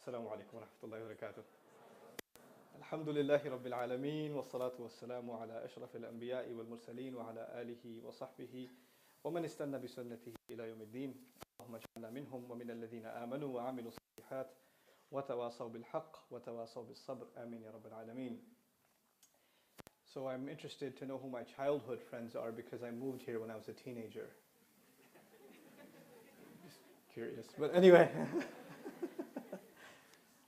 السلام عليكم ورحمة الله وبركاته. الحمد لله رب العالمين والصلاة والسلام على أشرف الأنبياء والمرسلين وعلى آله وصحبه ومن استنى بسنته إلى يوم الدين. اللهم اجعلنا منهم ومن الذين آمنوا وعملوا الصالحات وتواصوا بالحق وتواصوا بالصبر. آمين يا رب العالمين. So I'm interested to know who my childhood friends are because I moved here when I was a teenager. Just curious. But anyway,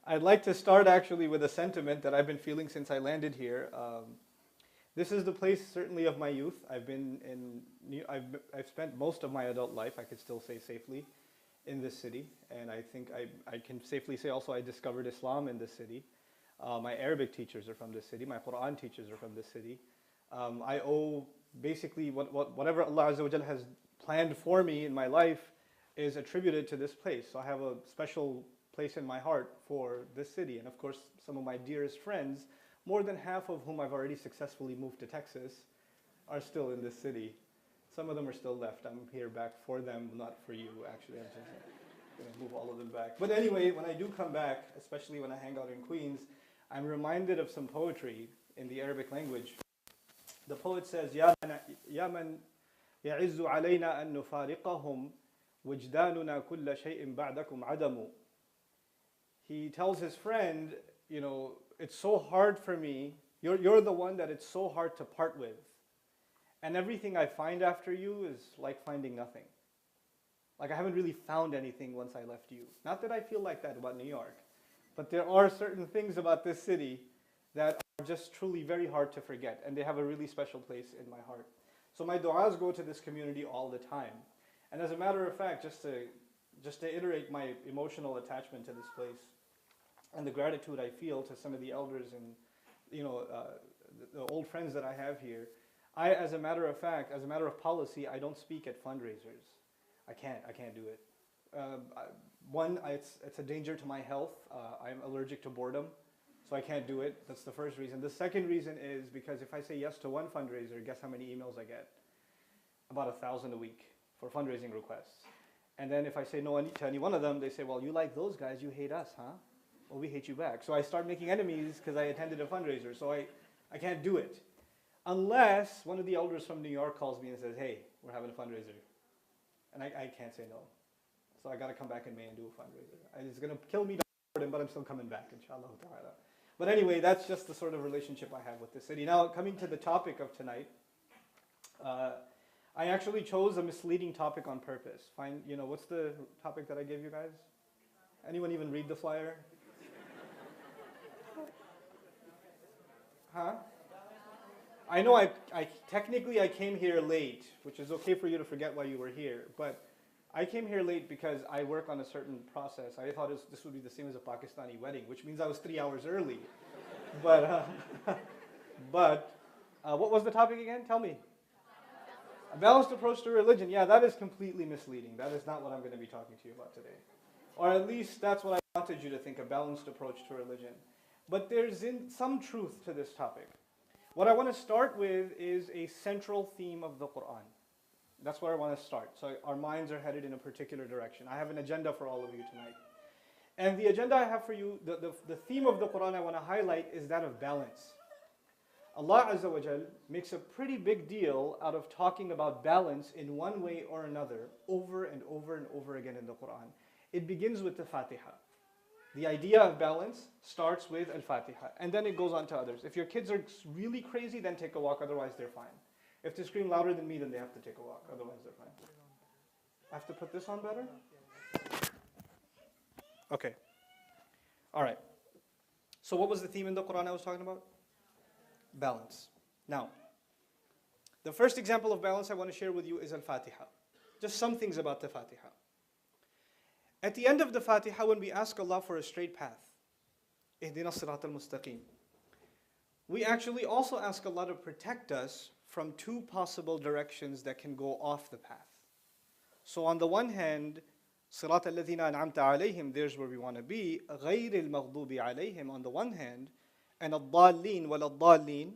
I'd like to start actually with a sentiment that I've been feeling since I landed here. This is the place certainly of my youth. I've spent most of my adult life, I could still say safely, in this city. And I think I can safely say also I discovered Islam in this city. My Arabic teachers are from this city. My Quran teachers are from this city. I owe basically whatever Allah Azza wa Jal has planned for me in my life is attributed to this place. So I have a special place in my heart for this city. And of course, some of my dearest friends, more than half of whom I've already successfully moved to Texas, are still in this city. Some of them are still left. I'm here back for them, not for you, actually. I'm just going to move all of them back. But anyway, when I do come back, especially when I hang out in Queens, I'm reminded of some poetry in the Arabic language. The poet says, يَا مَنْ يَعِزُّ عَلَيْنَا أَن نُفَارِقَهُمْ وَجْدَانُنَا كُلَّ شَيْءٍ بَعْدَكُمْ عَدَمُ. He tells his friend, you know, it's so hard for me, you're the one that it's so hard to part with. And everything I find after you is like finding nothing. Like I haven't really found anything once I left you. Not that I feel like that about New York, but there are certain things about this city that are just truly very hard to forget, and they have a really special place in my heart. So my du'as go to this community all the time. And as a matter of fact, just to iterate my emotional attachment to this place and the gratitude I feel to some of the elders and the old friends that I have here, as a matter of fact, as a matter of policy, I don't speak at fundraisers. I can't do it. One, it's a danger to my health. I'm allergic to boredom, so I can't do it. That's the first reason. The second reason is because if I say yes to one fundraiser, guess how many emails I get? About 1,000 a week for fundraising requests. And then if I say no to any one of them, they say, well, you like those guys, you hate us, huh? Well, we hate you back. So I start making enemies because I attended a fundraiser. So I can't do it. Unless one of the elders from New York calls me and says, hey, we're having a fundraiser. And I can't say no. So I got to come back in May and do a fundraiser. It's going to kill me, but I'm still coming back, inshallah ta'ala. But anyway, that's just the sort of relationship I have with the city. Now, coming to the topic of tonight, I actually chose a misleading topic on purpose. What's the topic that I gave you guys? Anyone even read the flyer? Huh? I know I technically I came here late, which is okay for you to forget why you were here, but I came here late because I work on a certain process. I thought this would be the same as a Pakistani wedding, which means I was 3 hours early. But what was the topic again? Tell me. A balanced approach to religion. Yeah, that is completely misleading. That is not what I'm going to be talking to you about today. Or at least that's what I wanted you to think, a balanced approach to religion. But there's some truth to this topic. What I want to start with is a central theme of the Quran. That's where I want to start. So our minds are headed in a particular direction. I have an agenda for all of you tonight. And the agenda I have for you, the theme of the Quran I want to highlight is that of balance. Allah Azza wa Jal makes a pretty big deal out of talking about balance in one way or another over and over and over again in the Quran. It begins with the Fatiha. The idea of balance starts with Al-Fatiha, and then it goes on to others. If your kids are really crazy, then take a walk, otherwise they're fine. If they scream louder than me, then they have to take a walk, otherwise they're fine. I have to put this on better? Okay. All right. So what was the theme in the Quran I was talking about? Balance. Now, the first example of balance I want to share with you is Al-Fatiha. Just some things about the Fatiha. At the end of the Fatiha, when we ask Allah for a straight path, Ihdina Sirat al-Mustaqim, we actually also ask Allah to protect us from two possible directions that can go off the path. So on the one hand, Sirat al-Ladhina an'amta alayhim, there's where we want to be, غَيْرِ الْمَغْضُوبِ عَلَيْهِمْ on the one hand, and الضَّالِّينَ وَلَضَّالِّينَ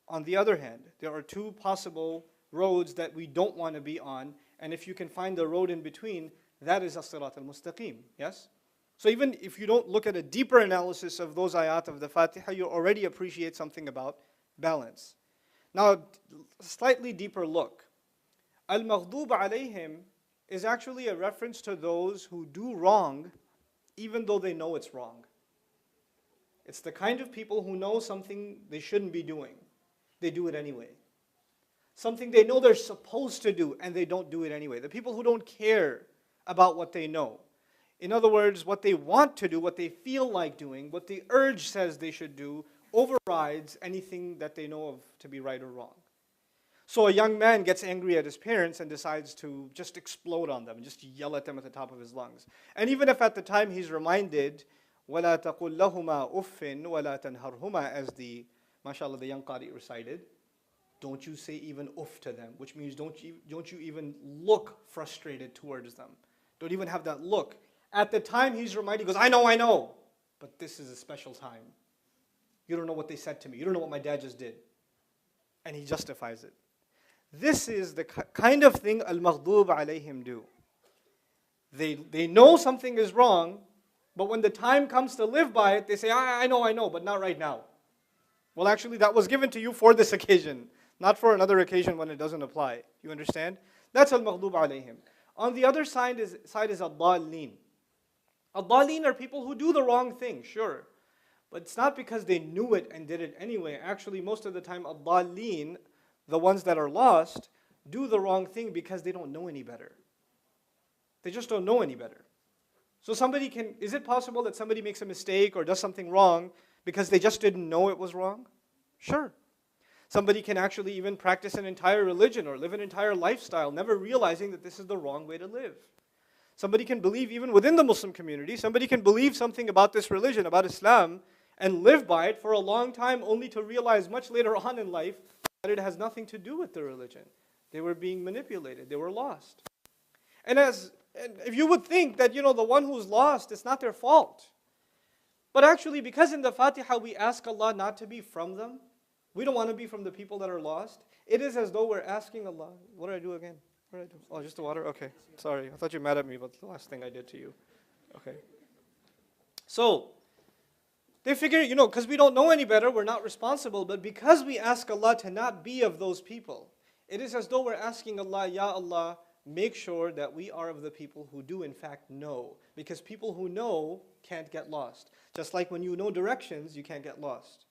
on the other hand. There are two possible roads that we don't want to be on, and if you can find the road in between, that is as-sirat al-mustaqim, yes? So even if you don't look at a deeper analysis of those ayat of the Fatiha, you already appreciate something about balance. Now, a slightly deeper look. Al-Maghdub alayhim is actually a reference to those who do wrong even though they know it's wrong. It's the kind of people who know something they shouldn't be doing. They do it anyway. Something they know they're supposed to do and they don't do it anyway. The people who don't care about what they know. In other words, what they want to do, what they feel like doing, what the urge says they should do, overrides anything that they know of to be right or wrong. So a young man gets angry at his parents and decides to just explode on them, just yell at them at the top of his lungs. And even if at the time he's reminded, وَلَا تَقُلْ لَهُمَا أُفٍّ وَلَا تَنْهَرْهُمَا, as the, mashallah, the young Qari recited, don't you say even uff to them, which means don't you even look frustrated towards them. Don't even have that look. At the time he's reminded, he goes, I know, but this is a special time. You don't know what they said to me. You don't know what my dad just did. And he justifies it. This is the kind of thing al-maghdub alayhim do. They know something is wrong, but when the time comes to live by it, they say, I know, but not right now. Well, actually, that was given to you for this occasion, not for another occasion when it doesn't apply. You understand? That's al-maghdub alayhim. On the other side is ad-dallin. Ad-dallin are people who do the wrong thing, sure. But it's not because they knew it and did it anyway. Actually, most of the time, ad-dallin, the ones that are lost, do the wrong thing because they don't know any better. They just don't know any better. So is it possible that somebody makes a mistake or does something wrong because they just didn't know it was wrong? Sure. Somebody can actually even practice an entire religion or live an entire lifestyle, never realizing that this is the wrong way to live. Somebody can believe, even within the Muslim community, somebody can believe something about this religion, about Islam, and live by it for a long time only to realize much later on in life that it has nothing to do with the religion. They were being manipulated. They were lost. And if you would think that, the one who's lost, it's not their fault. But actually, because in the Fatiha we ask Allah not to be from them, we don't want to be from the people that are lost, it is as though we're asking Allah, what did I do again? What did I do? Oh, just the water? Okay. Sorry. I thought you were mad at me about the last thing I did to you. Okay. So, they figure, because we don't know any better, we're not responsible. But because we ask Allah to not be of those people, it is as though we're asking Allah, Ya Allah, make sure that we are of the people who do in fact know. Because people who know can't get lost. Just like when you know directions, you can't get lost.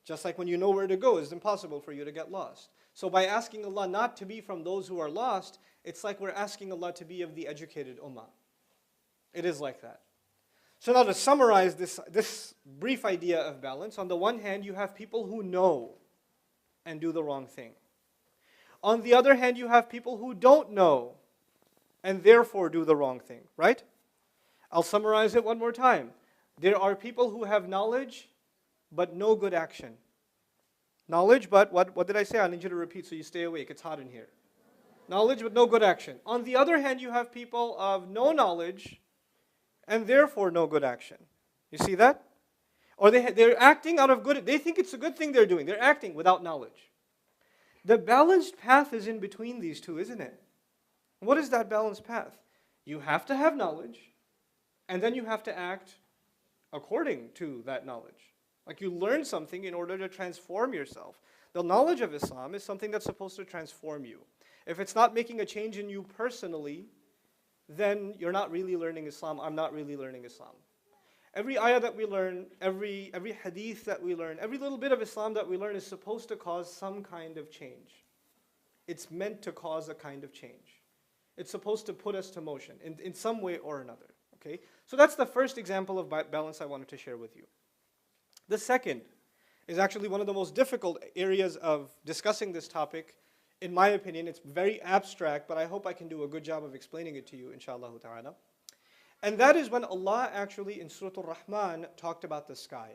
Just like when you know where to go, it's impossible for you to get lost. So by asking Allah not to be from those who are lost, it's like we're asking Allah to be of the educated ummah. It is like that. So now to summarize this brief idea of balance, on the one hand you have people who know and do the wrong thing. On the other hand you have people who don't know and therefore do the wrong thing, right? I'll summarize it one more time. There are people who have knowledge but no good action. Knowledge, but what did I say? I need you to repeat so you stay awake. It's hot in here. Knowledge, but no good action. On the other hand, you have people of no knowledge and therefore no good action. You see that? Or they're acting out of good, they think it's a good thing they're doing. They're acting without knowledge. The balanced path is in between these two, isn't it? What is that balanced path? You have to have knowledge, and then you have to act according to that knowledge. Like you learn something in order to transform yourself. The knowledge of Islam is something that's supposed to transform you. If it's not making a change in you personally, then you're not really learning Islam. I'm not really learning Islam. Every ayah that we learn, every hadith that we learn, every little bit of Islam that we learn is supposed to cause some kind of change. It's meant to cause a kind of change. It's supposed to put us to motion in some way or another. Okay? So that's the first example of balance I wanted to share with you. The second is actually one of the most difficult areas of discussing this topic. In my opinion, it's very abstract, but I hope I can do a good job of explaining it to you, inshallah ta'ala. And that is when Allah actually in Surah Al-Rahman talked about the sky.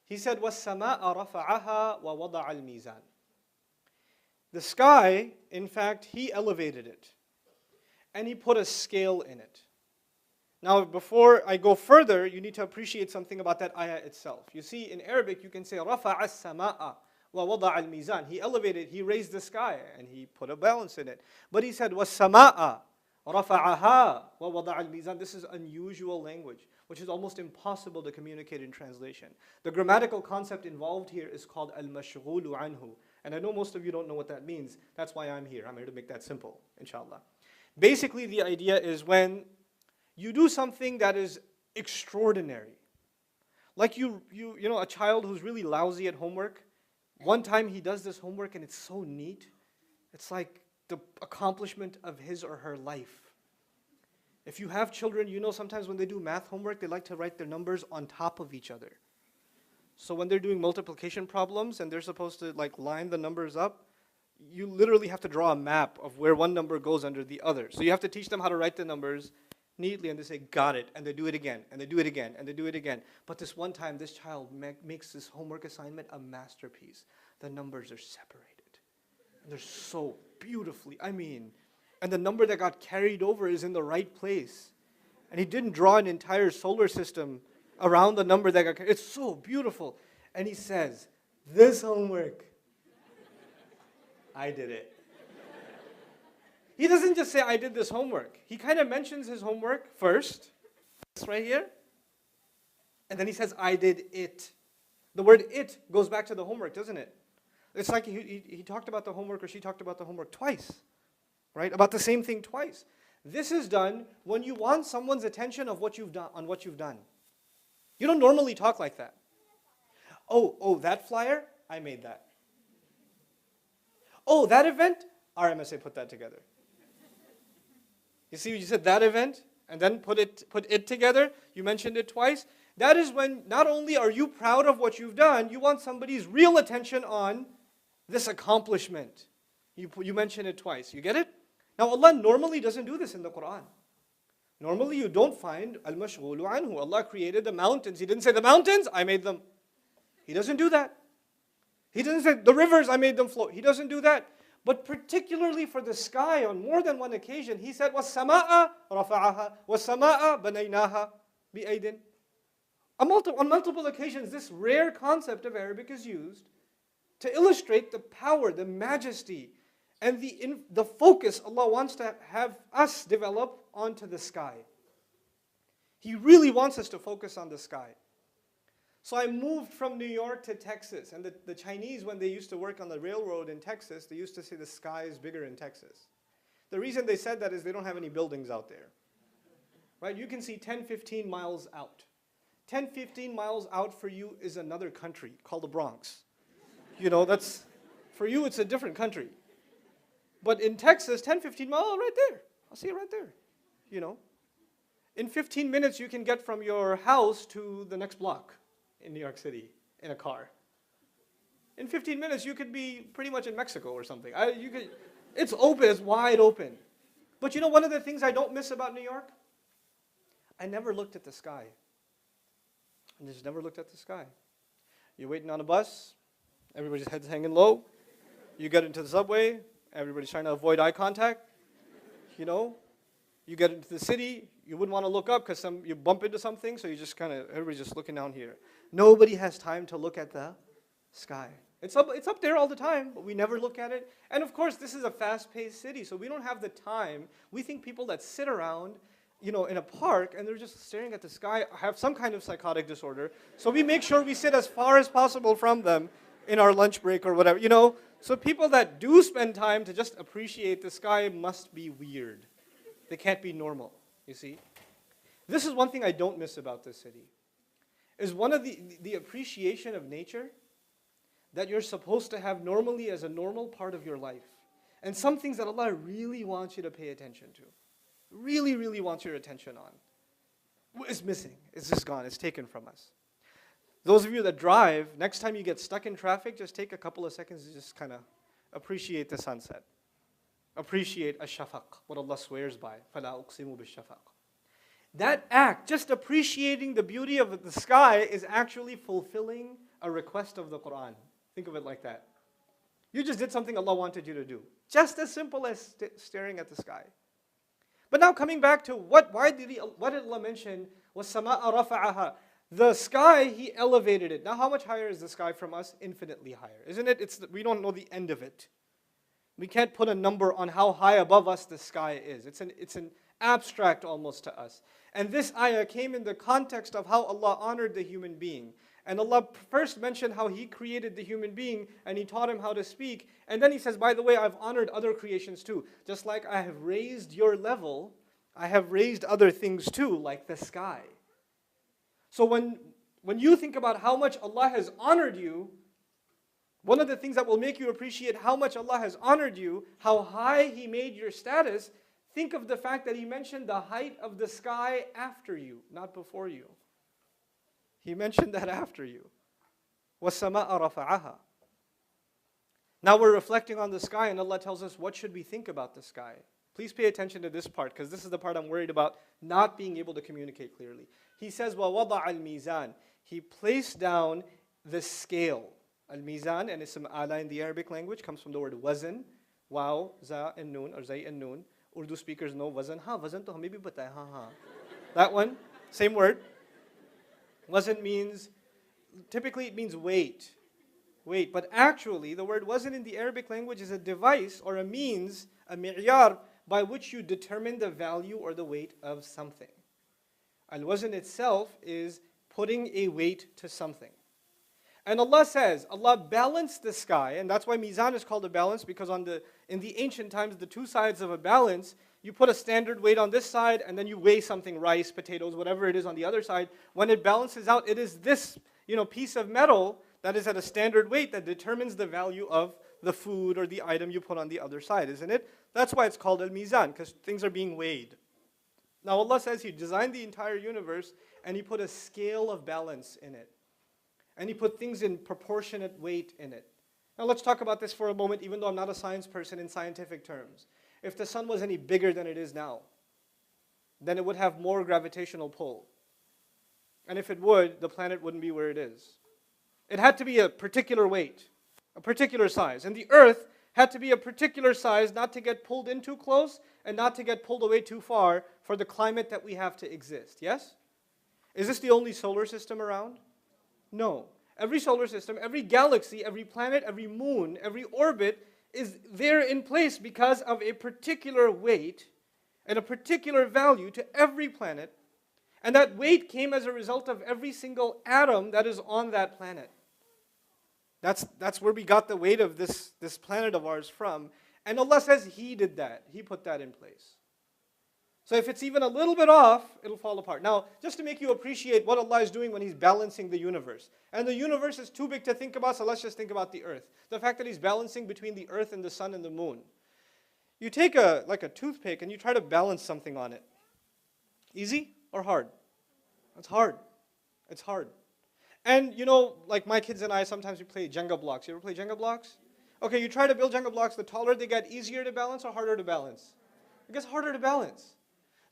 He said, وَالسَّمَاءَ رَفَعَهَا وَوَضَعَ الْمِيزَانَ. The sky, in fact, He elevated it. And He put a scale in it. Now, before I go further, you need to appreciate something about that ayah itself. You see, in Arabic, you can say, رَفَعَ السَّمَاءَ وَوَضَعَ الْمِيزَانَ. He elevated, He raised the sky, and He put a balance in it. But He said, وَالسَّمَاءَ رَفَعَهَا وَوَضَعَ الْمِيزَانَ. This is unusual language, which is almost impossible to communicate in translation. The grammatical concept involved here is called al-mashghulu anhu. And I know most of you don't know what that means. That's why I'm here. I'm here to make that simple, inshallah. Basically, the idea is when you do something that is extraordinary. Like you know, a child who's really lousy at homework. One time he does this homework and it's so neat. It's like the accomplishment of his or her life. If you have children, you know sometimes when they do math homework, they like to write their numbers on top of each other. So when they're doing multiplication problems and they're supposed to like line the numbers up, you literally have to draw a map of where one number goes under the other. So you have to teach them how to write the numbers neatly, and they say, got it, and they do it again, and they do it again, and they do it again. But this one time, this child makes this homework assignment a masterpiece. The numbers are separated. And they're so beautifully, and the number that got carried over is in the right place. And he didn't draw an entire solar system around the number that got carried. It's so beautiful. And he says, this homework, I did it. He doesn't just say, I did this homework. He kind of mentions his homework first. It's right here. And then he says, I did it. The word it goes back to the homework, doesn't it? It's like he talked about the homework, or she talked about the homework twice. Right? About the same thing twice. This is done when you want someone's attention of what you've done, on what you've done. You don't normally talk like that. Oh, that flyer? I made that. Oh, that event? RMSA put that together. You see, you said that event, and then put it together. You mentioned it twice. That is when not only are you proud of what you've done, you want somebody's real attention on this accomplishment. You mention it twice. You get it? Now Allah normally doesn't do this in the Quran. Normally you don't find al-mashghulu anhu. Allah created the mountains. He didn't say the mountains, I made them. He doesn't do that. He doesn't say the rivers, I made them flow. He doesn't do that. But particularly for the sky, on more than one occasion, He said, وَالسَّمَاءَ رَفَعَهَا وَالسَّمَاءَ بَنَيْنَاهَا بِأَيْدٍ. On multiple occasions, this rare concept of Arabic is used to illustrate the power, the majesty, and the focus Allah wants to have us develop onto the sky. He really wants us to focus on the sky. So I moved from New York to Texas, and the Chinese, when they used to work on the railroad in Texas, they used to say the sky is bigger in Texas. The reason they said that is they don't have any buildings out there. Right? You can see 10, 15 miles out. 10, 15 miles out for you is another country called the Bronx. That's, for you it's a different country. But in Texas, 10, 15 miles, right there. I'll see it right there. In 15 minutes you can get from your house to the next block in New York City in a car. In 15 minutes you could be pretty much in Mexico or something. It's open, it's wide open. But one of the things I don't miss about New York? I never looked at the sky. I just never looked at the sky. You're waiting on a bus, everybody's head's hanging low. You get into the subway, everybody's trying to avoid eye contact. You get into the city, you wouldn't want to look up because you bump into something, so you just everybody's just looking down here. Nobody has time to look at the sky. It's up there all the time, but we never look at it. And of course, this is a fast-paced city, so we don't have the time. We think people that sit around in a park and they're just staring at the sky have some kind of psychotic disorder. So we make sure we sit as far as possible from them in our lunch break or whatever, So people that do spend time to just appreciate the sky must be weird. They can't be normal, you see. This is one thing I don't miss about this city, is one of the appreciation of nature that you're supposed to have normally as a normal part of your life. And some things that Allah really wants you to pay attention to. Really, really wants your attention on. Is missing. It's just gone. It's taken from us. Those of you that drive, next time you get stuck in traffic, just take a couple of seconds to just kind of appreciate the sunset. Appreciate ash-shafaq, what Allah swears by. فَلَا أُقْسِمُ بِالشَّفَقِ. That act, just appreciating the beauty of the sky, is actually fulfilling a request of the Quran. Think of it like that. You just did something Allah wanted you to do. Just as simple as staring at the sky. But now coming back to what did Allah mention? وَالسَّمَاءَ رَفَعَهَا. The sky, He elevated it. Now how much higher is the sky from us? Infinitely higher. Isn't it? We don't know the end of it. We can't put a number on how high above us the sky is. It's an abstract almost to us. And this ayah came in the context of how Allah honored the human being. And Allah first mentioned how He created the human being and He taught him how to speak. And then He says, by the way, I've honored other creations too. Just like I have raised your level, I have raised other things too, like the sky. So when you think about how much Allah has honored you, one of the things that will make you appreciate how much Allah has honored you, how high He made your status, think of the fact that He mentioned the height of the sky after you, not before you. He mentioned that after you. وَالسَّمَاءَ رَفَعَهَا. Now we're reflecting on the sky and Allah tells us what should we think about the sky. Please pay attention to this part because this is the part I'm worried about not being able to communicate clearly. He says, وَوَضَعَ الْمِيزَانِ. He placed down the scale. Al-Mizan and Ism Ala in the Arabic language comes from the word wazn. Wow, za and noon, or zay and noon. Urdu speakers know wazn. Wazn to hame bhi pata hai, That one, same word. Wazn means, typically it means weight. Weight, but actually the word wazn in the Arabic language is a device or a means, a mi'yar, by which you determine the value or the weight of something. Al-wazn itself is putting a weight to something. And Allah says, Allah balanced the sky, and that's why mizan is called a balance, because in the ancient times, the two sides of a balance, you put a standard weight on this side, and then you weigh something, rice, potatoes, whatever it is on the other side. When it balances out, it is this piece of metal that is at a standard weight that determines the value of the food or the item you put on the other side, isn't it? That's why it's called al-mizan, because things are being weighed. Now Allah says He designed the entire universe, and He put a scale of balance in it. And He put things in proportionate weight in it. Now let's talk about this for a moment, even though I'm not a science person in scientific terms. If the sun was any bigger than it is now, then it would have more gravitational pull. And if it would, the planet wouldn't be where it is. It had to be a particular weight, a particular size. And the earth had to be a particular size, not to get pulled in too close and not to get pulled away too far for the climate that we have to exist. Yes? Is this the only solar system around? No. Every solar system, every galaxy, every planet, every moon, every orbit is there in place because of a particular weight and a particular value to every planet. And that weight came as a result of every single atom that is on that planet. That's where we got the weight of this planet of ours from. And Allah says He did that. He put that in place. So if it's even a little bit off, it'll fall apart. Now, just to make you appreciate what Allah is doing when He's balancing the universe. And the universe is too big to think about, so let's just think about the earth. The fact that He's balancing between the earth and the sun and the moon. You take a toothpick and you try to balance something on it. Easy or hard? It's hard. It's hard. And like my kids and I, sometimes we play Jenga blocks. You ever play Jenga blocks? Okay, you try to build Jenga blocks, the taller they get, easier to balance or harder to balance? It gets harder to balance.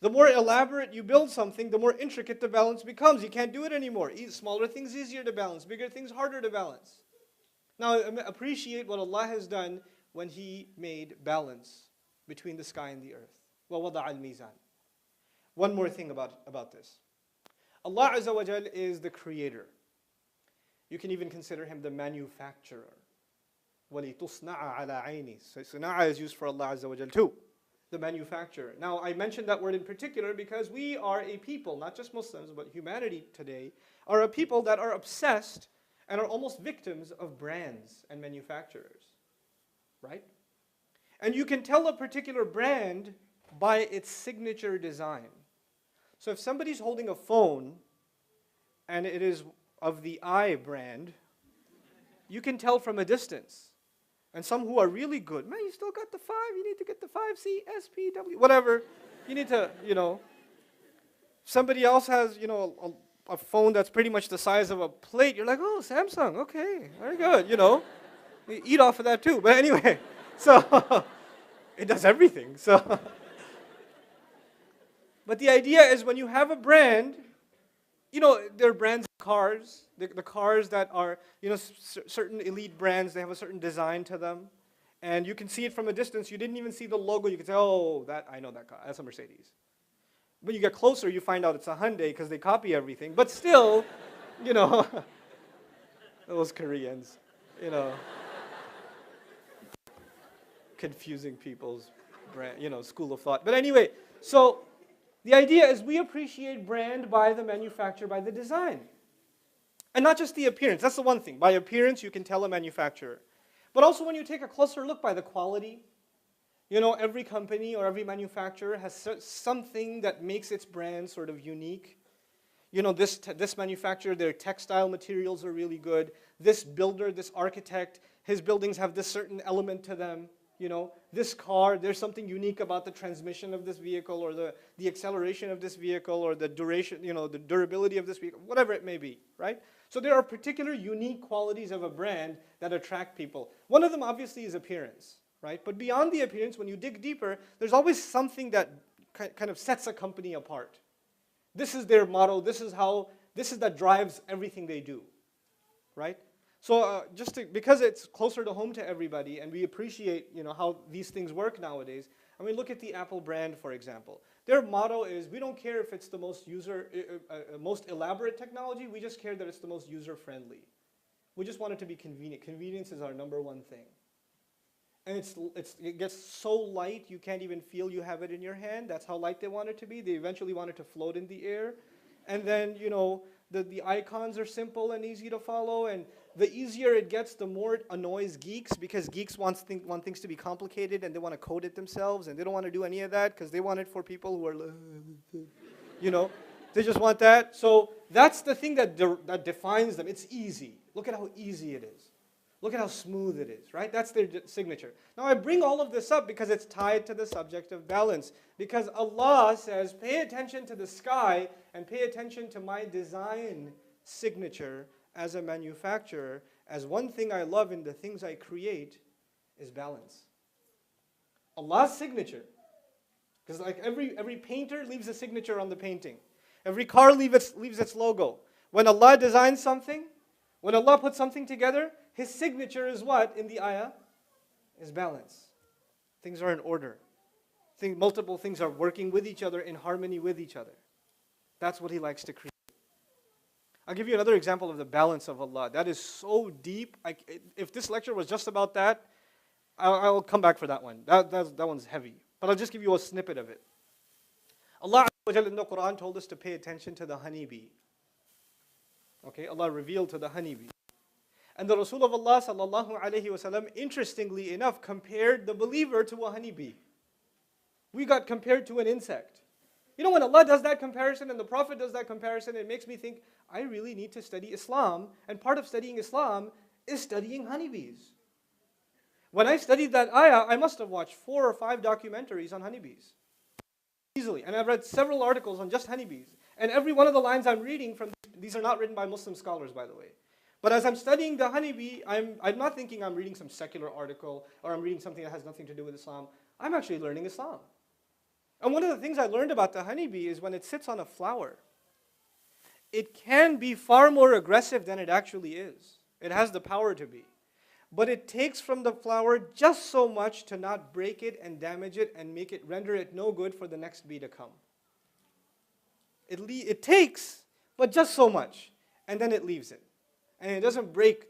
The more elaborate you build something, the more intricate the balance becomes. You can't do it anymore. Smaller things easier to balance, bigger things harder to balance. Now appreciate what Allah has done when He made balance between the sky and the earth. وَوَضَعَ الْمِيزَانِ. One more thing about this. Allah Azza wa Jal is the creator. You can even consider Him the manufacturer. وَلِتُصْنَعَ عَلَى عَيْنِي. So Suna'a is used for Allah Azza wa Jal too. The manufacturer. Now, I mentioned that word in particular because we are a people, not just Muslims, but humanity today, are a people that are obsessed and are almost victims of brands and manufacturers. Right? And you can tell a particular brand by its signature design. So if somebody's holding a phone and it is of the I brand, you can tell from a distance. And some who are really good, man, you still got the 5, you need to get the 5C, SPW, whatever. You need to, somebody else has, a phone that's pretty much the size of a plate. You're like, oh, Samsung, okay, very good, You eat off of that too. But anyway, so it does everything. So, but the idea is when you have a brand, there are brands of cars, the cars that are, certain elite brands, they have a certain design to them. And you can see it from a distance. You didn't even see the logo. You can say, oh, I know that car. That's a Mercedes. But you get closer, you find out it's a Hyundai because they copy everything. But still, those Koreans, confusing people's brand, school of thought. But anyway, so the idea is we appreciate brand by the manufacturer, by the design. And not just the appearance, that's the one thing. By appearance, you can tell a manufacturer. But also when you take a closer look by the quality, every company or every manufacturer has something that makes its brand sort of unique. This manufacturer, their textile materials are really good. This builder, this architect, his buildings have this certain element to them. This car, there's something unique about the transmission of this vehicle or the acceleration of this vehicle or the duration, the durability of this vehicle, whatever it may be, right? So there are particular unique qualities of a brand that attract people. One of them obviously is appearance, right? But beyond the appearance, when you dig deeper, there's always something that kind of sets a company apart. This is their motto, this is that drives everything they do, right? So because it's closer to home to everybody and we appreciate how these things work nowadays, look at the Apple brand, for example. Their motto is, we don't care if it's the most most elaborate technology, we just care that it's the most user-friendly. We just want it to be convenient. Convenience is our number one thing. And it gets so light you can't even feel you have it in your hand. That's how light they want it to be. They eventually want it to float in the air. And then, the icons are simple and easy to follow. And the easier it gets, the more it annoys geeks, because geeks want things to be complicated and they want to code it themselves. And they don't want to do any of that because they want it for people who are, they just want that. So that's the thing that defines them. It's easy. Look at how easy it is. Look at how smooth it is, right? That's their signature. Now I bring all of this up because it's tied to the subject of balance. Because Allah says, pay attention to the sky and pay attention to my design signature as a manufacturer, as one thing I love in the things I create is balance. Allah's signature. Because like every painter leaves a signature on the painting. Every car leaves its logo. When Allah designs something, when Allah puts something together, His signature is what in the ayah? Is balance. Things are in order. Multiple things are working with each other, in harmony with each other. That's what He likes to create. I'll give you another example of the balance of Allah. That is so deep. If this lecture was just about that, I'll come back for that one. That one's heavy. But I'll just give you a snippet of it. Allah in the Quran told us to pay attention to the honeybee. Okay, Allah revealed to the honeybee. And the Rasul of Allah sallallahu alayhi wasallam, interestingly enough, compared the believer to a honeybee. We got compared to an insect. When Allah does that comparison and the Prophet does that comparison, it makes me think, I really need to study Islam. And part of studying Islam is studying honeybees. When I studied that ayah, I must have watched 4 or 5 documentaries on honeybees. Easily. And I've read several articles on just honeybees. And every one of the lines I'm reading from, these are not written by Muslim scholars, by the way. But as I'm studying the honeybee, I'm not thinking I'm reading some secular article or I'm reading something that has nothing to do with Islam. I'm actually learning Islam. And one of the things I learned about the honeybee is when it sits on a flower, it can be far more aggressive than it actually is. It has the power to be. But it takes from the flower just so much to not break it and damage it and render it no good for the next bee to come. It takes, but just so much. And then it leaves it. And it doesn't break.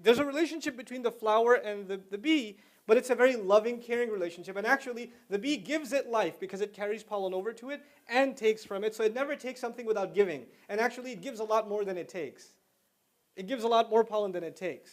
There's a relationship between the flower and the bee, but it's a very loving, caring relationship. And actually, the bee gives it life because it carries pollen over to it and takes from it. So it never takes something without giving. And actually, it gives a lot more than it takes. It gives a lot more pollen than it takes.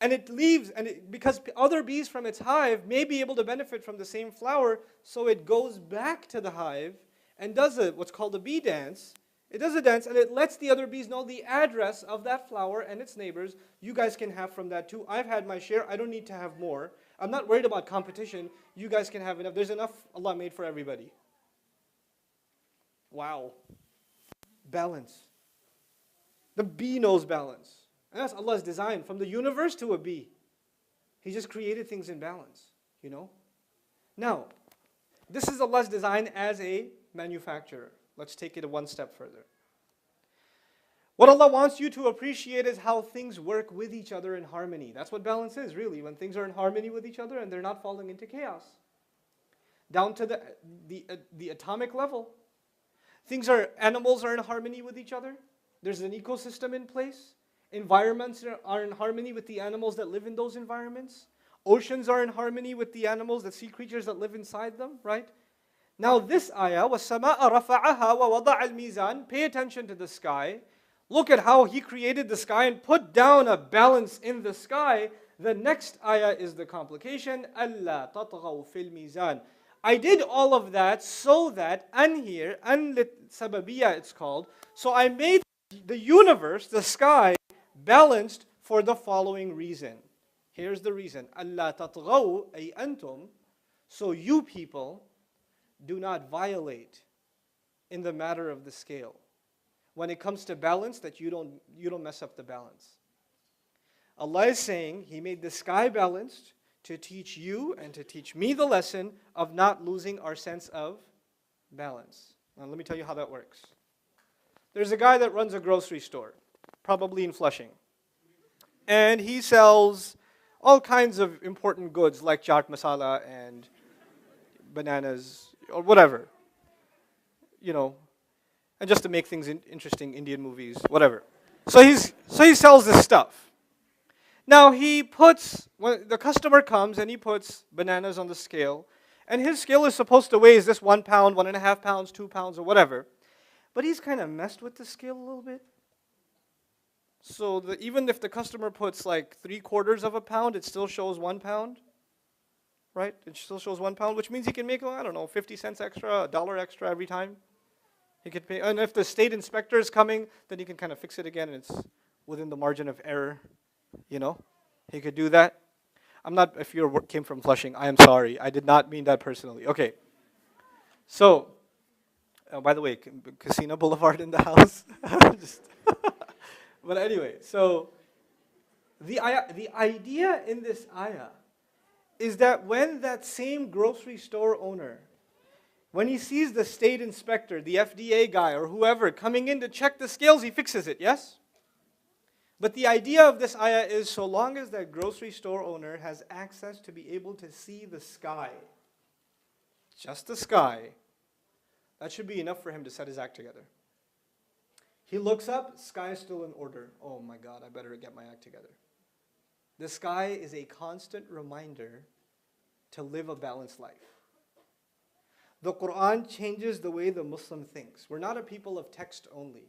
And it leaves, because other bees from its hive may be able to benefit from the same flower, so it goes back to the hive and does what's called a bee dance. It does a dance and it lets the other bees know the address of that flower and its neighbors. You guys can have from that too. I've had my share. I don't need to have more. I'm not worried about competition. You guys can have enough. There's enough Allah made for everybody. Wow. Balance. The bee knows balance. And that's Allah's design, from the universe to a bee. He just created things in balance, Now, this is Allah's design as a manufacturer. Let's take it one step further. What Allah wants you to appreciate is how things work with each other in harmony. That's what balance is, really, when things are in harmony with each other and they're not falling into chaos. Down to the atomic level. Animals are in harmony with each other. There's an ecosystem in place. Environments are in harmony with the animals that live in those environments. Oceans are in harmony with the animals, the sea creatures that live inside them, right? Now this ayah, وَالسَّمَاءَ رَفَعَهَا وَوَضَعَ الْمِيزَانِ. Pay attention to the sky. Look at how He created the sky and put down a balance in the sky. The next ayah is the complication. أَلَّا تَطْغَوْا فِي الْمِيزَانِ. I did all of that so that, an here, an sababiyya it's called, so I made the universe, the sky, balanced for the following reason. Here's the reason. أَلَّا تَطْغَوْا أي أنتم. So you people do not violate in the matter of the scale. When it comes to balance, that you don't mess up the balance. Allah is saying He made the sky balanced to teach you and to teach me the lesson of not losing our sense of balance. Now let me tell you how that works. There's a guy that runs a grocery store, probably in Flushing. And he sells all kinds of important goods like chaat masala and bananas or whatever. You know, and just to make things interesting, Indian movies, whatever. So he sells this stuff. Now when the customer comes and he puts bananas on the scale, and his scale is supposed to weigh, is this 1 pound, 1.5 pounds, 2 pounds, or whatever. But he's kind of messed with the scale a little bit. So even if the customer puts like 3/4 of a pound, it still shows 1 pound. Right? It still shows 1 pound, which means he can make, I don't know, 50 cents extra, $1 extra every time. He could pay, and if the state inspector is coming, then he can kind of fix it again, and it's within the margin of error. You know, he could do that. If your work came from Flushing, I am sorry. I did not mean that personally. Okay. So, by the way, Casino Boulevard in the house. But anyway, so the idea in this ayah is that when that same grocery store owner, when he sees the state inspector, the FDA guy or whoever coming in to check the scales, he fixes it, yes? But the idea of this ayah is so long as that grocery store owner has access to be able to see the sky, just the sky, that should be enough for him to set his act together. He looks up, sky is still in order. Oh my God, I better get my act together. The sky is a constant reminder to live a balanced life. The Quran changes the way the Muslim thinks. We're not a people of text only.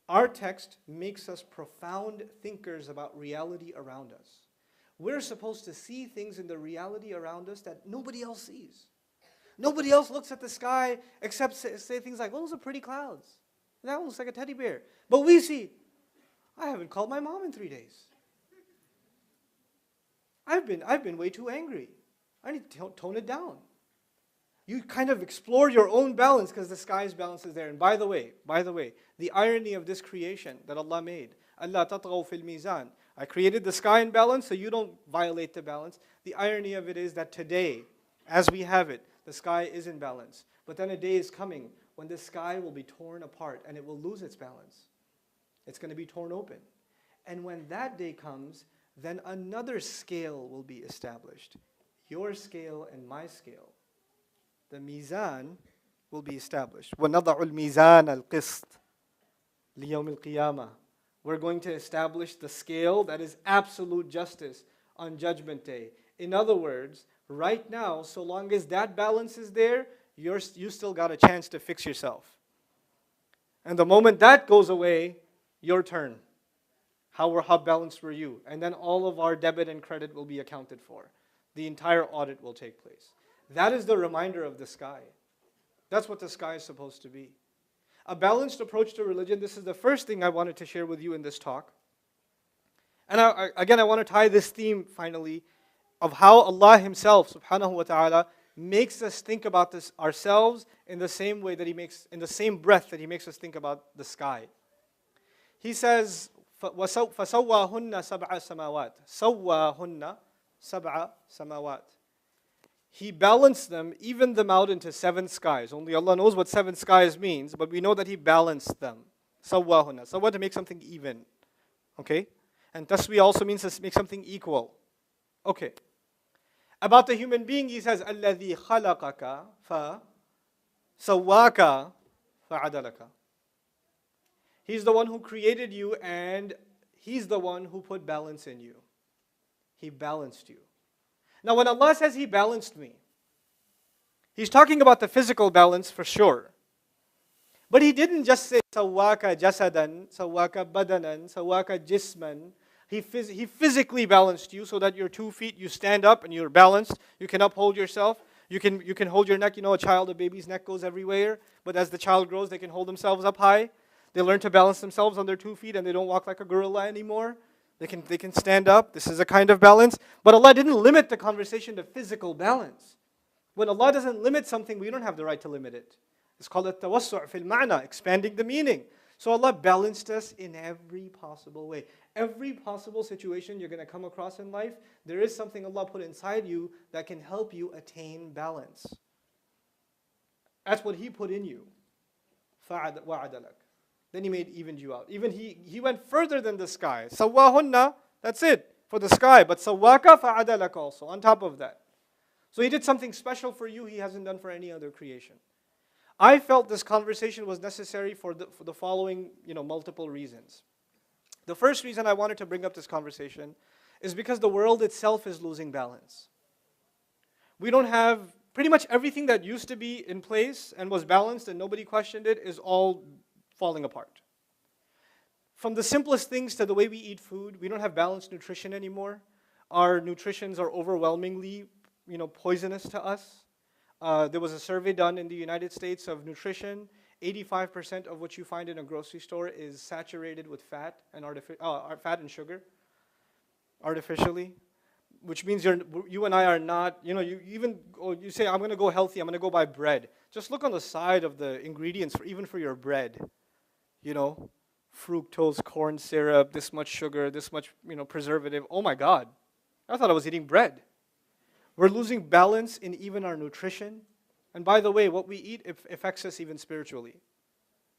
Our text makes us profound thinkers about reality around us. We're supposed to see things in the reality around us that nobody else sees. Nobody else looks at the sky except say things like, "Oh, those are pretty clouds. That looks like a teddy bear." But we see, I haven't called my mom in 3 days. I've been way too angry. I need to tone it down. You kind of explore your own balance because the sky's balance is there. And by the way, the irony of this creation that Allah made, Allah tatghaw fil mizan. I created the sky in balance so you don't violate the balance. The irony of it is that today, as we have it, the sky is in balance. But then a day is coming when the sky will be torn apart and it will lose its balance. It's going to be torn open. And when that day comes, then another scale will be established. Your scale and my scale. The mizan will be established. وَنَضَعُ الْمِيزَانَ الْقِسْطِ لِيَوْمِ الْقِيَامَةِ. We're going to establish the scale that is absolute justice on Judgment Day. In other words, right now, so long as that balance is there, you still got a chance to fix yourself. And the moment that goes away, your turn. How balanced were you? And then all of our debit and credit will be accounted for. The entire audit will take place. That is the reminder of the sky. That's what the sky is supposed to be. A balanced approach to religion. This is the first thing I wanted to share with you in this talk. And I want to tie this theme finally of how Allah Himself, subhanahu wa ta'ala, makes us think about this ourselves in the same way that He makes, in the same breath that He makes us think about the sky. He says, فَسَوَّاهُنَّ سَبْعَ سَمَاوَاتٍ سَوَّاهُنَّ سَبْعَ سَمَاوَاتٍ. He balanced them, evened them out into 7 skies. Only Allah knows what 7 skies means, but we know that He balanced them. Sawwahunna. Sawwa, to make something even. Okay? And taswi also means to make something equal. Okay. About the human being, He says, الَّذِي خَلَقَكَ فَسَوَّاكَ فَعَدَلَكَ. He's the one who created you, and He's the one who put balance in you. He balanced you. Now when Allah says He balanced me, He's talking about the physical balance for sure. But He didn't just say, Sawaka jasadan, Sawaka badanan, Sawaka jisman. He physically balanced you so that your 2 feet, you stand up and you're balanced. You can uphold yourself. You can hold your neck. You know, a baby's neck goes everywhere. But as the child grows, they can hold themselves up high. They learn to balance themselves on their 2 feet and they don't walk like a gorilla anymore. They can stand up. This is a kind of balance. But Allah didn't limit the conversation to physical balance. When Allah doesn't limit something, we don't have the right to limit it. It's called at-tawassu' fil ma'na, expanding the meaning. So Allah balanced us in every possible way. Every possible situation you're going to come across in life, there is something Allah put inside you that can help you attain balance. That's what He put in you. وَعَدَلَكَ. Then He evened you out. Even He went further than the sky. Sawahunna, that's it, for the sky. But sawaka fa'adalak also, on top of that. So He did something special for you He hasn't done for any other creation. I felt this conversation was necessary for the following, multiple reasons. The first reason I wanted to bring up this conversation is because the world itself is losing balance. We don't have, pretty much everything that used to be in place and was balanced and nobody questioned it is all falling apart. From the simplest things to the way we eat food, we don't have balanced nutrition anymore. Our nutritions are overwhelmingly, poisonous to us. There was a survey done in the United States of nutrition. 85% of what you find in a grocery store is saturated with fat and fat and sugar, artificially, which means you and I are not. You say I'm going to go healthy. I'm going to go buy bread. Just look on the side of the ingredients even for your bread. Fructose, corn syrup, this much sugar, this much preservative. Oh my God, I thought I was eating bread. We're losing balance in even our nutrition. And by the way, what we eat affects us even spiritually.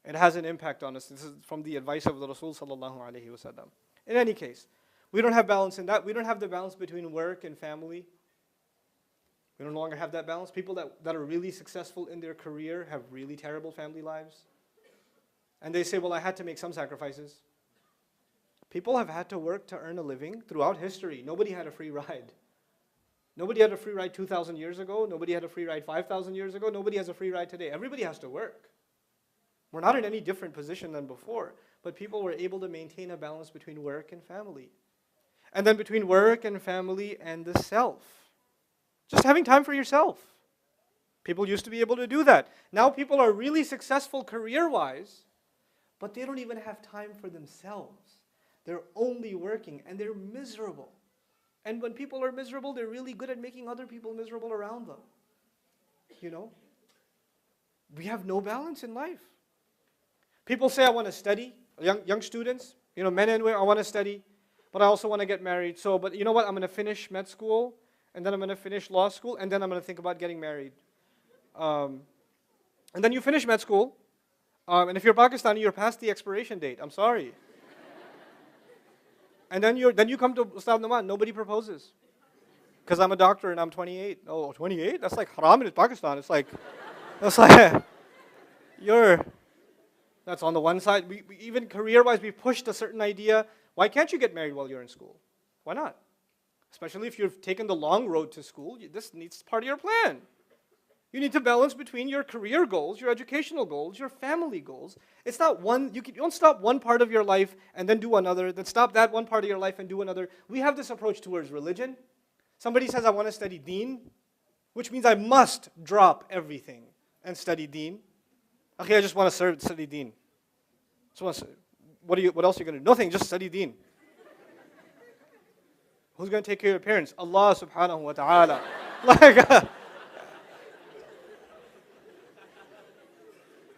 It has an impact on us. This is from the advice of the Rasul sallallahu alaihi wasallam. In any case, we don't have balance in that. We don't have the balance between work and family. We no longer have that balance. People that are really successful in their career have really terrible family lives. And they say, well, I had to make some sacrifices. People have had to work to earn a living throughout history. Nobody had a free ride. Nobody had a free ride 2,000 years ago. Nobody had a free ride 5,000 years ago. Nobody has a free ride today. Everybody has to work. We're not in any different position than before. But people were able to maintain a balance between work and family. And then between work and family and the self. Just having time for yourself. People used to be able to do that. Now people are really successful career-wise, but they don't even have time for themselves. They're only working and they're miserable. And when people are miserable, they're really good at making other people miserable around them. We have no balance in life. People say, I want to study. Young students, men and women, I want to study, but I also want to get married. But you know what? I'm going to finish med school, and then I'm going to finish law school, and then I'm going to think about getting married. And then you finish med school, and if you're Pakistani, you're past the expiration date. I'm sorry. And then you come to Ustad Nouman, nobody proposes. Because I'm a doctor and I'm 28. Oh, 28? That's like haram in Pakistan. That's on the one side. We even career-wise, we pushed a certain idea. Why can't you get married while you're in school? Why not? Especially if you've taken the long road to school, this needs part of your plan. You need to balance between your career goals, your educational goals, your family goals. It's not one, you don't stop one part of your life and then do another, then stop that one part of your life and do another. We have this approach towards religion. Somebody says, I want to study deen, which means I must drop everything and study deen. Okay, I just want to study deen. What else are you going to do? Nothing, just study deen. Who's going to take care of your parents? Allah subhanahu wa ta'ala.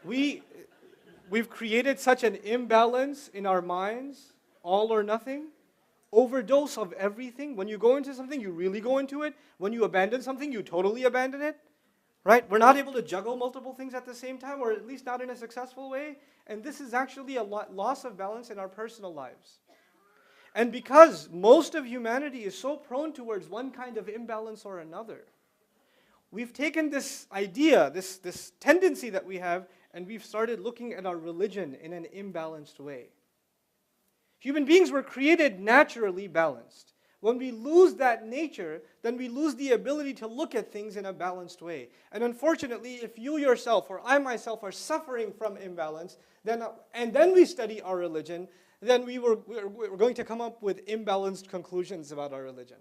We've created such an imbalance in our minds, all or nothing, overdose of everything. When you go into something, you really go into it. When you abandon something, you totally abandon it. Right? We're not able to juggle multiple things at the same time, or at least not in a successful way. And this is actually a loss of balance in our personal lives. And because most of humanity is so prone towards one kind of imbalance or another, we've taken this idea, this tendency that we have, and we've started looking at our religion in an imbalanced way. Human beings were created naturally balanced. When we lose that nature, then we lose the ability to look at things in a balanced way. And unfortunately, if you yourself or I myself are suffering from imbalance, and then we study our religion, then we're going to come up with imbalanced conclusions about our religion.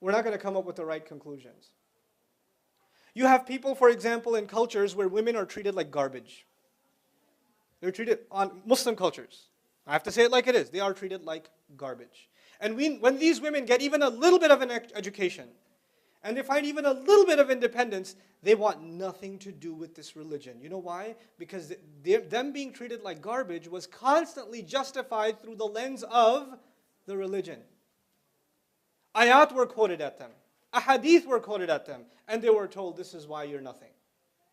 We're not going to come up with the right conclusions. You have people, for example, in cultures where women are treated like garbage. They're treated, on Muslim cultures, I have to say it like it is, they are treated like garbage. And when these women get even a little bit of an education, and they find even a little bit of independence, they want nothing to do with this religion. You know why? Because them being treated like garbage was constantly justified through the lens of the religion. Ayat were quoted at them. Ahadith were quoted at them. And they were told, this is why you're nothing.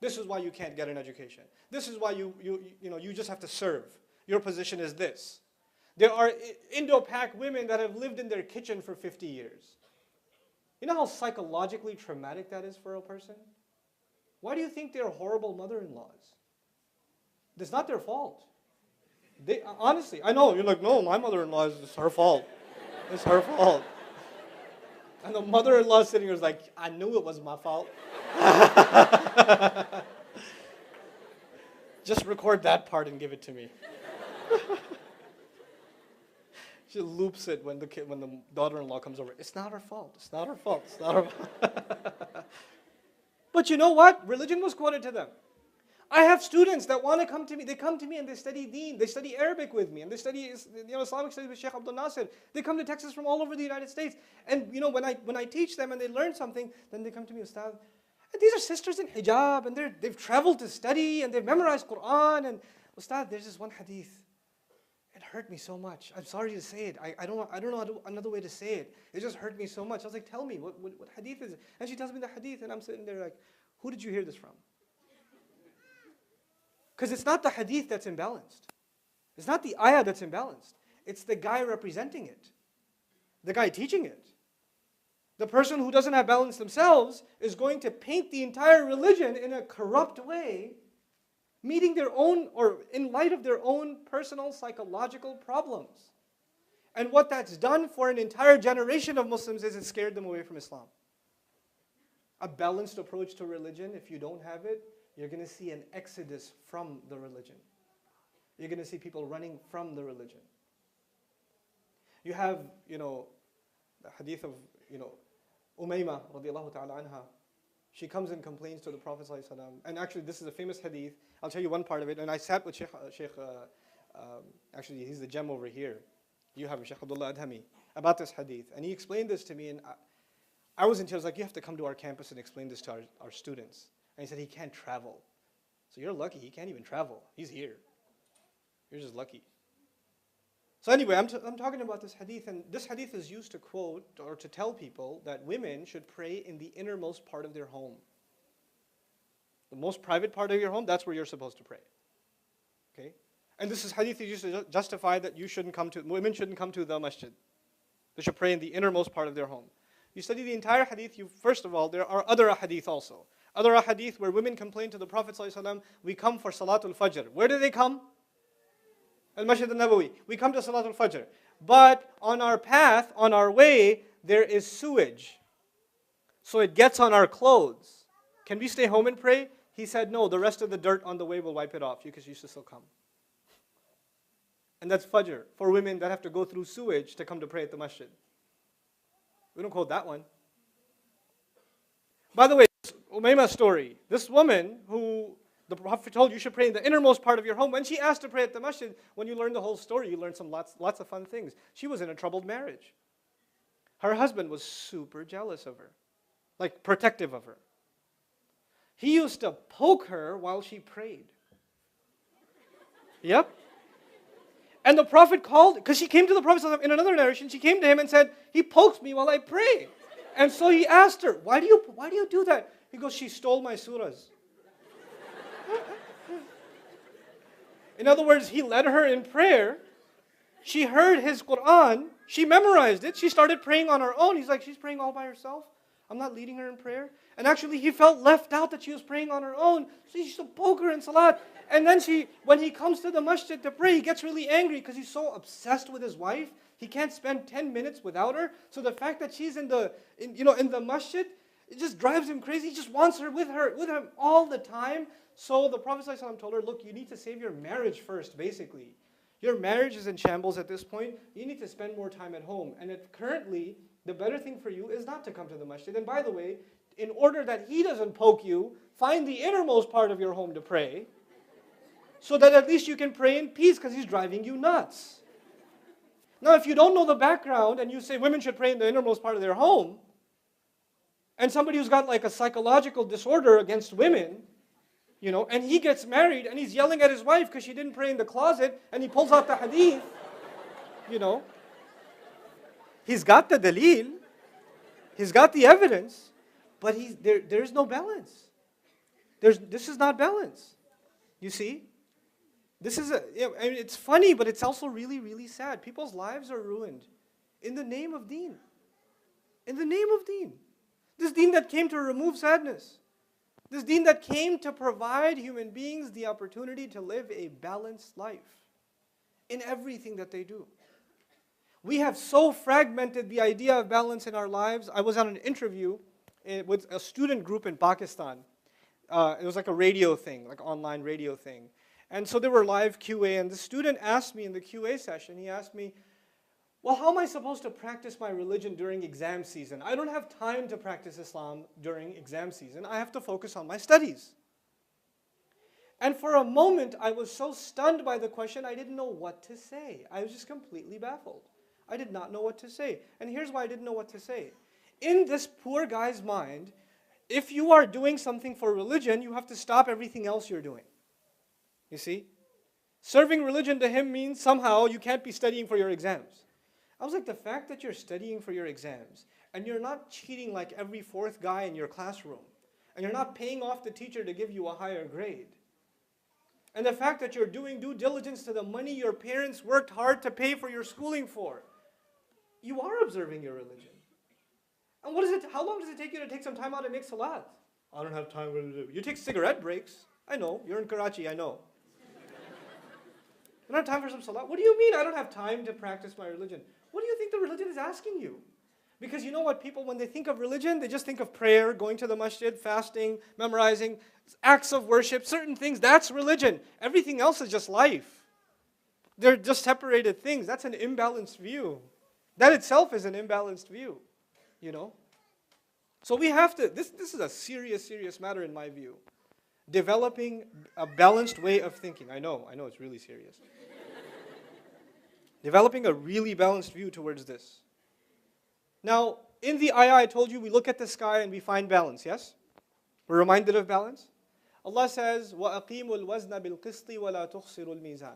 This is why you can't get an education. This is why you just have to serve. Your position is this. There are Indo-Pak women that have lived in their kitchen for 50 years. You know how psychologically traumatic that is for a person? Why do you think they're horrible mother-in-laws? It's not their fault. Honestly, I know, you're like, no, my mother-in-law is her fault. It's her fault. And the mother-in-law sitting here is like, I knew it was my fault. Just record that part and give it to me. She loops it when the daughter-in-law comes over. It's not her fault. It's not her fault. It's not her fault. But you know what? Religion was quoted to them. I have students that want to come to me. They come to me and they study Deen. They study Arabic with me, and they study Islamic studies with Sheikh Abdul Nasir. They come to Texas from all over the United States. And when I teach them and they learn something, then they come to me, Ustad. And these are sisters in hijab, and they've traveled to study, and they've memorized Quran. And Ustad, there's this one hadith. It hurt me so much. I'm sorry to say it. I don't know another way to say it. It just hurt me so much. I was like, tell me, what hadith is it? And she tells me the hadith, and I'm sitting there like, who did you hear this from? Because it's not the hadith that's imbalanced. It's not the ayah that's imbalanced. It's the guy representing it. The guy teaching it. The person who doesn't have balance themselves is going to paint the entire religion in a corrupt way, meeting their own, or in light of their own personal psychological problems. And what that's done for an entire generation of Muslims is it scared them away from Islam. A balanced approach to religion, if you don't have it, you're going to see an exodus from the religion. You're going to see people running from the religion. You have, the hadith of, Umayma radiallahu ta'ala anha. She comes and complains to the Prophet ﷺ. And actually, this is a famous hadith. I'll tell you one part of it. And I sat with actually, he's the gem over here. You have Sheikh Abdullah Adhami, about this hadith. And he explained this to me. And I was in tears, like, you have to come to our campus and explain this to our students. And he said, he can't travel. So you're lucky, he can't even travel. He's here. You're just lucky. So anyway, I'm talking about this hadith, and this hadith is used to quote or to tell people that women should pray in the innermost part of their home. The most private part of your home, that's where you're supposed to pray. Okay? And this is hadith used to justify that women shouldn't come to the masjid. They should pray in the innermost part of their home. You study the entire hadith, first of all, there are other hadith also. Other hadith where women complain to the Prophet ﷺ, we come for Salatul Fajr. Where do they come? Al-Masjid al-Nabawi. We come to Salatul Fajr. But on our path, on our way, there is sewage. So it gets on our clothes. Can we stay home and pray? He said, no, the rest of the dirt on the way will wipe it off because you should still come. And that's Fajr for women that have to go through sewage to come to pray at the masjid. We don't quote that one. By the way, Umayma's story, this woman who the Prophet told you should pray in the innermost part of your home, when she asked to pray at the masjid, when you learn the whole story, you learn lots of fun things. She was in a troubled marriage. Her husband was super jealous of her, like protective of her. He used to poke her while she prayed. Yep. And the Prophet called, because she came to the Prophet in another narration, she came to him and said, he pokes me while I pray. And so he asked her, why do you do that? He goes, she stole my surahs. In other words, he led her in prayer. She heard his Quran. She memorized it. She started praying on her own. He's like, she's praying all by herself. I'm not leading her in prayer. And actually, he felt left out that she was praying on her own. So he used to poke her in salat. And then when he comes to the masjid to pray, he gets really angry because he's so obsessed with his wife. He can't spend 10 minutes without her. So the fact that she's in the masjid, it just drives him crazy. He just wants her with him all the time. So the Prophet ﷺ told her, look, you need to save your marriage first, basically. Your marriage is in shambles at this point. You need to spend more time at home. And currently, the better thing for you is not to come to the masjid. And by the way, in order that he doesn't poke you, find the innermost part of your home to pray, so that at least you can pray in peace because he's driving you nuts. Now, if you don't know the background and you say women should pray in the innermost part of their home, and somebody who's got like a psychological disorder against women, and he gets married and he's yelling at his wife because she didn't pray in the closet, and he pulls out the hadith, he's got the dalil, he's got the evidence, but there's no balance. This is not balance. You see? It's funny, but it's also really, really sad. People's lives are ruined in the name of deen. In the name of deen. This deen that came to remove sadness. This deen that came to provide human beings the opportunity to live a balanced life in everything that they do. We have so fragmented the idea of balance in our lives. I was on an interview with a student group in Pakistan. It was like a radio thing, like online radio thing. And so there were live QA, and the student asked me in the QA session, he asked me, well, how am I supposed to practice my religion during exam season? I don't have time to practice Islam during exam season. I have to focus on my studies. And for a moment, I was so stunned by the question, I didn't know what to say. I was just completely baffled. I did not know what to say. And here's why I didn't know what to say. In this poor guy's mind, if you are doing something for religion, you have to stop everything else you're doing. You see? Serving religion to him means somehow you can't be studying for your exams. I was like, the fact that you're studying for your exams, and you're not cheating like every fourth guy in your classroom, and you're not paying off the teacher to give you a higher grade, and the fact that you're doing due diligence to the money your parents worked hard to pay for your schooling for, you are observing your religion. And how long does it take you to take some time out and make salat? I don't have time. You take cigarette breaks. I know, you're in Karachi, I know. You don't have time for some salat? What do you mean I don't have time to practice my religion? What do you think the religion is asking you? Because you know what, people, when they think of religion, they just think of prayer, going to the masjid, fasting, memorizing, acts of worship, certain things. That's religion. Everything else is just life. They're just separated things. That's an imbalanced view. That itself is an imbalanced view, So we have to, this is a serious, serious matter in my view. Developing a balanced way of thinking. I know it's really serious. Developing a really balanced view towards this. Now, in the ayah I told you, we look at the sky and we find balance, yes? We're reminded of balance. Allah says, وَأَقِيمُوا الْوَزْنَ بِالْقِسْطِ وَلَا تُخْسِرُوا الْمِيزَانِ.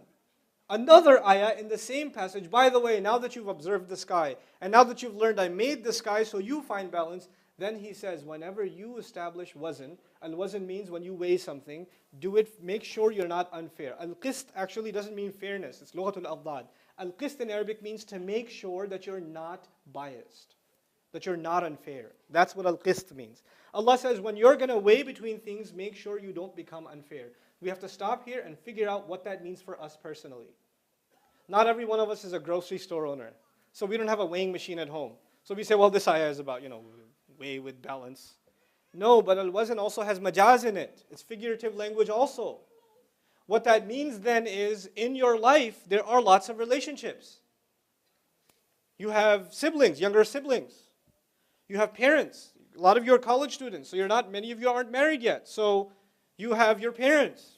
Another ayah in the same passage, by the way, now that you've observed the sky, and now that you've learned I made the sky so you find balance, then he says, whenever you establish wazn, al-wazn means when you weigh something, make sure you're not unfair. Al-qist actually doesn't mean fairness, it's lughatul adad. Al-qist in Arabic means to make sure that you're not biased, that you're not unfair. That's what al-qist means. Allah says, when you're going to weigh between things, make sure you don't become unfair. We have to stop here and figure out what that means for us personally. Not every one of us is a grocery store owner, so we don't have a weighing machine at home. So we say, well, this ayah is about, weigh with balance. No, but al-wazn also has majaz in it. It's figurative language also. What that means then is, in your life, there are lots of relationships. You have siblings, younger siblings. You have parents. A lot of you are college students, so many of you aren't married yet. So you have your parents.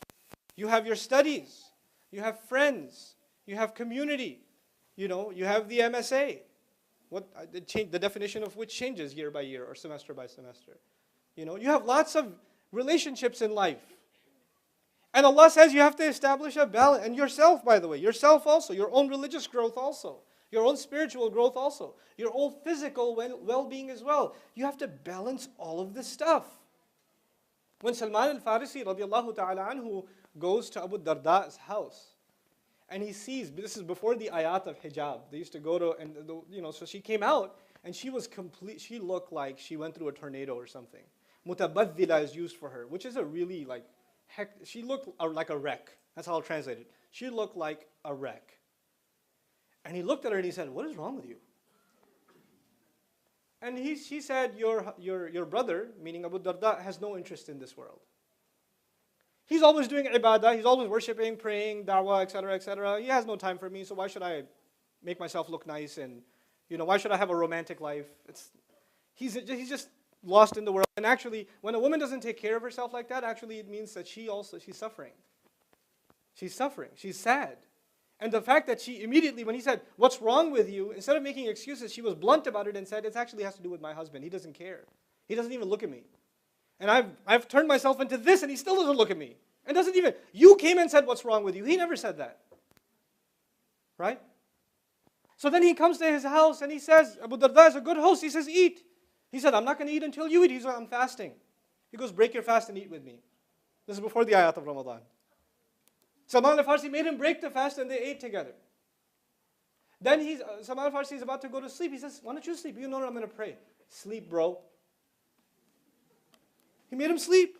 You have your studies. You have friends. You have community. You have the MSA. The definition of which changes year by year or semester by semester. You have lots of relationships in life. And Allah says you have to establish a balance. And yourself, by the way, yourself also, your own religious growth also, your own spiritual growth also, your own physical well-being as well. You have to balance all of this stuff. When Salman al-Farisi radiallahu ta'ala anhu goes to Abu Darda's house, and he sees, this is before the ayat of hijab. They used to go to, so she came out, And she was complete, she looked like she went through a tornado or something. Mutabaddila is used for her, which is a really like, heck, she looked like a wreck. That's how I'll translate it. She looked like a wreck. And he looked at her and he said, what is wrong with you? And she said, your brother, meaning Abu Darda, has no interest in this world. He's always doing ibadah, he's always worshipping, praying, da'wah, etc., etc. He has no time for me, so why should I make myself look nice and, why should I have a romantic life? He's just lost in the world. And actually, when a woman doesn't take care of herself like that, actually it means that she's suffering. She's suffering, she's sad. And the fact that she immediately, when he said, what's wrong with you? Instead of making excuses, she was blunt about it and said, it actually has to do with my husband. He doesn't care. He doesn't even look at me. And I've turned myself into this and he still doesn't look at me. And doesn't even, you came and said, what's wrong with you? He never said that. Right? So then he comes to his house and he says, Abu Darda is a good host. He says, eat. He said, I'm not going to eat until you eat. He said, I'm fasting. He goes, break your fast and eat with me. This is before the ayat of Ramadan. Salman al-Farsi made him break the fast and they ate together. Then Salman al-Farsi is about to go to sleep. He says, why don't you sleep? You know I'm going to pray. Sleep, bro. He made him sleep.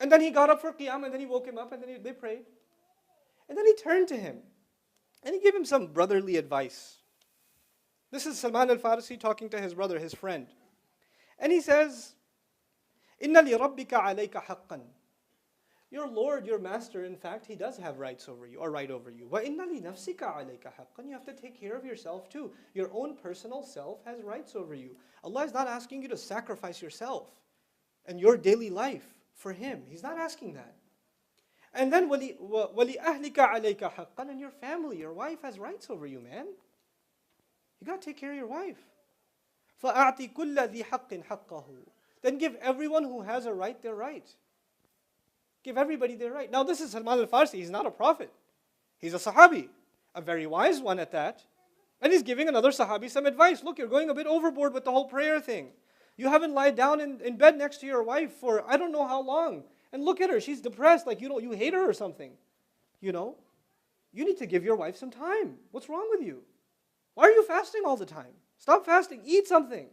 And then he got up for qiyam and then he woke him up and then they prayed. And then he turned to him and he gave him some brotherly advice. This is Salman al-Farsi talking to his brother, his friend. And he says, إِنَّ لِرَبِّكَ عَلَيْكَ حَقًّا. Your Lord, your master, in fact, he does have rights over you, or right over you. وَإِنَّ لِنَفْسِكَ عَلَيْكَ حَقًّا. You have to take care of yourself too. Your own personal self has rights over you. Allah is not asking you to sacrifice yourself and your daily life for Him. He's not asking that. And then وَلِأَهْلِكَ عَلَيْكَ حَقًّا. And your family, your wife has rights over you, man. You got to take care of your wife. فَأَعْطِ كُلَّ ذِي حَقٍّ حَقَّهُ. Then give everyone who has a right their right. Give everybody their right. Now this is Salman al-Farsi. He's not a prophet. He's a sahabi. A very wise one at that. And he's giving another sahabi some advice. Look, you're going a bit overboard with the whole prayer thing. You haven't lied down in bed next to your wife for I don't know how long. And look at her. She's depressed. Like, you hate her or something. You need to give your wife some time. What's wrong with you? Why are you fasting all the time? Stop fasting. Eat something.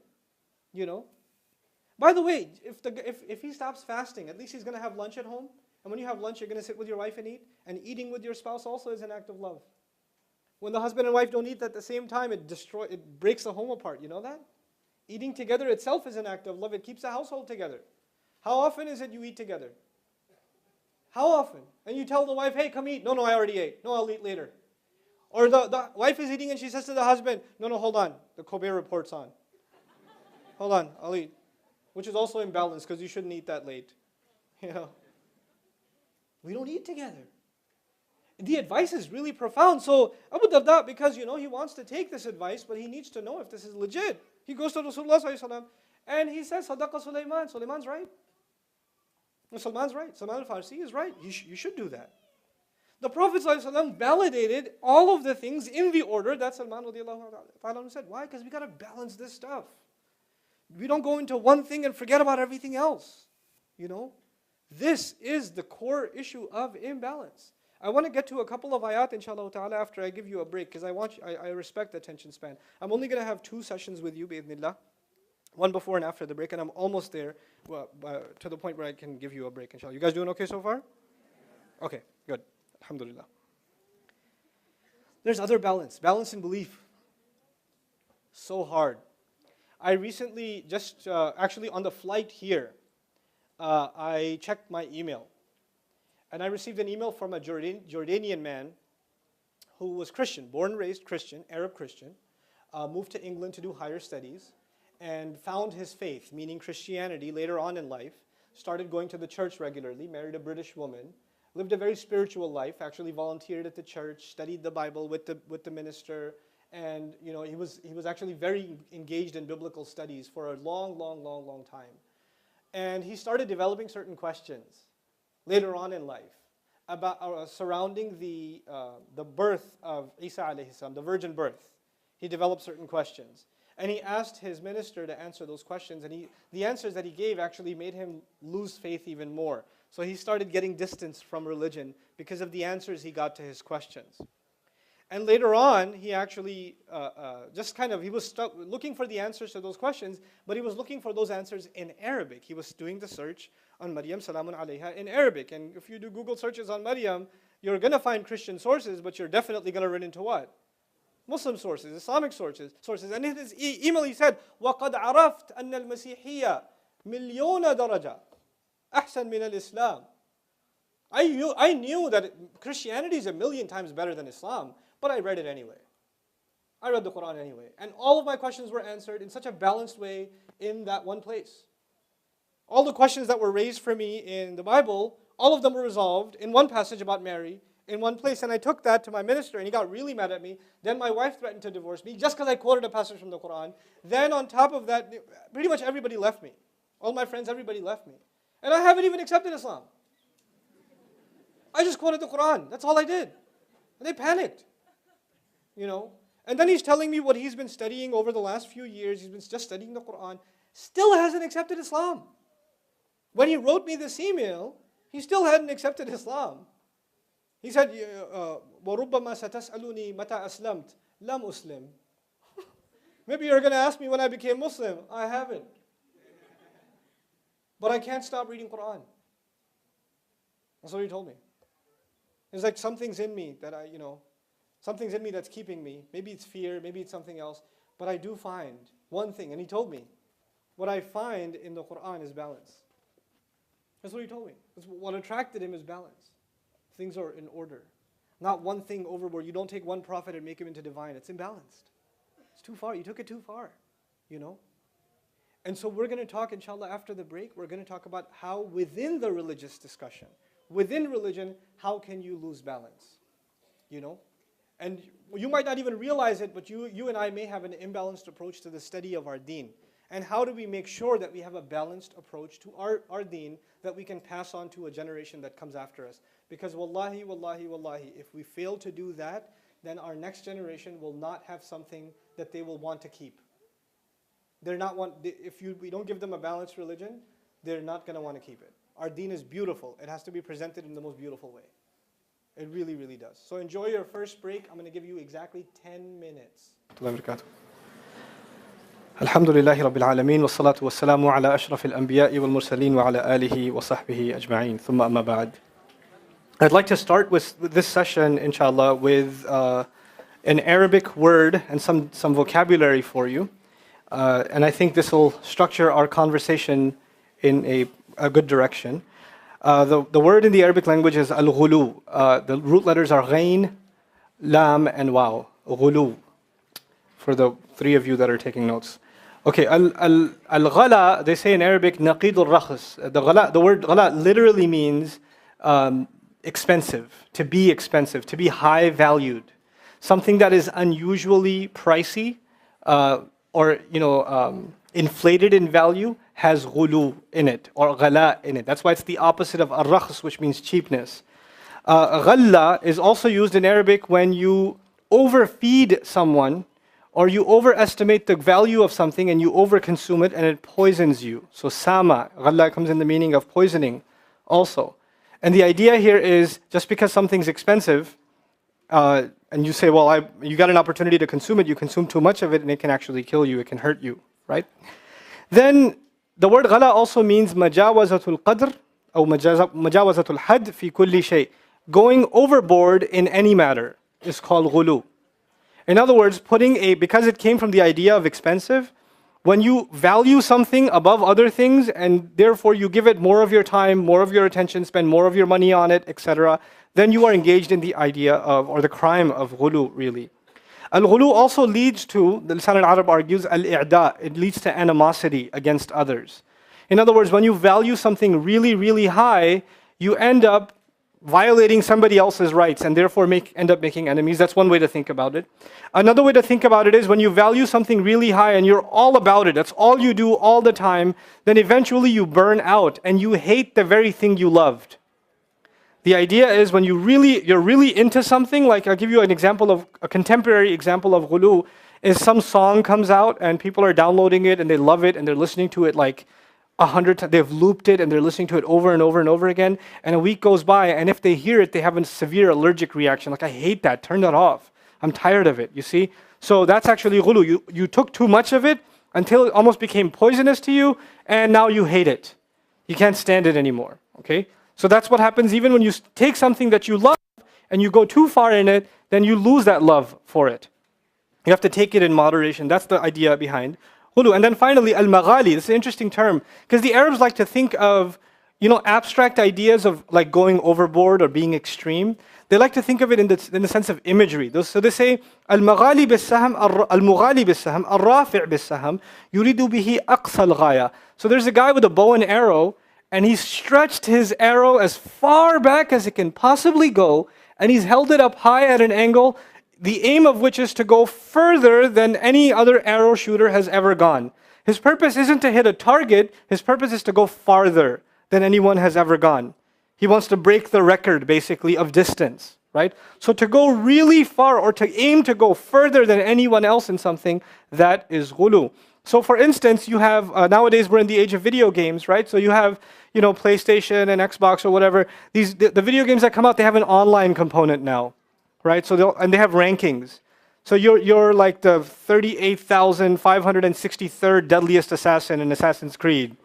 By the way, if he stops fasting, at least he's going to have lunch at home. And when you have lunch, you're going to sit with your wife and eat. And eating with your spouse also is an act of love. When the husband and wife don't eat at the same time, it breaks the home apart. You know that? Eating together itself is an act of love. It keeps the household together. How often is it you eat together? How often? And you tell the wife, hey, come eat. No, I already ate. No, I'll eat later. Or the wife is eating and she says to the husband, no, hold on. The Kobe report's on. Hold on, I'll eat. Which is also imbalanced because you shouldn't eat that late. We don't eat together. The advice is really profound. So Abu Darda, because he wants to take this advice, but he needs to know if this is legit. He goes to Rasulullah ﷺ and he says, Sadaqa Sulaiman. Sulaiman's right. Salman's right. Salman al-Farsi is right. You should do that. The Prophet ﷺ validated all of the things in the order that Salman radiallahu said. Why? Because we got to balance this stuff. We don't go into one thing and forget about everything else. This is the core issue of imbalance. I want to get to a couple of ayat inshallah ta'ala after I give you a break because I respect the attention span. I'm only going to have 2 sessions with you bi'idhnillah. One before and after the break, and I'm almost there to the point where I can give you a break inshallah. You guys doing okay so far? Okay, good. Alhamdulillah. There's other balance in belief. So hard. I recently, actually on the flight here, I checked my email. And I received an email from a Jordanian man who was Christian, born and raised Christian, Arab Christian, moved to England to do higher studies, and found his faith, meaning Christianity, later on in life, started going to the church regularly, married a British woman, lived a very spiritual life, actually volunteered at the church, studied the Bible with the minister, and he was actually very engaged in biblical studies for a long time. And he started developing certain questions later on in life about surrounding the birth of Isa alayhi salam, the virgin birth. He developed certain questions. And he asked his minister to answer those questions, and the answers that he gave actually made him lose faith even more. So he started getting distance from religion because of the answers he got to his questions. And later on, he actually he was looking for the answers to those questions, but he was looking for those answers in Arabic. He was doing the search on Maryam salamun alayha in Arabic. And if you do Google searches on Maryam, you're going to find Christian sources, but you're definitely going to run into what? Muslim sources, Islamic sources. And in his email he said, وَقَدْ عَرَفْتَ أَنَّ الْمَسِيحِيَّةَ مِلْيُونَ دَرَجَةً أَحْسَنْ مِنَ الْإِسْلَامِ. I knew that Christianity is 1,000,000 times better than Islam, but I read it anyway. I read the Quran anyway. And all of my questions were answered in such a balanced way in that one place. All the questions that were raised for me in the Bible, all of them were resolved in one passage about Mary, in one place. And I took that to my minister, and he got really mad at me. Then my wife threatened to divorce me just because I quoted a passage from the Quran. Then on top of that, pretty much everybody left me. All my friends, everybody left me. And I haven't even accepted Islam. I just quoted the Quran. That's all I did. And they panicked. And then he's telling me what he's been studying over the last few years. He's been just studying the Quran. Still hasn't accepted Islam. When he wrote me this email, he still hadn't accepted Islam. He said, وَرُبَّمَا سَتَسْأَلُنِي مَتَى أَسْلَمْتَ لَمْ أُسْلِمْ. Maybe you're going to ask me when I became Muslim. I haven't. But I can't stop reading Quran. That's what he told me. It's like something's in me that something's in me that's keeping me. Maybe it's fear, maybe it's something else. But I do find one thing, and he told me, what I find in the Quran is balance. That's what he told me. What attracted him is balance. Things are in order. Not one thing overboard. You don't take one prophet and make him into divine. It's imbalanced. It's too far. You took it too far, And so we're going to talk, inshallah, after the break, we're going to talk about how within the religious discussion, within religion, how can you lose balance? And you might not even realize it, but you and I may have an imbalanced approach to the study of our deen. And how do we make sure that we have a balanced approach to our deen that we can pass on to a generation that comes after us? Because wallahi, wallahi, wallahi, if we fail to do that, then our next generation will not have something that they will want to keep. If we don't give them a balanced religion, they're not going to want to keep it. Our deen is beautiful. It has to be presented in the most beautiful way. It really, really does. So enjoy your first break. I'm going to give you exactly 10 minutes. Alhamdulillahi Rabbil Alameen wa salatu wa salamu ala ashrafil anbiya'i wal mursaleen wa ala alihi wa sahbihi ajma'een. Thumma amma ba'd. I'd like to start with this session, inshallah, with an Arabic word and some vocabulary for you. And I think this will structure our conversation in a good direction. The word in the Arabic language is al-ghulu. The root letters are ghain, lam, and waw. Ghulu. For the three of you that are taking notes. Okay, al-ghala, they say in Arabic, naqid al-rakhs. The word ghala literally means expensive, to be high valued. Something that is unusually pricey, or inflated in value, has ghulu in it, or ghala in it. That's why it's the opposite of ar-rakhs, which means cheapness. Ghalla is also used in Arabic when you overfeed someone, or you overestimate the value of something and you overconsume it and it poisons you. So sama, ghalla comes in the meaning of poisoning also. And the idea here is, just because something's expensive, and you say, well, you got an opportunity to consume it, you consume too much of it and it can actually kill you, it can hurt you, right? Then the word ghala also means majawazatul qadr, or majawazatul had fi kulli shay. Going overboard in any matter is called ghulu. In other words, because it came from the idea of expensive, when you value something above other things and therefore you give it more of your time, more of your attention, spend more of your money on it, etc., then you are engaged in the idea of, or the crime of ghulu, really. Al-ghulu also leads to, the Lisan al-Arab argues, al-i'da, it leads to animosity against others. In other words, when you value something really, really high, you end up violating somebody else's rights and therefore end up making enemies. That's one way to think about it. Another way to think about it is when you value something really high and you're all about it, that's all you do all the time, then eventually you burn out and you hate the very thing you loved. The idea is when you're really into something, like I'll give you a contemporary example of ghulu, is some song comes out and people are downloading it and they love it and they're listening to it like 100 times, they've looped it and they're listening to it over and over and over again, and a week goes by and if they hear it, they have a severe allergic reaction, like I hate that, turn that off. I'm tired of it, you see? So that's actually ghulu. You took too much of it until it almost became poisonous to you, and now you hate it. You can't stand it anymore, okay? So that's what happens even when you take something that you love and you go too far in it, then you lose that love for it. You have to take it in moderation. That's the idea behind ghulu. And then finally, al-maghali. This is an interesting term because the Arabs like to think of, abstract ideas of like going overboard or being extreme. They like to think of it in the sense of imagery. So they say, al-maghali bis-sahm, al-mughali bis-sahm, al-rafi' bis-sahm, yuridu bihi aqsa al-ghaya. So there's a guy with a bow and arrow, and he's stretched his arrow as far back as it can possibly go, and he's held it up high at an angle, the aim of which is to go further than any other arrow shooter has ever gone. His purpose isn't to hit a target, his purpose is to go farther than anyone has ever gone. He wants to break the record, basically, of distance, right? So to go really far or to aim to go further than anyone else in something, that is ghulu. So for instance, you have, nowadays we're in the age of video games, right? So you have, PlayStation and Xbox or whatever. The video games that come out, they have an online component now, right? So they have rankings. So you're like the 38,563rd deadliest assassin in Assassin's Creed,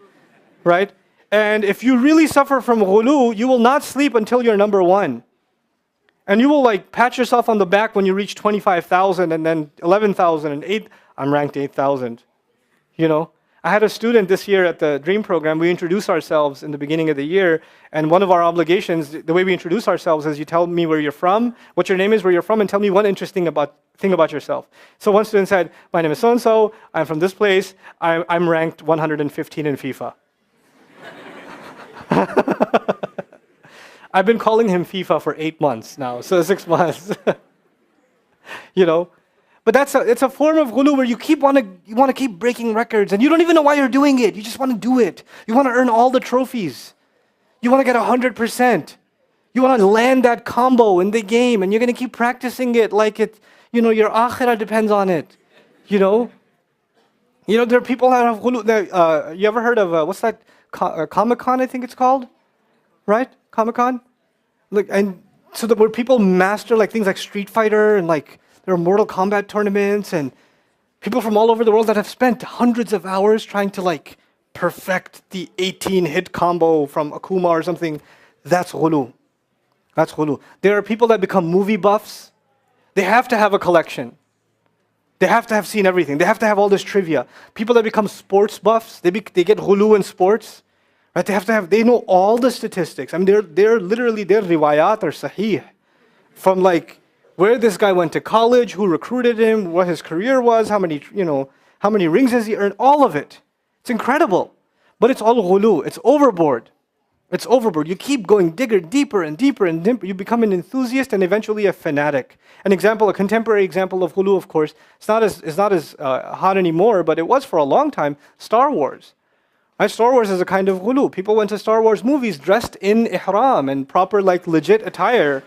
right? And if you really suffer from ghulu, you will not sleep until you're number 1. And you will like pat yourself on the back when you reach 25,000 and then 11,000 and 8. I'm ranked 8,000. I had a student this year at the Dream program. We introduce ourselves in the beginning of the year, and one of our obligations, the way we introduce ourselves is you tell me where you're from, what your name is, where you're from, and tell me one interesting thing about yourself. So one student said, my name is so-and-so, I'm from this place, I'm ranked 115 in FIFA. I've been calling him FIFA for 8 months now, so 6 months. But it's a form of ghulu where you want to keep breaking records, and you don't even know why you're doing it. You just want to do it. You want to earn all the trophies. You want to get 100%. You want to land that combo in the game, and you're going to keep practicing it like your akhirah depends on it. There are people that have ghulu. You ever heard of what's that? Comic-Con, I think it's called, right? Comic-Con. And so where people master like things like Street Fighter and like. There are Mortal Kombat tournaments and people from all over the world that have spent hundreds of hours trying to like perfect the 18-hit combo from Akuma or something. That's ghulu. That's ghulu. There are people that become movie buffs. They have to have a collection. They have to have seen everything. They have to have all this trivia. People that become sports buffs, they get ghulu in sports. Right? They know all the statistics. I mean, they're literally, their riwayat are sahih. From like, where this guy went to college, who recruited him, what his career was, how many rings has he earned, all of it. It's incredible. But it's all ghulu. It's overboard. It's overboard. You keep going deeper and deeper and deeper. You become an enthusiast and eventually a fanatic. A contemporary example of ghulu, of course, it's not as hot anymore, but it was for a long time, Star Wars. Right? Star Wars is a kind of ghulu. People went to Star Wars movies dressed in ihram and proper like legit attire,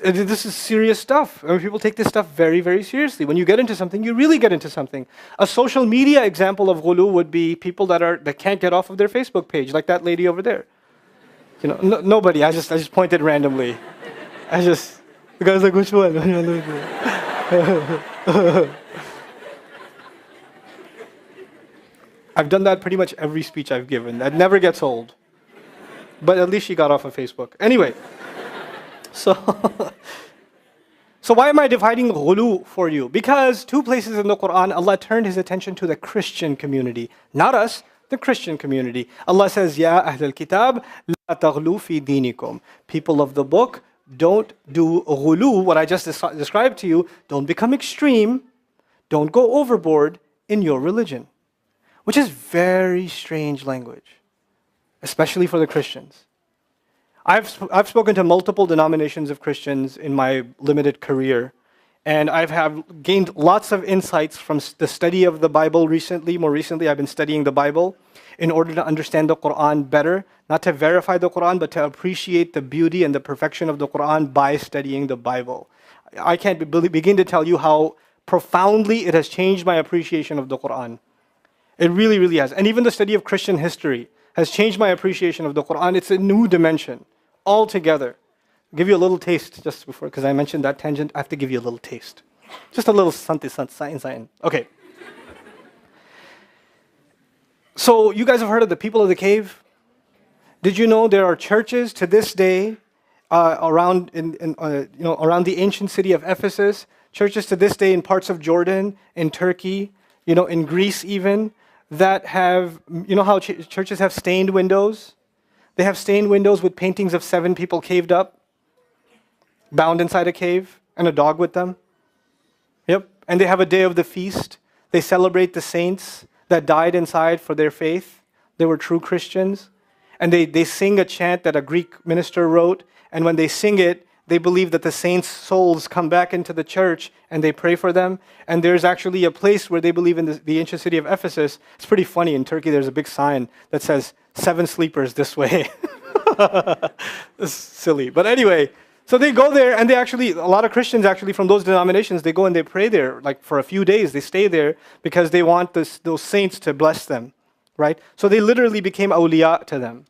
This is serious stuff. I mean, people take this stuff very, very seriously. When you get into something, you really get into something. A social media example of ghulu would be people that can't get off of their Facebook page, like that lady over there. Nobody. I just pointed randomly. The guy's like, which one? I've done that pretty much every speech I've given. That never gets old. But at least she got off of Facebook. Anyway. So why am I dividing ghulu for you? Because 2 places in the Quran, Allah turned His attention to the Christian community. Not us, the Christian community. Allah says, Ya Ahl al-Kitab, la taghlu fi dinikum. People of the book, don't do ghulu, what I just described to you. Don't become extreme. Don't go overboard in your religion. Which is very strange language, especially for the Christians. I've spoken to multiple denominations of Christians in my limited career, and have gained lots of insights from the study of the Bible recently. More recently, I've been studying the Bible in order to understand the Quran better, not to verify the Quran, but to appreciate the beauty and the perfection of the Quran by studying the Bible. I can't begin to tell you how profoundly it has changed my appreciation of the Quran. It really, really has. And even the study of Christian history has changed my appreciation of the Quran. It's a new dimension altogether. give you a little taste just before, because I mentioned that tangent. I have to give you a little taste. Just a little something. Okay. So you guys have heard of the people of the cave? Did you know there are churches to this day around around the ancient city of Ephesus? Churches to this day in parts of Jordan, in Turkey, in Greece even, that have, how churches have stained windows? They have stained windows with paintings of 7 people caved up, bound inside a cave, and a dog with them. Yep. And they have a day of the feast. They celebrate the saints that died inside for their faith. They were true Christians. And they sing a chant that a Greek minister wrote. And when they sing it, they believe that the saints' souls come back into the church and they pray for them. And there's actually a place where they believe in the ancient city of Ephesus. It's pretty funny. In Turkey, there's a big sign that says, 7 sleepers this way. It's silly. But anyway, so they go there, and a lot of Christians actually from those denominations, they go and they pray there, like for a few days. They stay there because they want those saints to bless them, right? So they literally became awliya to them.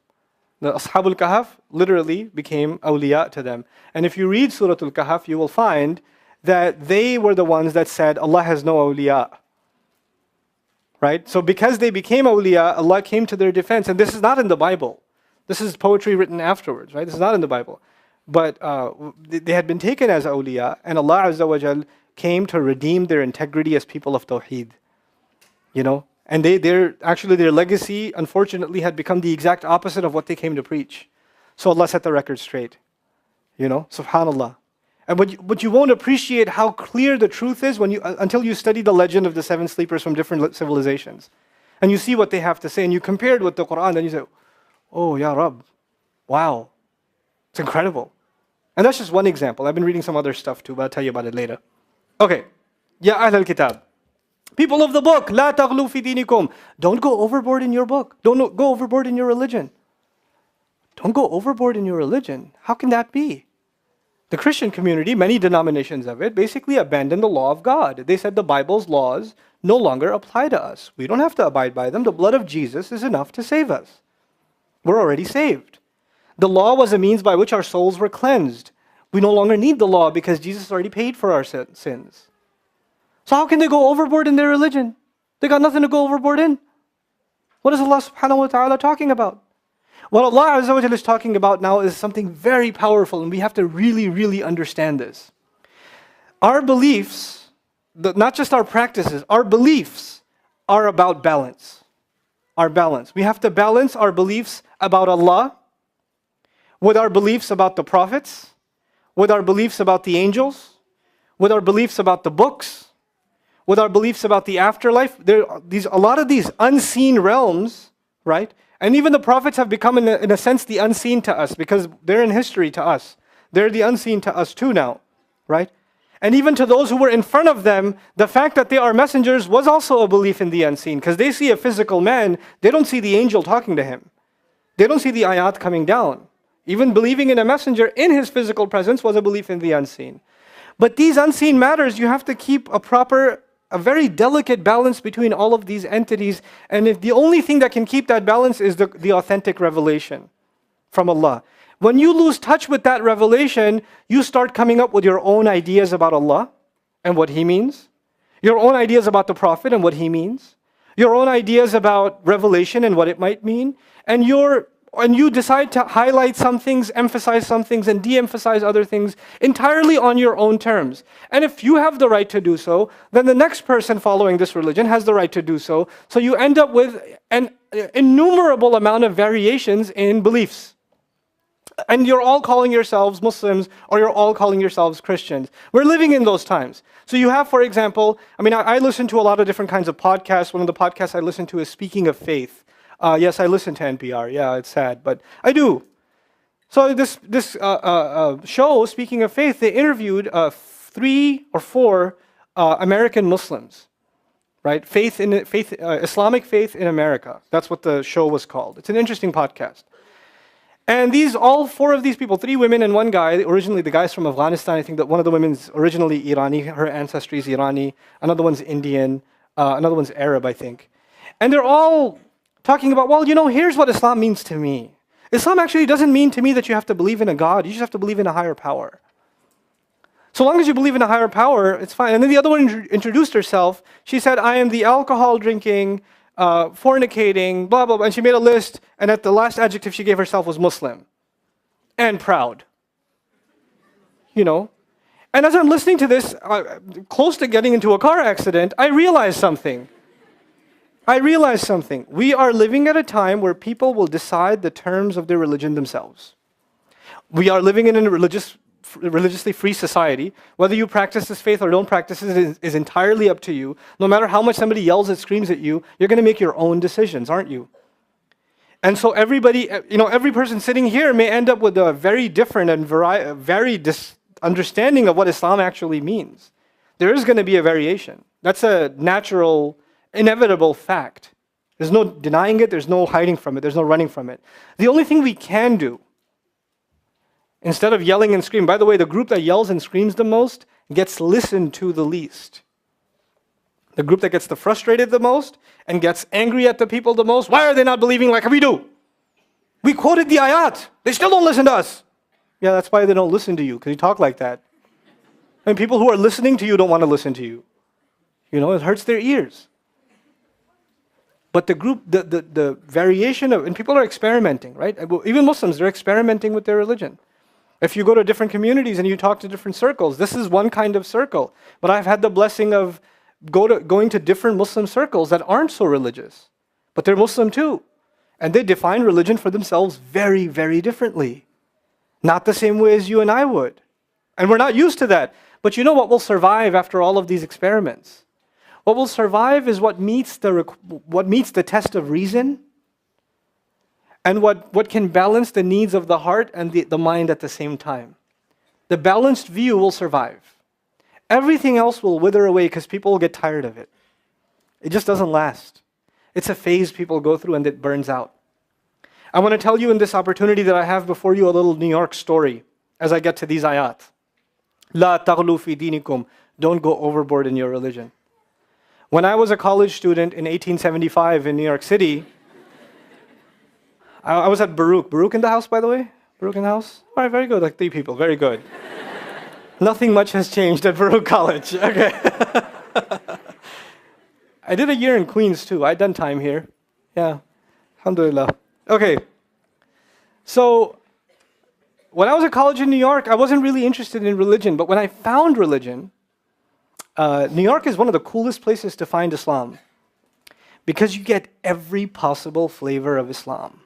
The Ashabul Kahf literally became awliya to them. And if you read Surah Al-Kahf, you will find that they were the ones that said, Allah has no awliya. Right? So because they became awliya, Allah came to their defense. And this is not in the Bible. This is poetry written afterwards, right? This is not in the Bible. But they had been taken as awliya, and Allah Azza wa Jal came to redeem their integrity as people of Tawheed. And their legacy, unfortunately, had become the exact opposite of what they came to preach. So Allah set the record straight. Subhanallah. And but you won't appreciate how clear the truth is until you study the legend of the 7 sleepers from different civilizations. And you see what they have to say, and you compare it with the Quran, and you say, oh, Ya Rabb, wow, it's incredible. And that's just one example. I've been reading some other stuff too, but I'll tell you about it later. Okay. Ya Ahl al-Kitab. People of the book, La taghlu fi dinikum. Don't go overboard in your book. Don't go overboard in your religion. Don't go overboard in your religion. How can that be? The Christian community, many denominations of it, basically abandoned the law of God. They said the Bible's laws no longer apply to us. We don't have to abide by them. The blood of Jesus is enough to save us. We're already saved. The law was a means by which our souls were cleansed. We no longer need the law because Jesus already paid for our sins. So how can they go overboard in their religion? They got nothing to go overboard in. What is Allah subhanahu wa ta'ala talking about? What Allah Azza wa Jalla is talking about now is something very powerful, and we have to really, really understand this. Our beliefs, not just our practices, our beliefs are about balance. Our balance. We have to balance our beliefs about Allah with our beliefs about the prophets, with our beliefs about the angels, with our beliefs about the books, with our beliefs about the afterlife. A lot of these unseen realms, right? And even the prophets have become, in a sense, the unseen to us because they're in history to us. They're the unseen to us too now, right? And even to those who were in front of them, the fact that they are messengers was also a belief in the unseen because they see a physical man, they don't see the angel talking to him. They don't see the ayat coming down. Even believing in a messenger in his physical presence was a belief in the unseen. But these unseen matters, you have to keep a very delicate balance between all of these entities. And if the only thing that can keep that balance is the authentic revelation from Allah. When you lose touch with that revelation, you start coming up with your own ideas about Allah and what He means. Your own ideas about the Prophet and what he means. Your own ideas about revelation and what it might mean. And you decide to highlight some things, emphasize some things, and de-emphasize other things entirely on your own terms. And if you have the right to do so, then the next person following this religion has the right to do so. So you end up with an innumerable amount of variations in beliefs. And you're all calling yourselves Muslims, or you're all calling yourselves Christians. We're living in those times. So you have, for example, I listen to a lot of different kinds of podcasts. One of the podcasts I listen to is Speaking of Faith. Yes, I listen to NPR. Yeah, it's sad, but I do. So this show, Speaking of Faith, they interviewed 3 or 4 American Muslims, right? Islamic faith in America. That's what the show was called. It's an interesting podcast. And all 4 of these people, 3 women and 1 guy, originally the guy's from Afghanistan. I think that one of the women's originally Irani, her ancestry is Irani. Another one's Indian. Another one's Arab, I think. And they're all talking about, here's what Islam means to me. Islam actually doesn't mean to me that you have to believe in a God. You just have to believe in a higher power. So long as you believe in a higher power, it's fine. And then the other one introduced herself. She said, I am the alcohol drinking, fornicating, blah, blah, blah. And she made a list. And at the last adjective she gave herself was Muslim. And proud. You know? And as I'm listening to this, close to getting into a car accident, I realized something. We are living at a time where people will decide the terms of their religion themselves. We are living in a religiously free society. Whether you practice this faith or don't practice it is entirely up to you. No matter how much somebody yells and screams at you, you're going to make your own decisions, aren't you? And so everybody, every person sitting here may end up with a very different and varied understanding of what Islam actually means. There is going to be a variation. That's a natural, inevitable fact. There's no denying it, there's no hiding from it, there's no running from it. The only thing we can do, instead of yelling and screaming, by the way, the group that yells and screams the most gets listened to the least. The group that gets the frustrated the most and gets angry at the people the most, why are they not believing like we do? We quoted the ayat. They still don't listen to us. Yeah, that's why they don't listen to you, because you talk like that. And people who are listening to you don't want to listen to you. It hurts their ears. But the group, the variation of, and people are experimenting, right? Even Muslims, they're experimenting with their religion. If you go to different communities and you talk to different circles, this is one kind of circle. But I've had the blessing of going to different Muslim circles that aren't so religious. But they're Muslim too. And they define religion for themselves very, very differently. Not the same way as you and I would. And we're not used to that. But you know what will survive after all of these experiments? What will survive is what meets the test of reason and what can balance the needs of the heart and the mind at the same time. The balanced view will survive. Everything else will wither away because people will get tired of it. It just doesn't last. It's a phase people go through and it burns out. I want to tell you in this opportunity that I have before you a little New York story as I get to these ayat. La taghlu fi dinikum. Don't go overboard in your religion. When I was a college student in 1875 in New York City, I was at Baruch. Baruch in the house, by the way? Baruch in the house? All right, very good. Like 3 people. Very good. Nothing much has changed at Baruch College. Okay. I did a year in Queens too. I'd done time here. Yeah. Alhamdulillah. Okay. So, when I was at college in New York, I wasn't really interested in religion. But when I found religion, New York is one of the coolest places to find Islam. Because you get every possible flavor of Islam.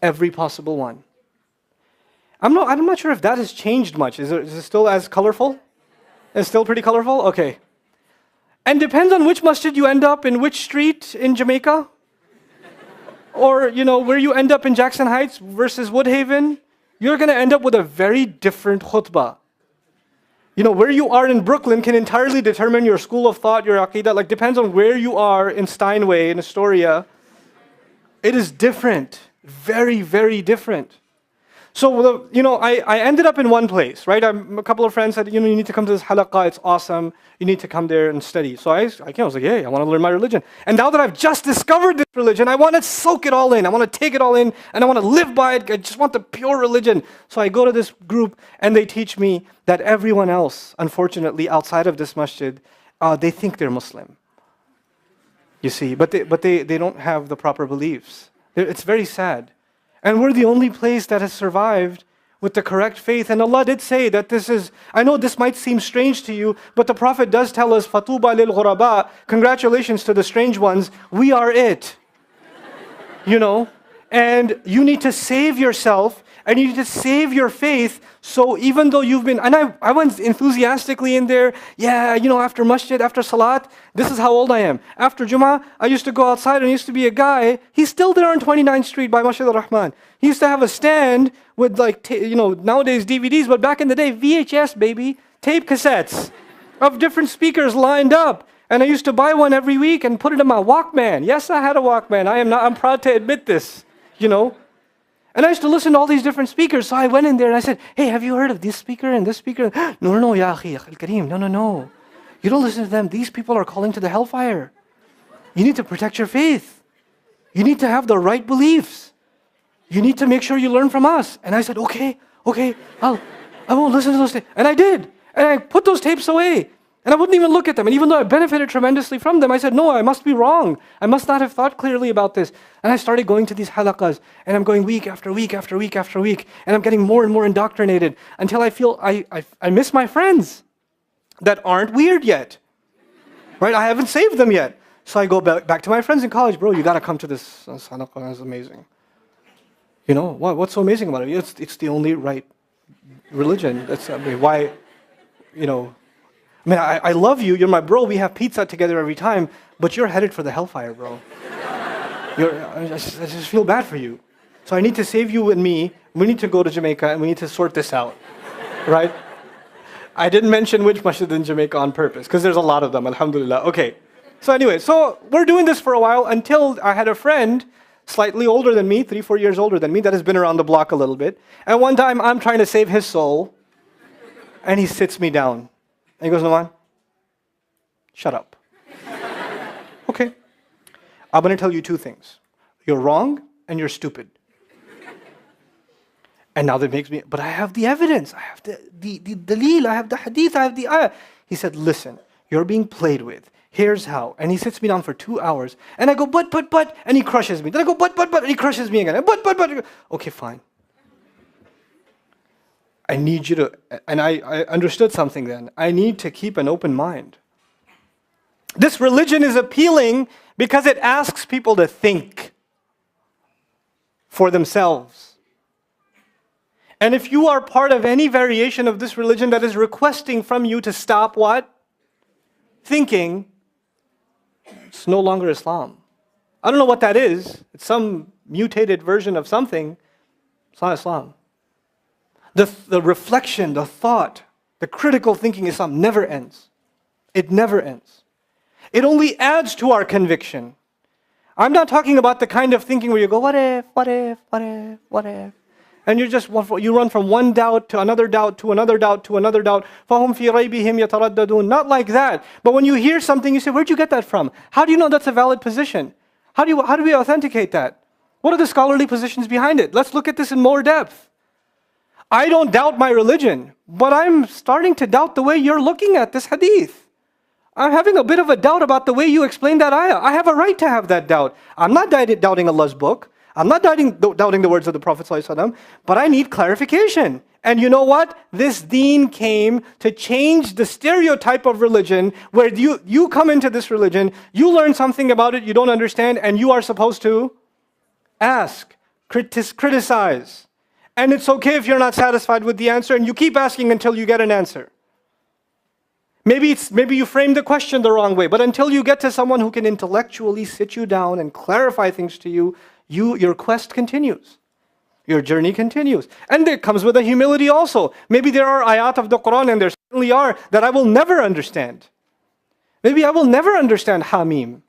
Every possible one. I'm not sure if that has changed much. Is it still as colorful? It's still pretty colorful? Okay. And depends on which masjid you end up in which street in Jamaica. Or, where you end up in Jackson Heights versus Woodhaven. You're going to end up with a very different khutbah. Where you are in Brooklyn can entirely determine your school of thought, your aqidah. Like, depends on where you are in Steinway, in Astoria. It is different. Very, very different. So, I ended up in one place, right? A couple of friends said, you need to come to this halaqah, it's awesome. You need to come there and study. So I was like, hey, I want to learn my religion. And now that I've just discovered this religion, I want to soak it all in. I want to take it all in, and I want to live by it. I just want the pure religion. So I go to this group, and they teach me that everyone else, unfortunately, outside of this masjid, they think they're Muslim. You see, but they don't have the proper beliefs. It's very sad. And we're the only place that has survived with the correct faith. And Allah did say that I know this might seem strange to you, but the Prophet does tell us, فَطُوبَى لِلْغُرَبَاء, congratulations to the strange ones, we are it. And you need to save yourself, and you need to save your faith. So even though you've been, and I went enthusiastically in there, after masjid, after salat, this is how old I am. After Jummah, I used to go outside, and there used to be a guy, he's still there on 29th Street by Masjid al-Rahman. He used to have a stand with nowadays DVDs, but back in the day, VHS, baby, tape cassettes of different speakers lined up. And I used to buy one every week and put it in my Walkman. Yes, I had a Walkman. I'm proud to admit this, And I used to listen to all these different speakers. So I went in there and I said, hey, have you heard of this speaker and this speaker? No, ya akhi, al-kareem, no. You don't listen to them. These people are calling to the hellfire. You need to protect your faith. You need to have the right beliefs. you need to make sure you learn from us. And I said, okay, I won't listen to those tapes. And I did. And I put those tapes away. And I wouldn't even look at them. And even though I benefited tremendously from them, I said, no, I must be wrong. I must not have thought clearly about this. And I started going to these halaqas. And I'm going week after week after week after week. And I'm getting more and more indoctrinated until I feel I miss my friends that aren't weird yet. Right? I haven't saved them yet. So I go back to my friends in college. Bro, you got to come to this halaqah. It's amazing. You know, what's so amazing about it? It's the only right religion. That's, I mean, why, you know, I mean, I love you. You're my bro. We have pizza together every time, but you're headed for the hellfire, bro. I just feel bad for you. So I need to save you and me. We need to go to Jamaica and we need to sort this out, right? I didn't mention which masjid in Jamaica on purpose because there's a lot of them, alhamdulillah. Okay. So anyway, so we're doing this for a while until I had a friend slightly older than me, 3-4 years older than me, that has been around the block a little bit. And one time I'm trying to save his soul and he sits me down. And he goes, Nouman, shut up. Okay. I'm going to tell you two things. You're wrong and you're stupid. And now that makes me, but I have the evidence. I have the dalil, I have the hadith, I have the ayah. He said, listen, you're being played with. Here's how. And he sits me down for 2 hours. And I go, but, and he crushes me. Then I go, but, and he crushes me again. But. Okay, fine. I need you to, and I understood something then. I need to keep an open mind. This religion is appealing because it asks people to think for themselves. And if you are part of any variation of this religion that is requesting from you to stop what? Thinking, it's no longer Islam. I don't know what that is. It's some mutated version of something. It's not Islam. The reflection, the thought, the critical thinking Islam never ends. It never ends. It only adds to our conviction. I'm not talking about the kind of thinking where you go, what if? And you run from one doubt to another doubt to another doubt to another doubt. فَهُمْ فِي رَيْبِهِمْ يَتَرَدَّدُونَ. Not like that. But when you hear something, you say, where'd you get that from? How do you know that's a valid position? How do we authenticate that? What are the scholarly positions behind it? Let's look at this in more depth. I don't doubt my religion, but I'm starting to doubt the way you're looking at this hadith. I'm having a bit of a doubt about the way you explain that ayah. I have a right to have that doubt. I'm not doubting Allah's book. I'm not doubting the words of the Prophet ﷺ, but I need clarification. And you know what? This deen came to change the stereotype of religion where you come into this religion, you learn something about it you don't understand, and you are supposed to ask, criticize. And it's okay if you're not satisfied with the answer and you keep asking until you get an answer. Maybe you framed the question the wrong way, but until you get to someone who can intellectually sit you down and clarify things to you, your quest continues. Your journey continues. And it comes with a humility also. Maybe there are ayat of the Quran, and there certainly are, that I will never understand. Maybe I will never understand Hamim.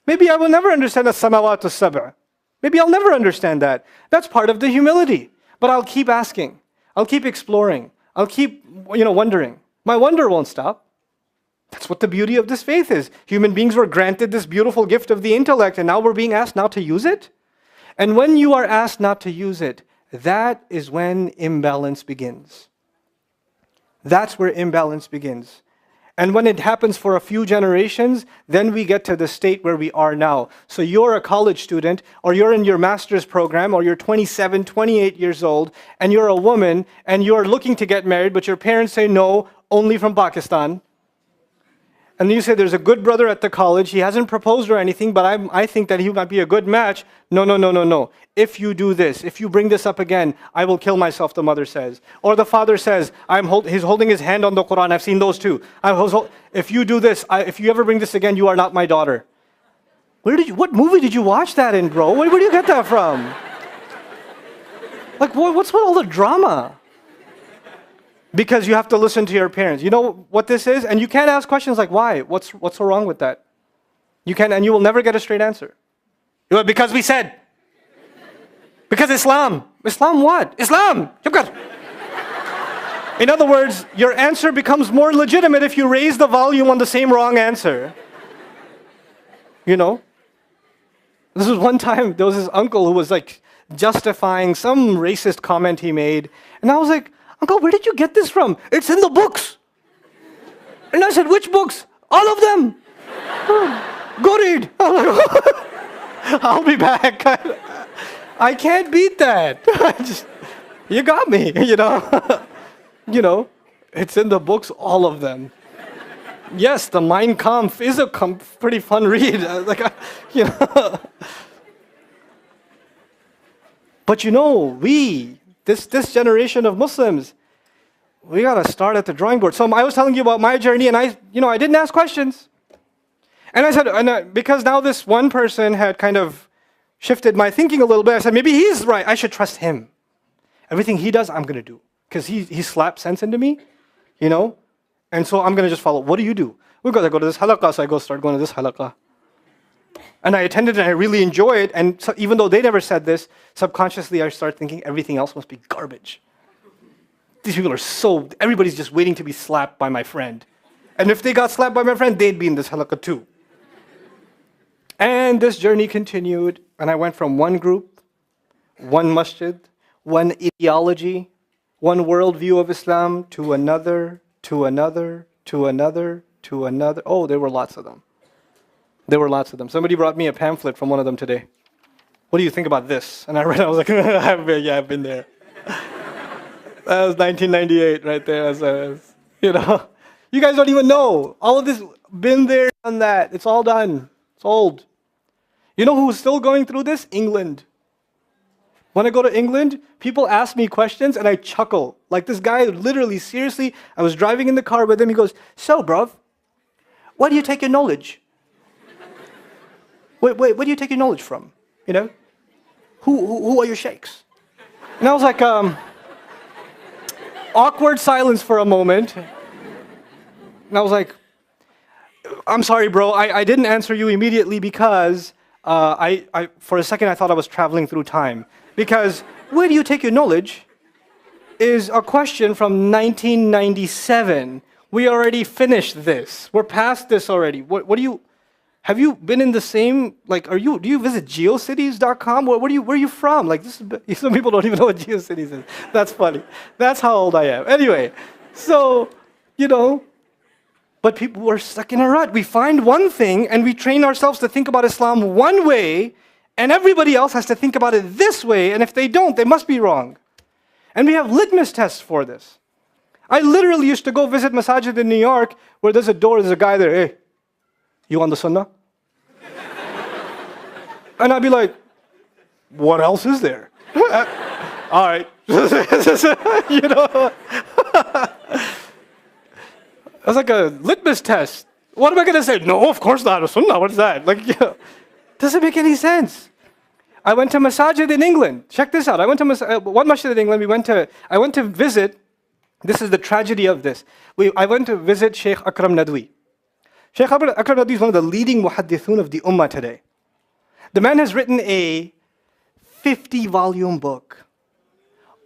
Maybe I will never understand as-samawat as-sab'a. Maybe I'll never understand that. That's part of the humility. But I'll keep asking. I'll keep exploring. I'll keep, wondering. My wonder won't stop. That's what the beauty of this faith is. Human beings were granted this beautiful gift of the intellect, and now we're being asked not to use it. And when you are asked not to use it, that is when imbalance begins. That's where imbalance begins. And when it happens for a few generations, then we get to the state where we are now. So you're a college student, or you're in your master's program, or you're 27, 28 years old, and you're a woman, and you're looking to get married, but your parents say no, only from Pakistan. And then you say, there's a good brother at the college, he hasn't proposed or anything, but I think that he might be a good match. No. If you do this, if you bring this up again, I will kill myself, the mother says. Or the father says, he's holding his hand on the Quran, I've seen those too. If you do this, if you ever bring this again, you are not my daughter. What movie did you watch that in, bro? Where do you get that from? Like, what's with all the drama? Because you have to listen to your parents. You know what this is? And you can't ask questions like, why? What's so wrong with that? You can, and you will never get a straight answer. Because we said. Because Islam. Islam what? Islam! In other words, your answer becomes more legitimate if you raise the volume on the same wrong answer. This was one time, there was this uncle who was like justifying some racist comment he made. And I was like, Uncle, where did you get this from? It's in the books. And I said, which books? All of them. Go read. I'll be back. I can't beat that. You got me, it's in the books, all of them. Yes, the Mein Kampf is a pretty fun read. But this generation of Muslims, we gotta start at the drawing board. So I was telling you about my journey, and I didn't ask questions. And I said, because now this one person had kind of shifted my thinking a little bit, I said, maybe he's right, I should trust him. Everything he does, I'm gonna do. Because he slapped sense into me, and so I'm gonna just follow. What do you do? We're gonna go to this halaqah, so I start going to this halaqah. And I attended and I really enjoy it, and so even though they never said this, subconsciously I start thinking everything else must be garbage. These people are everybody's just waiting to be slapped by my friend. And if they got slapped by my friend, they'd be in this halaqah too. And this journey continued, and I went from one group, one masjid, one ideology, one worldview of Islam to another, to another, to another, to another. Oh, there were lots of them. Somebody brought me a pamphlet from one of them today. What do you think about this? And I read it, I was like, I've been there. That was 1998 right there. You guys don't even know. All of this, been there, done that. It's all done. It's old. You know who's still going through this? England. When I go to England, people ask me questions and I chuckle. Like this guy, literally, seriously, I was driving in the car with him. He goes, so, bruv, where do you take your knowledge? Wait, where do you take your knowledge from? Who are your sheikhs? And I was like, awkward silence for a moment. And I was like, I'm sorry, bro. I didn't answer you immediately because for a second I thought I was traveling through time. Because where do you take your knowledge is a question from 1997. We already finished this. We're past this already. Have you been in the same, do you visit geocities.com? Where are you from? Some people don't even know what GeoCities is. That's funny. That's how old I am. Anyway, so, but people were stuck in a rut. We find one thing and we train ourselves to think about Islam one way, and everybody else has to think about it this way, and if they don't, they must be wrong. And we have litmus tests for this. I literally used to go visit masajid in New York where there's a guy there, hey, you on the sunnah? And I'd be like, what else is there? All right. That's like a litmus test. What am I going to say? No, of course not. Sunnah, what is that? Doesn't make any sense. I went to masajid in England. Check this out. I went to one masjid in England. I went to visit. This is the tragedy of this. I went to visit Sheikh Akram Nadwi. Sheikh Akram Nadwi is one of the leading muhaddithun of the ummah today. The man has written a 50-volume book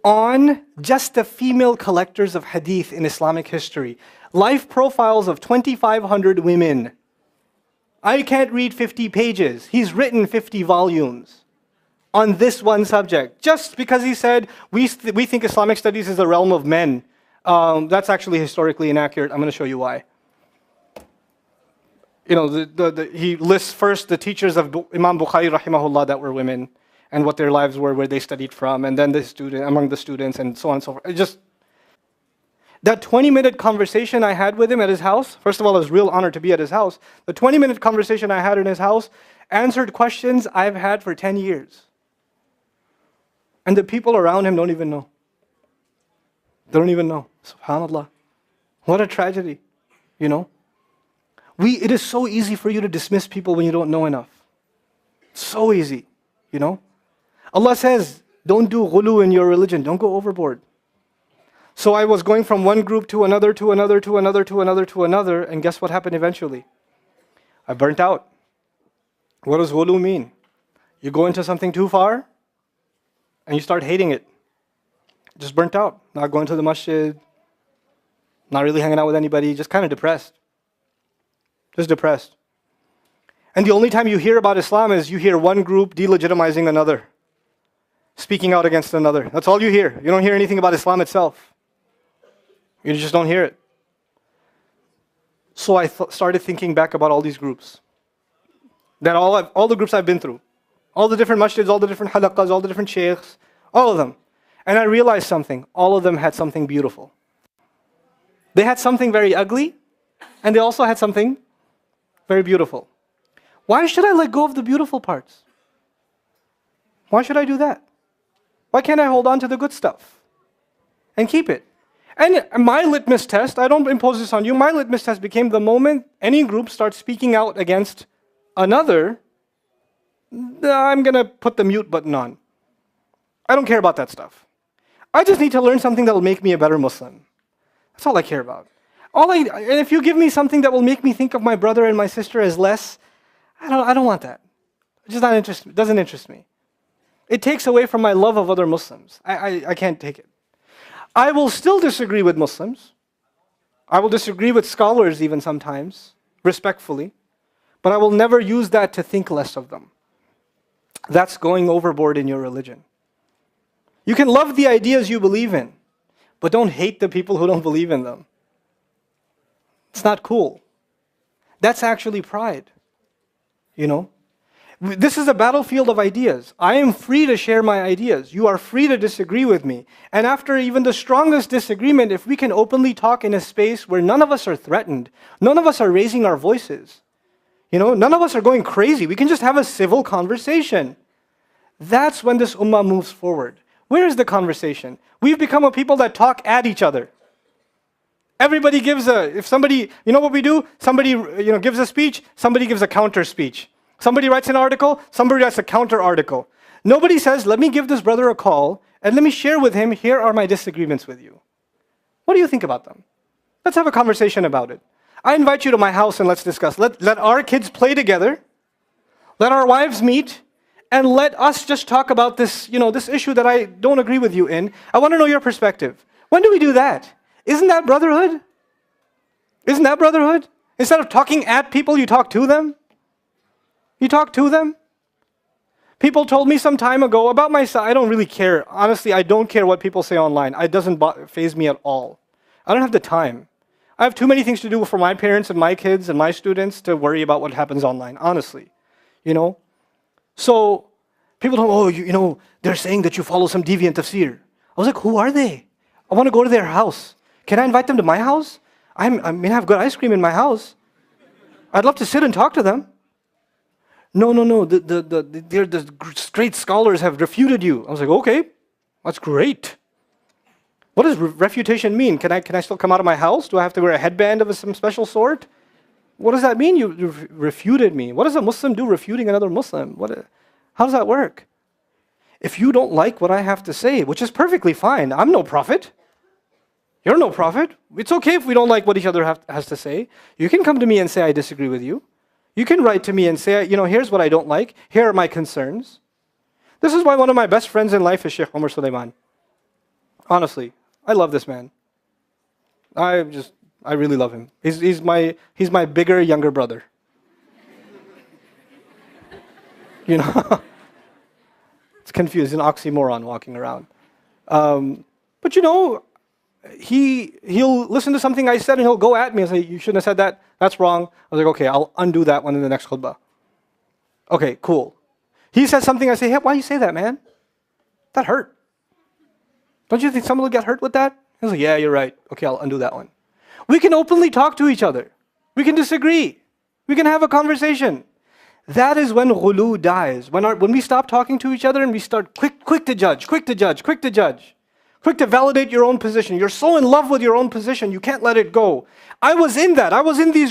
on just the female collectors of hadith in Islamic history. Life profiles of 2,500 women. I can't read 50 pages. He's written 50 volumes on this one subject. Just because he said, we think Islamic studies is the realm of men. That's actually historically inaccurate. I'm going to show you why. He lists first the teachers of Imam Bukhari rahimahullah that were women and what their lives were, where they studied from, and then among the students, and so on and so forth. That 20-minute conversation I had with him at his house, first of all, it was a real honor to be at his house. The 20-minute conversation I had in his house answered questions I've had for 10 years. And the people around him don't even know. They don't even know. SubhanAllah. What a tragedy, It is so easy for you to dismiss people when you don't know enough. So easy, Allah says, don't do ghulu in your religion. Don't go overboard. So I was going from one group to another, to another, to another, to another, to another, and guess what happened eventually? I burnt out. What does ghulu mean? You go into something too far, and you start hating it. Just burnt out. Not going to the masjid, not really hanging out with anybody, just kind of depressed. Just depressed. And the only time you hear about Islam is you hear one group delegitimizing another. speaking out against another. That's all you hear. You don't hear anything about Islam itself. You just don't hear it. So I started thinking back about all these groups. That all the groups I've been through. All the different masjids, all the different halaqas, all the different shaykhs, all of them. And I realized something. All of them had something beautiful. They had something very ugly, and they also had something very beautiful. Why should I let go of the beautiful parts? Why should I do that? Why can't I hold on to the good stuff and keep it? And my litmus test, I don't impose this on you, my litmus test became the moment any group starts speaking out against another, I'm going to put the mute button on. I don't care about that stuff. I just need to learn something that will make me a better Muslim. That's all I care about. And if you give me something that will make me think of my brother and my sister as less, I don't want that. It's just not interesting. It doesn't interest me. It takes away from my love of other Muslims. I can't take it. I will still disagree with Muslims. I will disagree with scholars even sometimes, respectfully. But I will never use that to think less of them. That's going overboard in your religion. You can love the ideas you believe in, but don't hate the people who don't believe in them. It's not cool. That's actually pride. You know? This is a battlefield of ideas. I am free to share my ideas. You are free to disagree with me. And after even the strongest disagreement, if we can openly talk in a space where none of us are threatened, none of us are raising our voices, none of us are going crazy. We can just have a civil conversation. That's when this ummah moves forward. Where is the conversation? We've become a people that talk at each other. Everybody gives if somebody, you know what we do? Somebody, gives a speech, somebody gives a counter speech. Somebody writes an article, somebody writes a counter article. Nobody says, let me give this brother a call and let me share with him, here are my disagreements with you. What do you think about them? Let's have a conversation about it. I invite you to my house and let's discuss. Let our kids play together. Let our wives meet. And let us just talk about this, this issue that I don't agree with you in. I want to know your perspective. When do we do that? Isn't that brotherhood? Isn't that brotherhood? Instead of talking at people, you talk to them. You talk to them. People told me some time ago about myself. I don't really care. Honestly, I don't care what people say online. It doesn't faze me at all. I don't have the time. I have too many things to do for my parents and my kids and my students to worry about what happens online, honestly. So people don't, they're saying that you follow some deviant tafsir. I was like, who are they? I want to go to their house. Can I invite them to my house? I have good ice cream in my house. I'd love to sit and talk to them. No. The great scholars have refuted you. I was like, okay, that's great. What does refutation mean? Can I still come out of my house? Do I have to wear a headband of some special sort? What does that mean? You refuted me. What does a Muslim do refuting another Muslim? How does that work? If you don't like what I have to say, which is perfectly fine, I'm no prophet. You're no prophet. It's okay if we don't like what each other has to say. You can come to me and say, I disagree with you. You can write to me and say, here's what I don't like. Here are my concerns. This is why one of my best friends in life is Sheikh Omar Sulaiman. Honestly, I love this man. I really love him. He's my bigger, younger brother. It's confused, an oxymoron walking around. But he'll listen to something I said and he'll go at me and say, you shouldn't have said that. That's wrong. I was like, okay, I'll undo that one in the next khutbah. Okay, cool. He says something, I say, hey, why you say that, man? That hurt. Don't you think someone will get hurt with that? He's like, yeah, you're right. Okay, I'll undo that one. We can openly talk to each other. We can disagree. We can have a conversation. That is when ghulu dies. When we stop talking to each other and we start quick to judge, quick to validate your own position. You're so in love with your own position, you can't let it go. I was in that.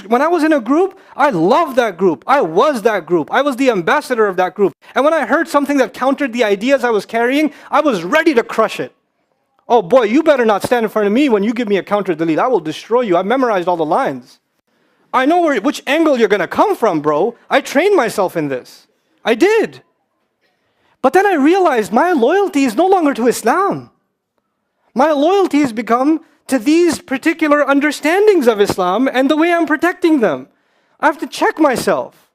When I was in a group, I loved that group. I was that group. I was the ambassador of that group. And when I heard something that countered the ideas I was carrying, I was ready to crush it. Oh boy, you better not stand in front of me when you give me a counter delete. I will destroy you. I've memorized all the lines. I know which angle you're going to come from, bro. I trained myself in this. I did. But then I realized my loyalty is no longer to Islam. My loyalty has become to these particular understandings of Islam and the way I'm protecting them. I have to check myself.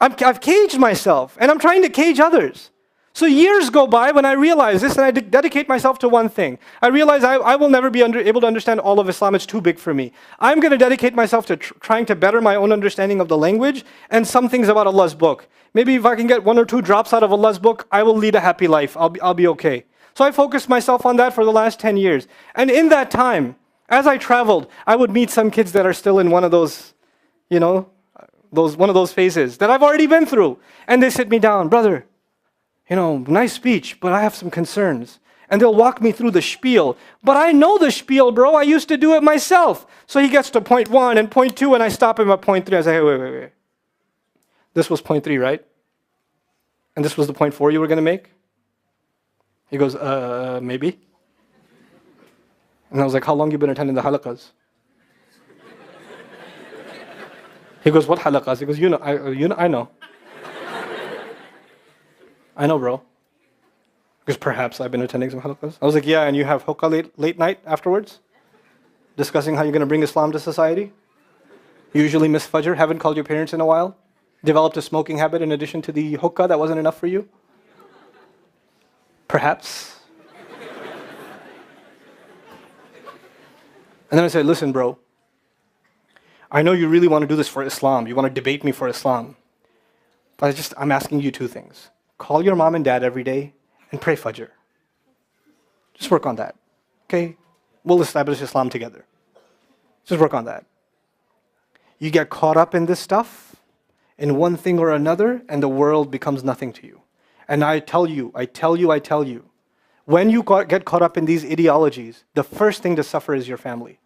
I've caged myself, and I'm trying to cage others. So years go by when I realize this, and I dedicate myself to one thing. I realize I will never be able to understand all of Islam. It's too big for me. I'm going to dedicate myself to trying to better my own understanding of the language and some things about Allah's book. Maybe if I can get 1 or 2 drops out of Allah's book, I will lead a happy life. I'll be okay. So I focused myself on that for the last 10 years. And in that time, as I traveled, I would meet some kids that are still in one of those, one of those phases that I've already been through. And they sit me down, brother, nice speech, but I have some concerns. And they'll walk me through the spiel. But I know the spiel, bro. I used to do it myself. So he gets to point 1 and point 2, and I stop him at point 3. I say, hey, wait. This was point 3, right? And this was the point 4 you were going to make? He goes, maybe. And I was like, how long you been attending the halaqas? He goes, what halaqas? He goes, I know. I know, bro. Because perhaps I've been attending some halaqas. I was like, yeah, and you have hookah late night afterwards? Discussing how you're going to bring Islam to society? You usually miss Fajr, haven't called your parents in a while? Developed a smoking habit in addition to the hookah that wasn't enough for you? Perhaps. And then I said, listen, bro, I know you really want to do this for Islam. You want to debate me for Islam. But I'm asking you 2 things. Call your mom and dad every day and pray Fajr. Just work on that. Okay? We'll establish Islam together. Just work on that. You get caught up in this stuff, in one thing or another, and the world becomes nothing to you. And I tell you, when you get caught up in these ideologies, the first thing to suffer is your family.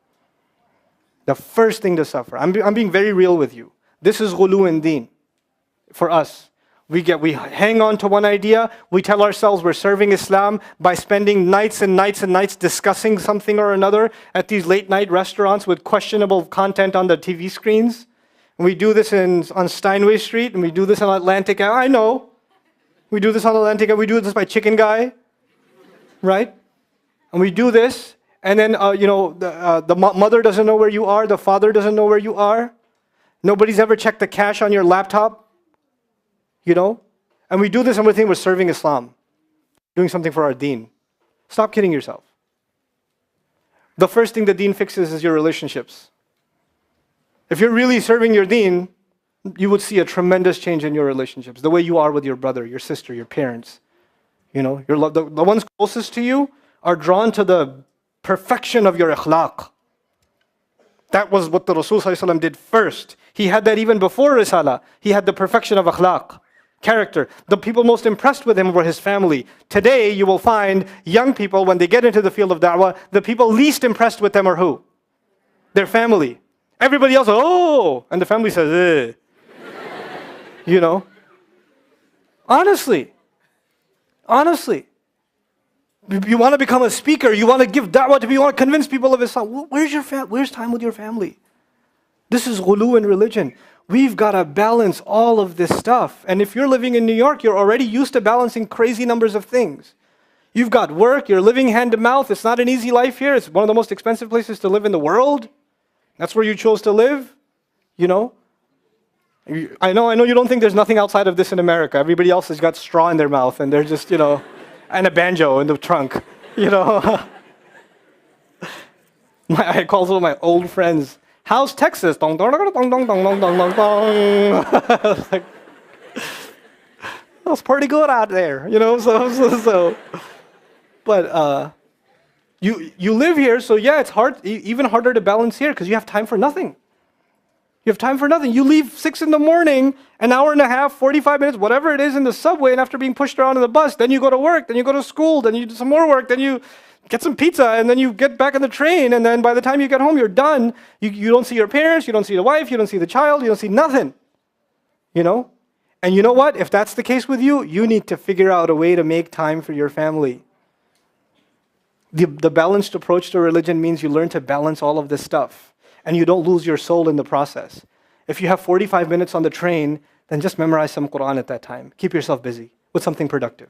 The first thing to suffer. I'm being very real with you. This is ghulu in deen for us. We hang on to one idea. We tell ourselves we're serving Islam by stending nights and nights and nights discussing something or another at these late night restaurants with questionable content on the TV screens. And we do this on Steinway Street, and we do this on Atlantic. I know. We do this on Atlantic. We do this by Chicken Guy, right? And we do this, and then the mother doesn't know where you are. The father doesn't know where you are. Nobody's ever checked the cache on your laptop. And we do this and we think we're serving Islam, doing something for our deen. Stop kidding yourself. The first thing the deen fixes is your relationships. If you're really serving your deen, you would see a tremendous change in your relationships. The way you are with your brother, your sister, your parents. The ones closest to you are drawn to the perfection of your akhlaq. That was what the Rasul ﷺ did first. He had that even before Risala. He had the perfection of akhlaq. Character. The people most impressed with him were his family. Today, you will find young people, when they get into the field of da'wah, the people least impressed with them are who? Their family. Everybody else, oh! And the family says, eh. Honestly. You want to become a speaker, you want to give da'wah to people, you want to convince people of Islam. Where's time with your family? This is ghulu in religion. We've got to balance all of this stuff. And if you're living in New York, you're already used to balancing crazy numbers of things. You've got work, you're living hand to mouth. It's not an easy life here. It's one of the most expensive places to live in the world. That's where you chose to live. I know you don't think there's nothing outside of this in America. Everybody else has got straw in their mouth and they're just, and a banjo in the trunk. I call some of my old friends, how's Texas? Dong, dong, dong, dong, dong, dong, dong, dong, dong. Like, that's pretty good out there, But you live here, so yeah, it's hard, even harder to balance here because you have time for nothing. You have time for nothing. You leave 6 in the morning, an hour and a half, 45 minutes, whatever it is in the subway, and after being pushed around in the bus, then you go to work, then you go to school, then you do some more work, then you get some pizza, and then you get back on the train, and then by the time you get home, you're done. You don't see your parents, you don't see the wife, you don't see the child, you don't see nothing. And you know what? If that's the case with you, you need to figure out a way to make time for your family. The balanced approach to religion means you learn to balance all of this stuff. And you don't lose your soul in the process. If you have 45 minutes on the train, then just memorize some Quran at that time. Keep yourself busy with something productive.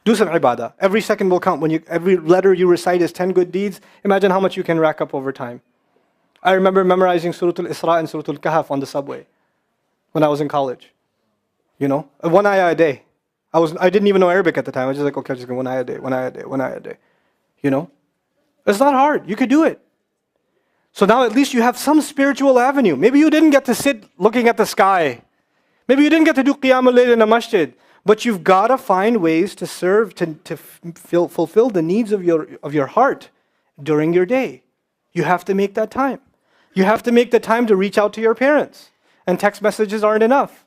Do some ibadah. Every second will count. Every letter you recite is 10 good deeds. Imagine how much you can rack up over time. I remember memorizing Surah Al-Isra and Surah Al-Kahf on the subway when I was in college. 1 ayah a day. I didn't even know Arabic at the time. I was just like, okay, I'm just going one ayah a day, one ayah a day, one ayah a day. You know? It's not hard. You could do it. So now at least you have some spiritual avenue. Maybe you didn't get to sit looking at the sky. Maybe you didn't get to do Qiyam al-Layl in a masjid. But you've got to find ways to serve, to fulfill the needs of your heart during your day. You have to make that time. You have to make the time to reach out to your parents. And text messages aren't enough.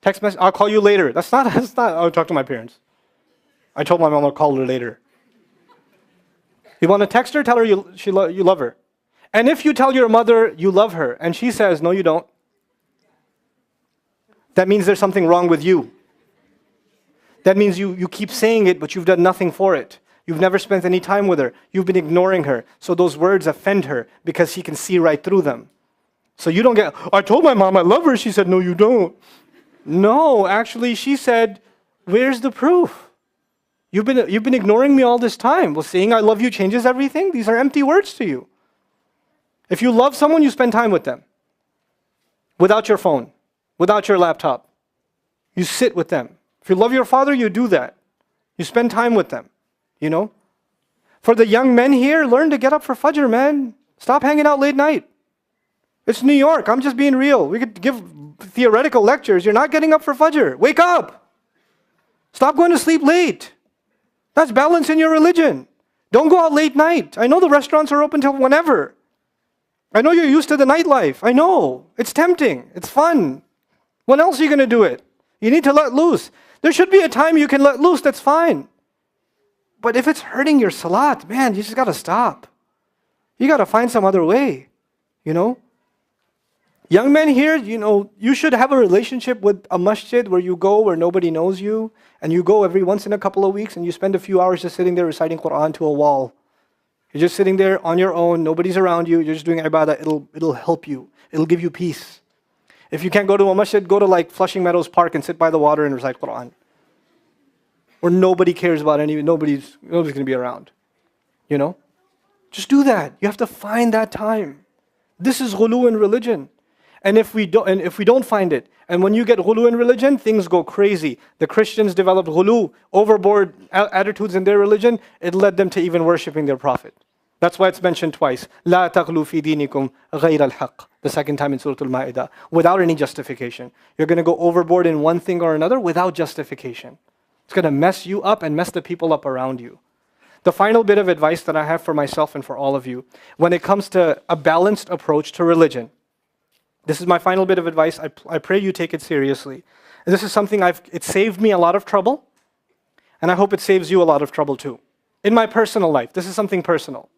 Text message, I'll call you later. That's not, I'll talk to my parents. I told my mom I'll call her later. You want to text her, tell her you love her. And if you tell your mother you love her, and she says, no you don't, that means there's something wrong with you. That means you keep saying it, but you've done nothing for it. You've never spent any time with her. You've been ignoring her. So those words offend her because she can see right through them. So you don't get, I told my mom I love her. She said, no, you don't. No, actually, she said, where's the proof? You've been ignoring me all this time. Well, saying I love you changes everything? These are empty words to you. If you love someone, you spend time with them. Without your phone. Without your laptop. You sit with them. If you love your father, you do that. You spend time with them. You know? For the young men here, learn to get up for Fajr, man. Stop hanging out late night. It's New York. I'm just being real. We could give theoretical lectures. You're not getting up for Fajr. Wake up. Stop going to sleep late. That's balance in your religion. Don't go out late night. I know the restaurants are open till whenever. I know you're used to the nightlife. I know. It's tempting. It's fun. When else are you going to do it? You need to let loose. There should be a time you can let loose. That's fine. But if it's hurting your salat, man, you just got to stop. You got to find some other way. You know? Young men here, you know, you should have a relationship with a masjid where you go where nobody knows you, and you go every once in a couple of weeks and you spend a few hours just sitting there reciting Quran to a wall. You're just sitting there on your own, nobody's around you, you're just doing ibadah, it'll help you. It'll give you peace. If you can't go to a masjid, go to like Flushing Meadows Park and sit by the water and recite Quran. Where nobody cares about nobody's going to be around. You know? Just do that. You have to find that time. This is ghulu in religion. And if we don't find it, and when you get ghulu in religion, things go crazy. The Christians developed ghulu, overboard attitudes in their religion. It led them to even worshipping their prophet. That's why it's mentioned twice. لا تغلوا في دينكم غير الحق. The second time in Surah Al-Ma'idah. Without any justification. You're going to go overboard in one thing or another without justification. It's going to mess you up and mess the people up around you. The final bit of advice that I have for myself and for all of you, when it comes to a balanced approach to religion, this is my final bit of advice. I pray you take it seriously. And this is something it saved me a lot of trouble, and I hope it saves you a lot of trouble too. In my personal life, this is something personal.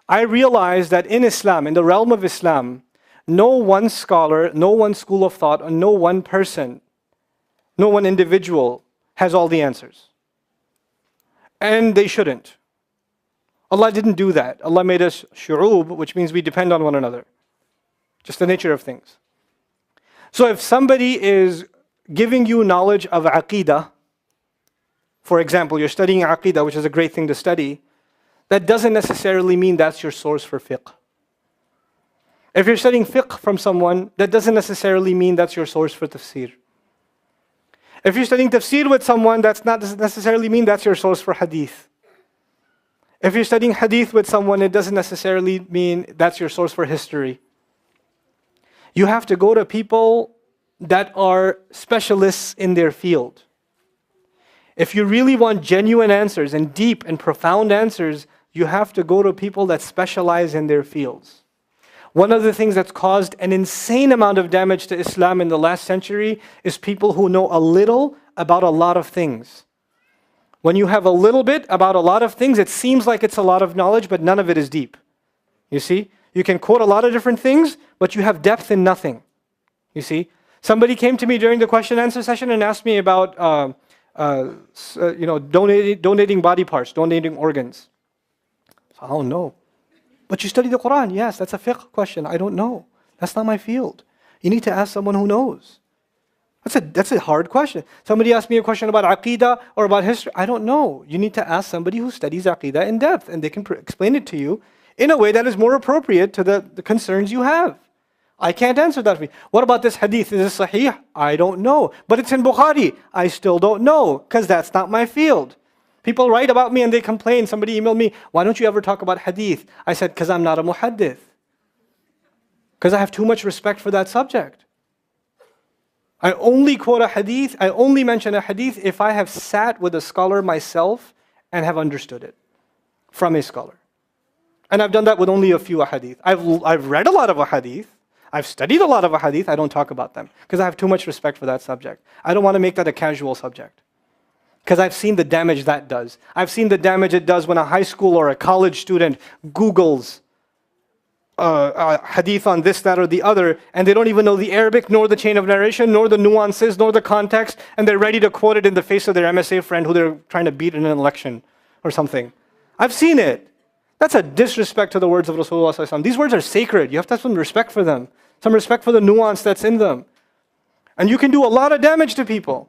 I realized that in Islam, in the realm of Islam, no one scholar, no one school of thought, and no one person, no one individual has all the answers. And they shouldn't. Allah didn't do that. Allah made us shu'ub, which means we depend on one another. Just the nature of things. So if somebody is giving you knowledge of aqeedah, for example, you're studying aqeedah, which is a great thing to study, that doesn't necessarily mean that's your source for fiqh. If you're studying fiqh from someone, that doesn't necessarily mean that's your source for tafsir. If you're studying tafsir with someone, that doesn't necessarily mean that's your source for hadith. If you're studying hadith with someone, it doesn't necessarily mean that's your source for history. You have to go to people that are specialists in their field. If you really want genuine answers and deep and profound answers, you have to go to people that specialize in their fields. One of the things that's caused an insane amount of damage to Islam in the last century is people who know a little about a lot of things. When you have a little bit about a lot of things, it seems like it's a lot of knowledge, but none of it is deep. You see? You can quote a lot of different things, but you have depth in nothing. You see? Somebody came to me during the question and answer session and asked me about donating body parts, donating organs. So, I don't know. But you study the Quran. Yes, that's a fiqh question. I don't know. That's not my field. You need to ask someone who knows. That's a hard question. Somebody asked me a question about aqeedah or about history. I don't know. You need to ask somebody who studies aqeedah in depth, and they can explain it to you in a way that is more appropriate to the concerns you have. I can't answer that for you. What about this hadith? Is it sahih? I don't know. But it's in Bukhari. I still don't know because that's not my field. People write about me and they complain. Somebody emailed me, why don't you ever talk about hadith? I said, because I'm not a muhaddith. Because I have too much respect for that subject. I only quote a hadith, I only mention a hadith if I have sat with a scholar myself and have understood it from a scholar. And I've done that with only a few ahadith. I've read a lot of ahadith. I've studied a lot of ahadith. I don't talk about them because I have too much respect for that subject. I don't want to make that a casual subject because I've seen the damage that does. I've seen the damage it does when a high school or a college student Googles hadith on this, that, or the other, and they don't even know the Arabic, nor the chain of narration, nor the nuances, nor the context, and they're ready to quote it in the face of their MSA friend who they're trying to beat in an election or something. I've seen it. That's a disrespect to the words of Rasulullah sallallahu alaihi wasallam. These words are sacred. You have to have some respect for them, some respect for the nuance that's in them. And you can do a lot of damage to people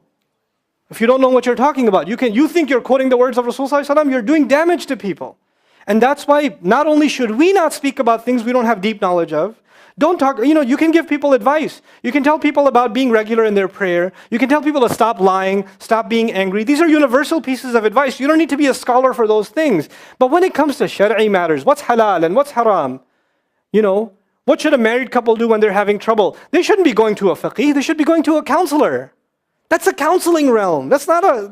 if you don't know what you're talking about. You think you're quoting the words of Rasulullah sallallahu alaihi wasallam, you're doing damage to people. And that's why not only should we not speak about things we don't have deep knowledge of, don't talk, you can give people advice. You can tell people about being regular in their prayer. You can tell people to stop lying, stop being angry. These are universal pieces of advice. You don't need to be a scholar for those things. But when it comes to shari'i matters, what's halal and what's haram, what should a married couple do when they're having trouble? They shouldn't be going to a faqih, they should be going to a counselor. That's a counseling realm. That's not a,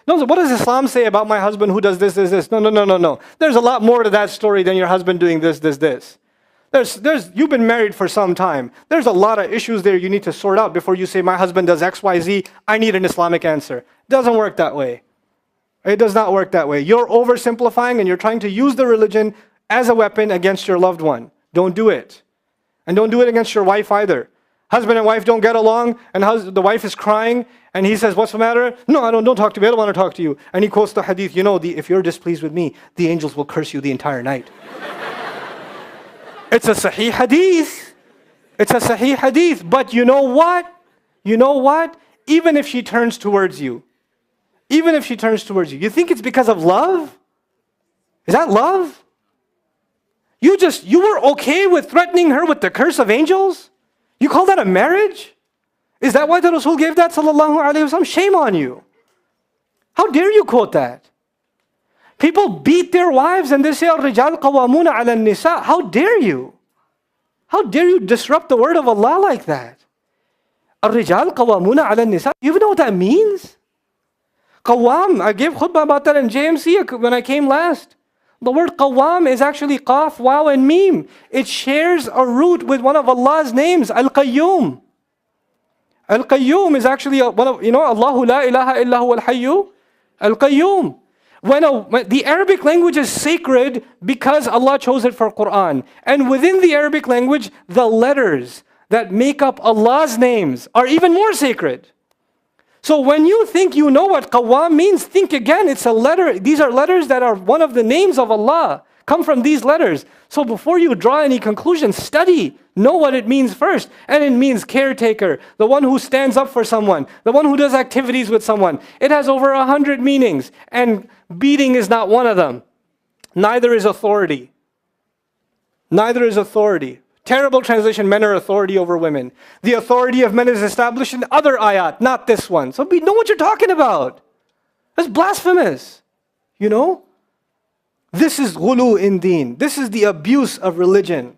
no, what does Islam say about my husband who does this? No. There's a lot more to that story than your husband doing this. You've been married for some time. There's a lot of issues there you need to sort out before you say, my husband does X, Y, Z, I need an Islamic answer. It doesn't work that way. It does not work that way. You're oversimplifying and you're trying to use the religion as a weapon against your loved one. Don't do it. And don't do it against your wife either. Husband and wife don't get along, and the wife is crying, and he says, what's the matter? No, don't talk to me, I don't want to talk to you. And he quotes the hadith, if you're displeased with me, the angels will curse you the entire night. It's a sahih hadith. It's a sahih hadith. But you know what? Even if she turns towards you, you think it's because of love? Is that love? You were okay with threatening her with the curse of angels? You call that a marriage? Is that why the Rasul gave that, sallallahu alayhi wa sallam? Shame on you. How dare you quote that? People beat their wives and they say, الرِّجَالُ قَوَّامُونَ عَلَى النِّسَاءِ. How dare you? How dare you disrupt the word of Allah like that? الرِّجَالُ قَوَّامُونَ عَلَى النِّسَاءِ. You even know what that means? Qawwam, I gave khutbah about that in JMC when I came last. The word qawwam is actually qaf, waw, and mim. It shares a root with one of Allah's names, Al-Qayyum. Al-Qayyum is actually one of, Allahu la ilaha illa huwa al-hayyu, Al-Qayyum. When the Arabic language is sacred because Allah chose it for Quran. And within the Arabic language, the letters that make up Allah's names are even more sacred. So when you think you know what qawwam means, think again, it's a letter. These are letters that are one of the names of Allah, come from these letters. So before you draw any conclusions, study, know what it means first. And it means caretaker, the one who stands up for someone, the one who does activities with someone. It has over 100 meanings, and beating is not one of them. Neither is authority. Terrible translation, men are authority over women. The authority of men is established in other ayat, not this one. So we know what you're talking about. That's blasphemous. This is ghulu in deen. This is the abuse of religion.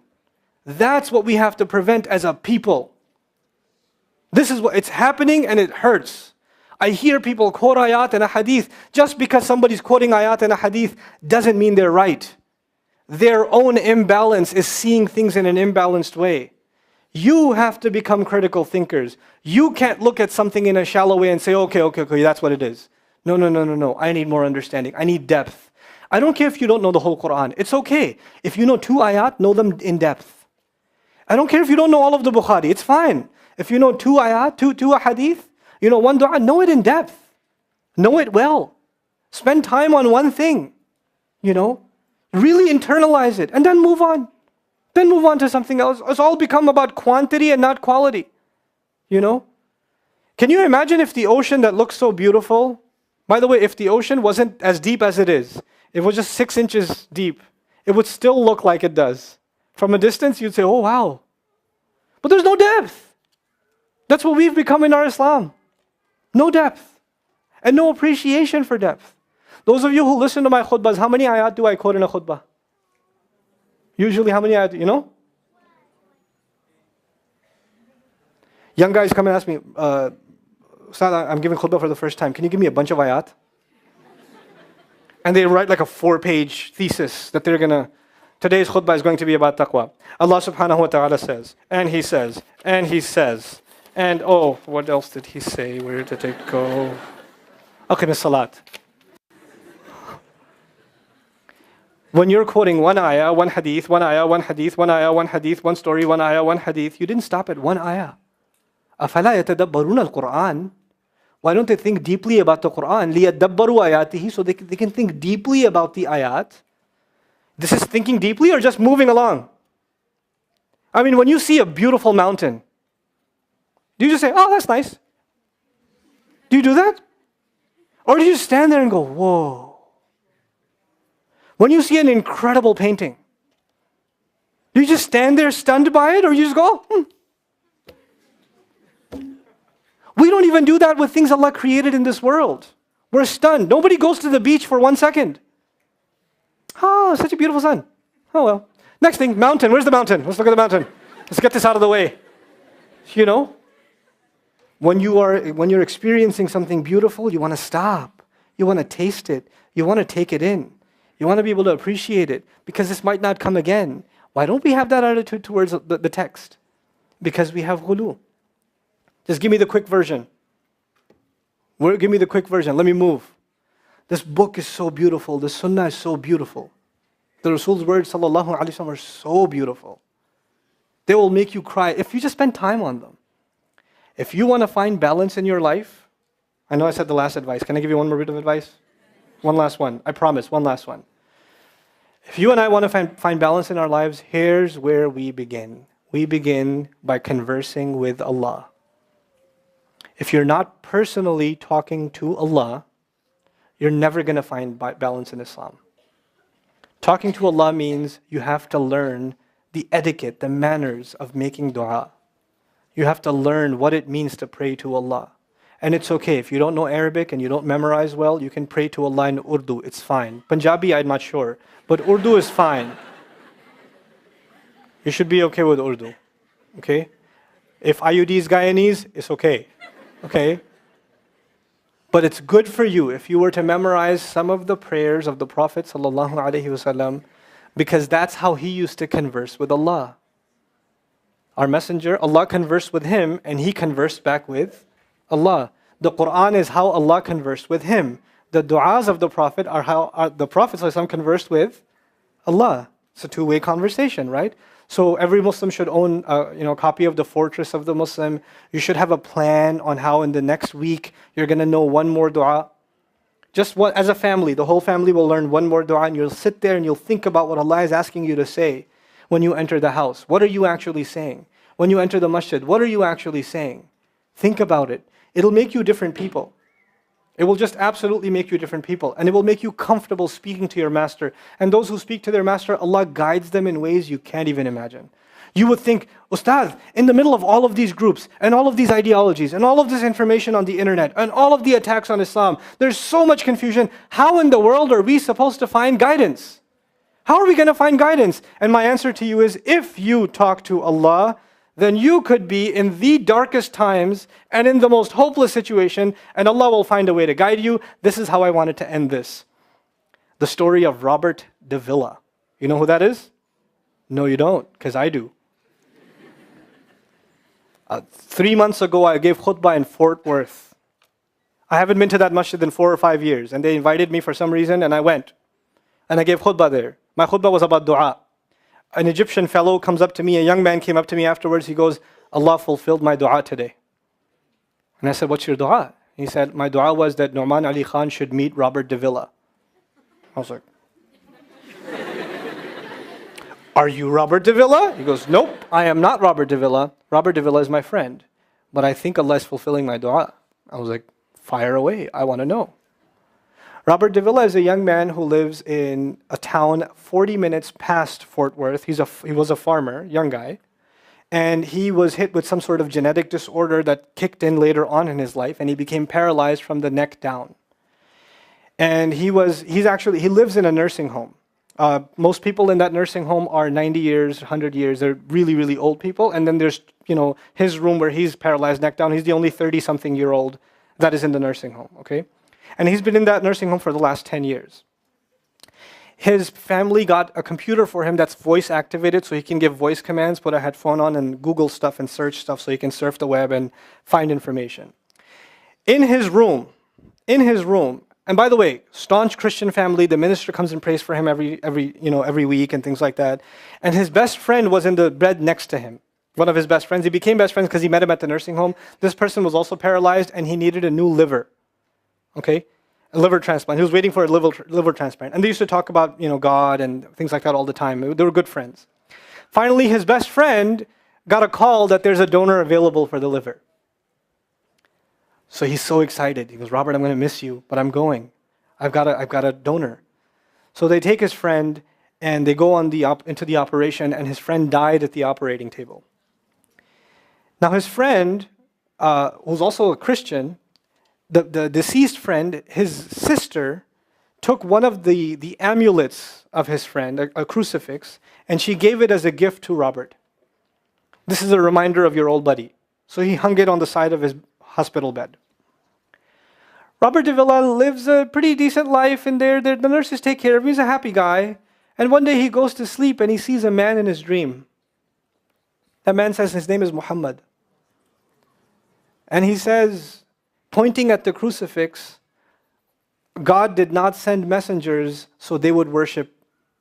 That's what we have to prevent as a people. This is what it's happening and it hurts. I hear people quote ayat and a hadith. Just because somebody's quoting ayat and a hadith doesn't mean they're right. Their own imbalance is seeing things in an imbalanced way. You have to become critical thinkers. You can't look at something in a shallow way and say, okay, that's what it is. No. I need more understanding. I need depth. I don't care if you don't know the whole Quran. It's okay. If you know 2 ayat, know them in depth. I don't care if you don't know all of the Bukhari. It's fine. If you know 2 ayat, 2 hadith, 1 dua, know it in depth. Know it well. Spend time on one thing. Really internalize it and then move on. Then move on to something else. It's all become about quantity and not quality. Can you imagine if the ocean that looks so beautiful, by the way, if the ocean wasn't as deep as it is, it was just 6 inches deep, it would still look like it does. From a distance, you'd say, oh wow. But there's no depth. That's what we've become in our Islam. No depth. And no appreciation for depth. Those of you who listen to my khutbahs, how many ayat do I quote in a khutbah? Usually how many ayat, you know? Young guys come and ask me, Ustad, I'm giving khutbah for the first time. Can you give me a bunch of ayat? And they write like a 4-page thesis that they're going to, today's khutbah is going to be about taqwa. Allah subhanahu wa ta'ala says, and He says, and He says, and oh, what else did He say? Where did it go? Aqim as-salat. When you're quoting one ayah, one hadith, one ayah, one hadith, one ayah, one hadith, one story, one ayah, one hadith, you didn't stop at one ayah. أَفَلَا يَتَدَبَّرُونَ الْقُرْآنَ. Why don't they think deeply about the Quran? لِيَدَّبَّرُوا آيَاتِهِ. So they can think deeply about the ayat. This is thinking deeply or just moving along? I mean, when you see a beautiful mountain, do you just say, oh, that's nice? Do you do that? Or do you stand there and go, whoa? When you see an incredible painting, do you just stand there stunned by it, or you just go, We don't even do that with things Allah created in this world. We're stunned. Nobody goes to the beach for 1 second. Oh, such a beautiful sun. Oh well. Next thing, mountain. Where's the mountain? Let's look at the mountain. Let's get this out of the way. You know, when you're experiencing something beautiful, you want to stop. You want to taste it. You want to take it in. You want to be able to appreciate it because this might not come again. Why don't we have that attitude towards the text? Because we have ghulu. Just give me the quick version. Give me the quick version. Let me move. This book is so beautiful. The sunnah is so beautiful. The Rasul's words, sallallahu alaihi wasallam, are so beautiful. They will make you cry if you just spend time on them. If you want to find balance in your life, I know I said the last advice. Can I give you one more bit of advice? One last one. I promise, one last one. If you and I want to find balance in our lives, here's where we begin. We begin by conversing with Allah. If you're not personally talking to Allah, you're never going to find balance in Islam. Talking to Allah means you have to learn the etiquette, the manners of making dua. You have to learn what it means to pray to Allah. And it's okay, if you don't know Arabic and you don't memorize well, you can pray to Allah in Urdu, it's fine. Punjabi, I'm not sure, but Urdu is fine. You should be okay with Urdu, okay? If IUD is Guyanese, it's okay, okay? But it's good for you if you were to memorize some of the prayers of the Prophet ﷺ, because that's how he used to converse with Allah. Our messenger, Allah conversed with him and he conversed back with Allah. The Quran is how Allah conversed with him. The du'as of the Prophet are how the Prophet ﷺ conversed with Allah. It's a two-way conversation, right? So every Muslim should own a copy of the Fortress of the Muslim. You should have a plan on how in the next week you're going to know one more dua. Just as a family, the whole family will learn one more dua, and you'll sit there and you'll think about what Allah is asking you to say when you enter the house. What are you actually saying? When you enter the masjid, what are you actually saying? Think about it. It'll make you different people. It will just absolutely make you different people. And it will make you comfortable speaking to your master. And those who speak to their master, Allah guides them in ways you can't even imagine. You would think, Ustad, in the middle of all of these groups, and all of these ideologies, and all of this information on the internet, and all of the attacks on Islam, there's so much confusion. How in the world are we supposed to find guidance? How are we going to find guidance? And my answer to you is, if you talk to Allah, then you could be in the darkest times and in the most hopeless situation, and Allah will find a way to guide you. This is how I wanted to end this. The story of Robert de Villa. You know who that is? No, you don't, because I do. 3 months ago, I gave khutbah in Fort Worth. I haven't been to that masjid in 4 or 5 years, and they invited me for some reason, and I went. And I gave khutbah there. My khutbah was about dua. An Egyptian fellow comes up to me, a young man came up to me afterwards, he goes, Allah fulfilled my dua today. And I said, what's your dua? He said, my dua was that Nouman Ali Khan should meet Robert de Villa. I was like, are you Robert de Villa? He goes, nope, I am not Robert de Villa. Robert de Villa is my friend. But I think Allah is fulfilling my dua. I was like, fire away, I want to know. Robert de Villa is a young man who lives in a town 40 minutes past Fort Worth. He was a farmer, young guy. And he was hit with some sort of genetic disorder that kicked in later on in his life, and he became paralyzed from the neck down. And he lives in a nursing home. Most people in that nursing home are 90 years, 100 years. They're really, really old people. And then there's, his room where he's paralyzed neck down. He's the only 30-something-year-old that is in the nursing home, okay? And he's been in that nursing home for the last 10 years. His family got a computer for him that's voice activated, so he can give voice commands, put a headphone on and Google stuff and search stuff so he can surf the web and find information. In his room, and by the way, staunch Christian family, the minister comes and prays for him every week and things like that. And his best friend was in the bed next to him. One of his best friends. He became best friends because he met him at the nursing home. This person was also paralyzed and he needed a new liver. Okay? A liver transplant. He was waiting for a liver transplant. And they used to talk about, God and things like that all the time. They were good friends. Finally, his best friend got a call that there's a donor available for the liver. So he's so excited. He goes, Robert, I'm going to miss you, but I'm going. I've got a donor. So they take his friend and they go into the operation, and his friend died at the operating table. Now his friend, who's also a Christian, the deceased friend, his sister, took one of the amulets of his friend, a crucifix, and she gave it as a gift to Robert. This is a reminder of your old buddy. So he hung it on the side of his hospital bed. Robert de Villa lives a pretty decent life in there. The nurses take care of him. He's a happy guy. And one day he goes to sleep and he sees a man in his dream. That man says his name is Muhammad. And he says, pointing at the crucifix, God did not send messengers so they would worship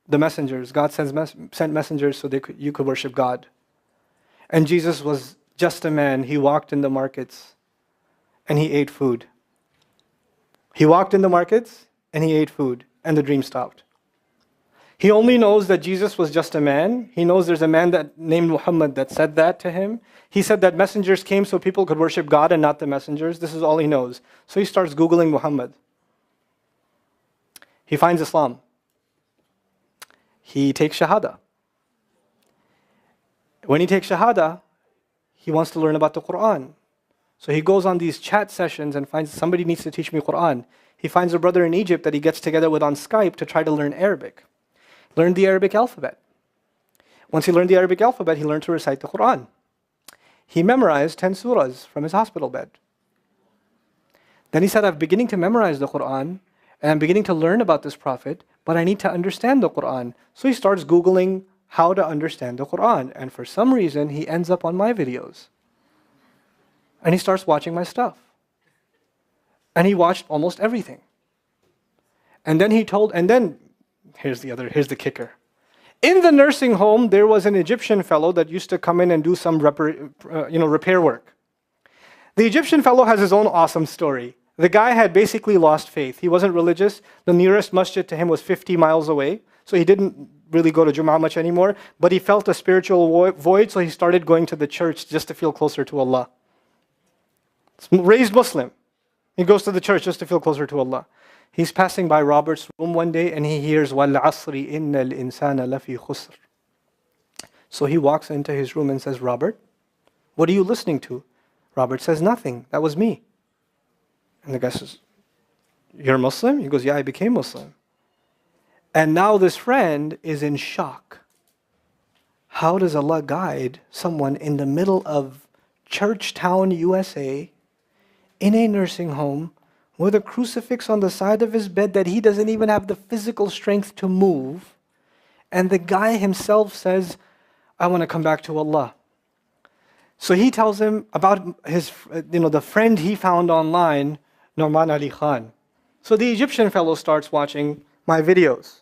the messengers. God sent messengers so you could worship God. And Jesus was just a man. He walked in the markets and he ate food. He walked in the markets and he ate food, and the dream stopped. He only knows that Jesus was just a man. He knows there's a man named Muhammad that said that to him. He said that messengers came so people could worship God and not the messengers. This is all he knows. So he starts Googling Muhammad. He finds Islam. He takes Shahada. When he takes Shahada, he wants to learn about the Quran. So he goes on these chat sessions and finds somebody needs to teach me Quran. He finds a brother in Egypt that he gets together with on Skype to try to learn Arabic. Learned the Arabic alphabet. Once he learned the Arabic alphabet, he learned to recite the Quran. He memorized 10 surahs from his hospital bed. Then he said, I'm beginning to memorize the Quran and I'm beginning to learn about this prophet, but I need to understand the Quran. So he starts Googling how to understand the Quran. And for some reason, he ends up on my videos. And he starts watching my stuff. And he watched almost everything. And then here's the kicker. In the nursing home, there was an Egyptian fellow that used to come in and do some repair work. The Egyptian fellow has his own awesome story. The guy had basically lost faith. He wasn't religious. The nearest masjid to him was 50 miles away. So he didn't really go to Jum'ah much anymore. But he felt a spiritual void, so he started going to the church just to feel closer to Allah. Raised Muslim. He goes to the church just to feel closer to Allah. He's passing by Robert's room one day and he hears وَالْعَصْرِ إِنَّ الْإِنسَانَ لَفِي خُسْرٍ. So he walks into his room and says, Robert, what are you listening to? Robert says, nothing. That was me. And the guy says, you're Muslim? He goes, yeah, I became Muslim. And now this friend is in shock. How does Allah guide someone in the middle of Churchtown, USA, in a nursing home, with a crucifix on the side of his bed that he doesn't even have the physical strength to move, and the guy himself says, I want to come back to Allah. So he tells him about his, the friend he found online, Nouman Ali Khan. So the Egyptian fellow starts watching my videos.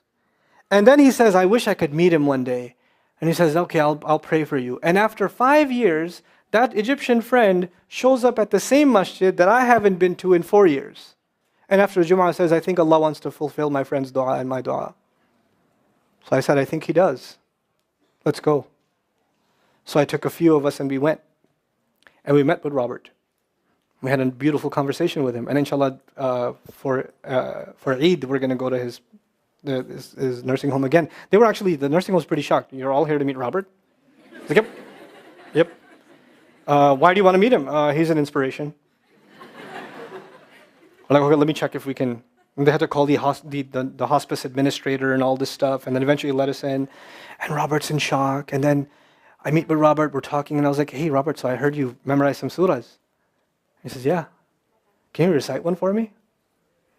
And then he says, I wish I could meet him one day. And he says, okay, I'll pray for you. And after 5 years, that Egyptian friend shows up at the same masjid that I haven't been to in 4 years. And after Jum'ah says, I think Allah wants to fulfill my friend's dua and my dua. So I said, I think He does. Let's go. So I took a few of us and we went. And we met with Robert. We had a beautiful conversation with him. And inshallah, for Eid, we're going to go to his nursing home again. The nursing home was pretty shocked. You're all here to meet Robert? Like, yep. Yep. Why do you want to meet him? He's an inspiration. We're like, okay, let me check if we can. And they had to call the hospice administrator and all this stuff, and then eventually let us in. And Robert's in shock. And then I meet with Robert, we're talking, and I was like, hey, Robert, so I heard you memorize some surahs. He says, yeah. Can you recite one for me?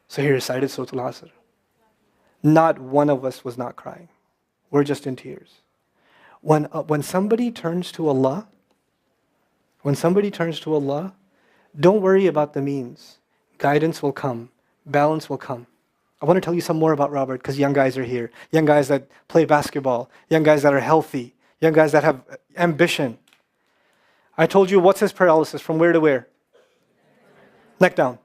So he recited Surah Al-Asr. Not one of us was not crying. We're just in tears. When somebody turns to Allah, don't worry about the means. Guidance will come. Balance will come. I want to tell you some more about Robert because young guys are here. Young guys that play basketball. Young guys that are healthy. Young guys that have ambition. I told you what's his paralysis, from where to where? Neck down.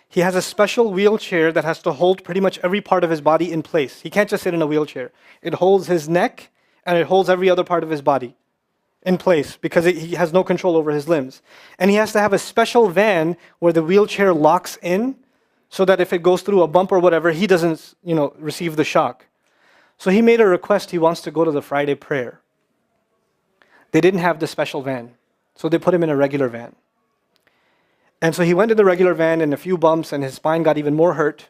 He has a special wheelchair that has to hold pretty much every part of his body in place. He can't just sit in a wheelchair. It holds his neck and it holds every other part of his body in place because he has no control over his limbs. And he has to have a special van where the wheelchair locks in so that if it goes through a bump or whatever, he doesn't, receive the shock. So he made a request. He wants to go to the Friday prayer. They didn't have the special van, so they put him in a regular van. And so he went to the regular van and a few bumps and his spine got even more hurt.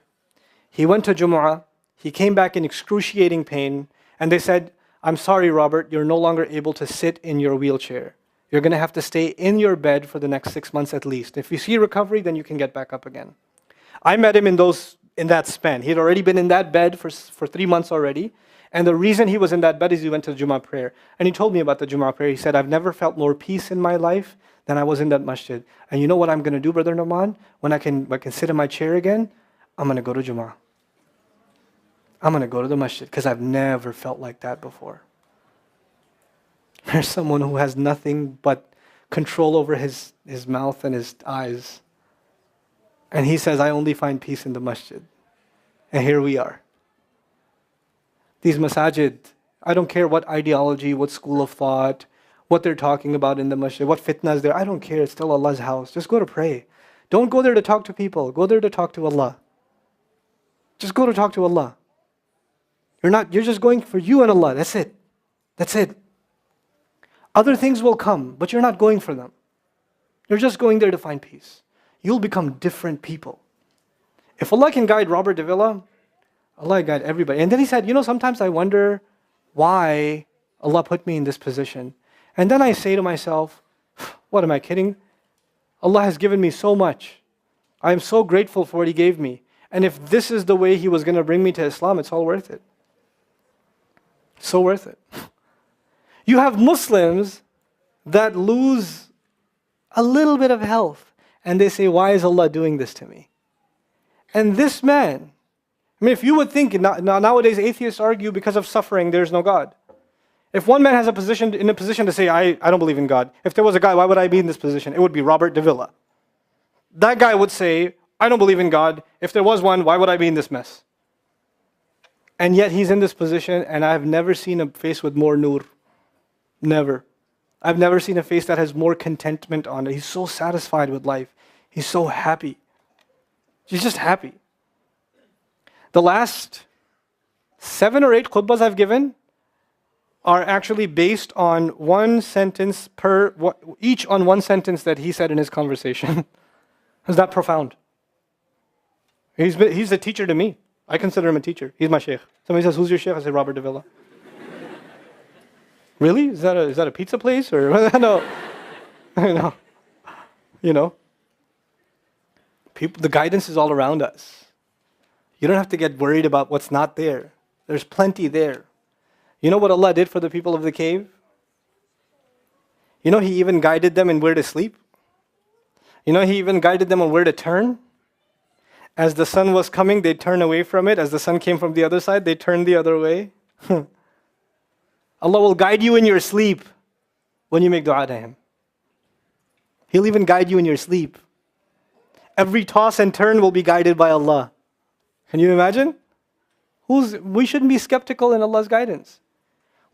He went to Jumu'ah. He came back in excruciating pain. And they said, I'm sorry, Robert, you're no longer able to sit in your wheelchair. You're going to have to stay in your bed for the next 6 months at least. If you see recovery, then you can get back up again. I met him in that span. He had already been in that bed for 3 months already. And the reason he was in that bed is he went to the Jummah prayer. And he told me about the Jummah prayer. He said, I've never felt more peace in my life than I was in that masjid. And you know what I'm going to do, Brother Nouman? When I can sit in my chair again, I'm going to go to Jummah. I'm going to go to the masjid because I've never felt like that before. There's someone who has nothing but control over his mouth and his eyes. And he says, I only find peace in the masjid. And here we are. These masajid, I don't care what ideology, what school of thought, what they're talking about in the masjid, what fitnas there. I don't care. It's still Allah's house. Just go to pray. Don't go there to talk to people. Go there to talk to Allah. Just go to talk to Allah. You're just going for you and Allah. That's it. That's it. Other things will come, but you're not going for them. You're just going there to find peace. You'll become different people. If Allah can guide Robert de Villa, Allah guide everybody. And then he said, sometimes I wonder why Allah put me in this position. And then I say to myself, what am I kidding? Allah has given me so much. I am so grateful for what He gave me. And if this is the way He was going to bring me to Islam, it's all worth it. So worth it. You have Muslims that lose a little bit of health and they say, why is Allah doing this to me? And this man, if you would think, nowadays atheists argue because of suffering, there's no God. If one man has in a position to say, I don't believe in God. If there was a guy, why would I be in this position? It would be Robert de Villa. That guy would say, I don't believe in God. If there was one, why would I be in this mess? And yet he's in this position, and I've never seen a face with more nur. Never. I've never seen a face that has more contentment on it. He's so satisfied with life. He's so happy. He's just happy. The last 7 or 8 khutbahs I've given are actually based on one sentence each on one sentence that he said in his conversation. Is that profound? He's a teacher to me. I consider him a teacher. He's my sheikh. Somebody says, who's your sheikh? I say, Robert de Villa. Really? Is that a pizza place? Or no. People, the guidance is all around us. You don't have to get worried about what's not there. There's plenty there. You know what Allah did for the people of the cave? He even guided them in where to sleep. He even guided them on where to turn. As the sun was coming, they'd turn away from it. As the sun came from the other side, they'd turn the other way. Allah will guide you in your sleep when you make dua to Him. He'll even guide you in your sleep. Every toss and turn will be guided by Allah. Can you imagine? We shouldn't be skeptical in Allah's guidance.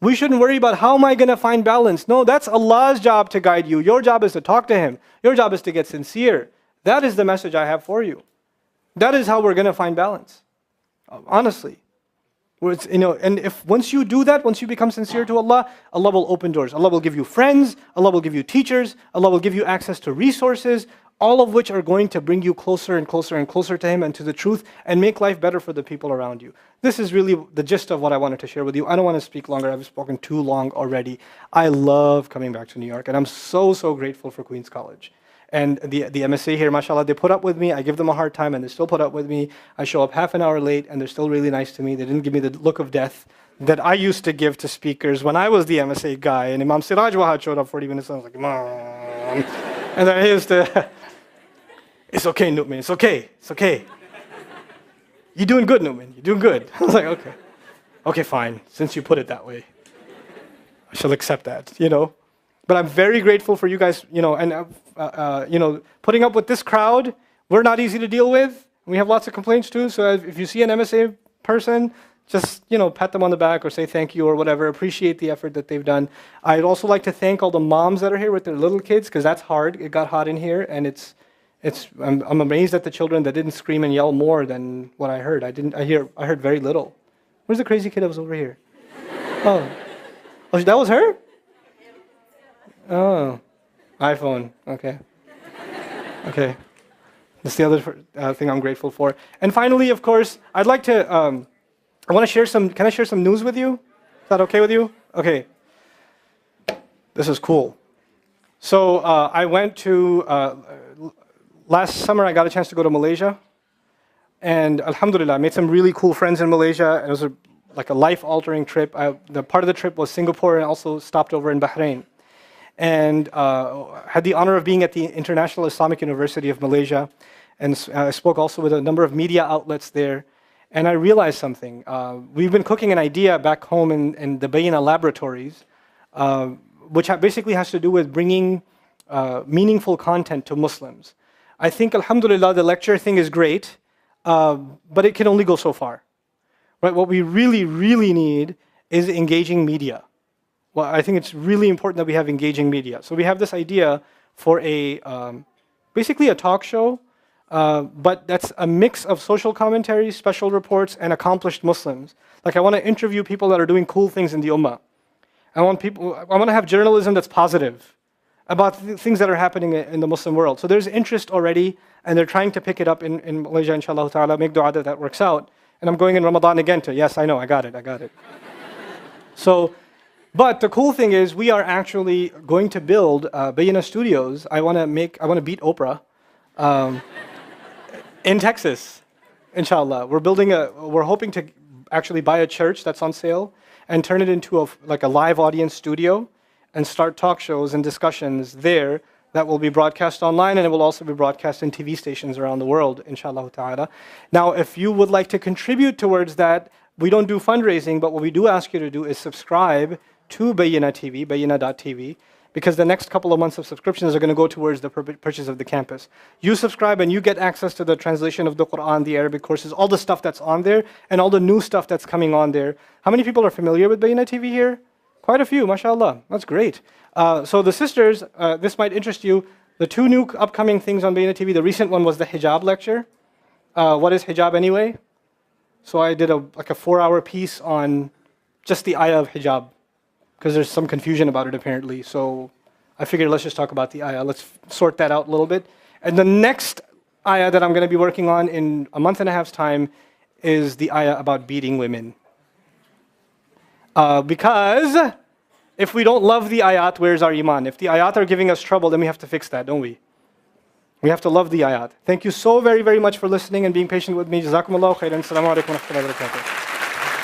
We shouldn't worry about how am I going to find balance. No, that's Allah's job to guide you. Your job is to talk to Him. Your job is to get sincere. That is the message I have for you. That is how we're going to find balance. Honestly. Where it's, and if once you do that, once you become sincere to Allah, Allah will open doors. Allah will give you friends, Allah will give you teachers, Allah will give you access to resources, all of which are going to bring you closer and closer and closer to Him and to the truth and make life better for the people around you. This is really the gist of what I wanted to share with you. I don't want to speak longer. I've spoken too long already. I love coming back to New York, and I'm so grateful for Queens College. And the MSA here, mashallah, they put up with me. I give them a hard time, and they still put up with me. I show up half an hour late, and they're still really nice to me. They didn't give me the look of death that I used to give to speakers when I was the MSA guy. And Imam Siraj Wahad showed up 40 minutes, and I was like, Mom. And then I used to, it's okay, Nouman, it's okay, it's okay. You're doing good, Nouman, you're doing good. I was like, okay. Okay, fine, since you put it that way. I shall accept that, But I'm very grateful for you guys, and putting up with this crowd. We're not easy to deal with. We have lots of complaints too. So if you see an MSA person, just pat them on the back or say thank you or whatever. Appreciate the effort that they've done. I'd also like to thank all the moms that are here with their little kids, because that's hard. It got hot in here, and I'm amazed at the children that didn't scream and yell more than what I heard. I heard very little. Where's the crazy kid that was over here? Oh, that was her? Oh, iPhone. Okay. Okay. That's the other thing I'm grateful for. And finally, of course, I'd like to, I want to share can I share some news with you? Is that okay with you? Okay. This is cool. So I went to, last summer I got a chance to go to Malaysia. And alhamdulillah, I made some really cool friends in Malaysia. It was like a life-altering trip. The part of the trip was Singapore, and also stopped over in Bahrain. And had the honor of being at the International Islamic University of Malaysia, and I spoke also with a number of media outlets there. And I realized something. We've been cooking an idea back home in the Bayina laboratories, which basically has to do with bringing meaningful content to Muslims. I think, alhamdulillah, the lecture thing is great, but it can only go so far. Right? What we really, really need is engaging media. Well, I think it's really important that we have engaging media. So we have this idea for basically a talk show, but that's a mix of social commentaries, special reports, and accomplished Muslims. Like, I want to interview people that are doing cool things in the ummah. I want to have journalism that's positive about things that are happening in the Muslim world. So there's interest already, and they're trying to pick it up in Malaysia, inshallah ta'ala. Make dua that works out. And I'm going in Ramadan again to, yes, I know, I got it. So, but the cool thing is, we are actually going to build Bayina Studios. I want to beat Oprah in Texas, inshallah. We're hoping to actually buy a church that's on sale and turn it into a live audience studio and start talk shows and discussions there that will be broadcast online, and it will also be broadcast in TV stations around the world, inshallah ta'ala. Now, if you would like to contribute towards that, we don't do fundraising, but what we do ask you to do is subscribe to Bayina TV, bayina.tv, because the next couple of months of subscriptions are going to go towards the purchase of the campus. You subscribe and you get access to the translation of the Quran, the Arabic courses, all the stuff that's on there, and all the new stuff that's coming on there. How many people are familiar with Bayina TV here? Quite a few, mashallah. That's great. So the sisters, this might interest you. The two new upcoming things on Bayina TV, the recent one was the hijab lecture. What is hijab anyway? So I did a 4-hour piece on just the ayah of hijab, because there's some confusion about it apparently. So I figured let's just talk about the ayah. Let's sort that out a little bit. And the next ayah that I'm going to be working on in a month and a half's time is the ayah about beating women. Because if we don't love the ayat, where's our iman? If the ayat are giving us trouble, then we have to fix that, don't we? We have to love the ayat. Thank you so very, very much for listening and being patient with me. Jazakumullahu khairan. Assalamu alaikum wa rahmatullahi wa barakatuh.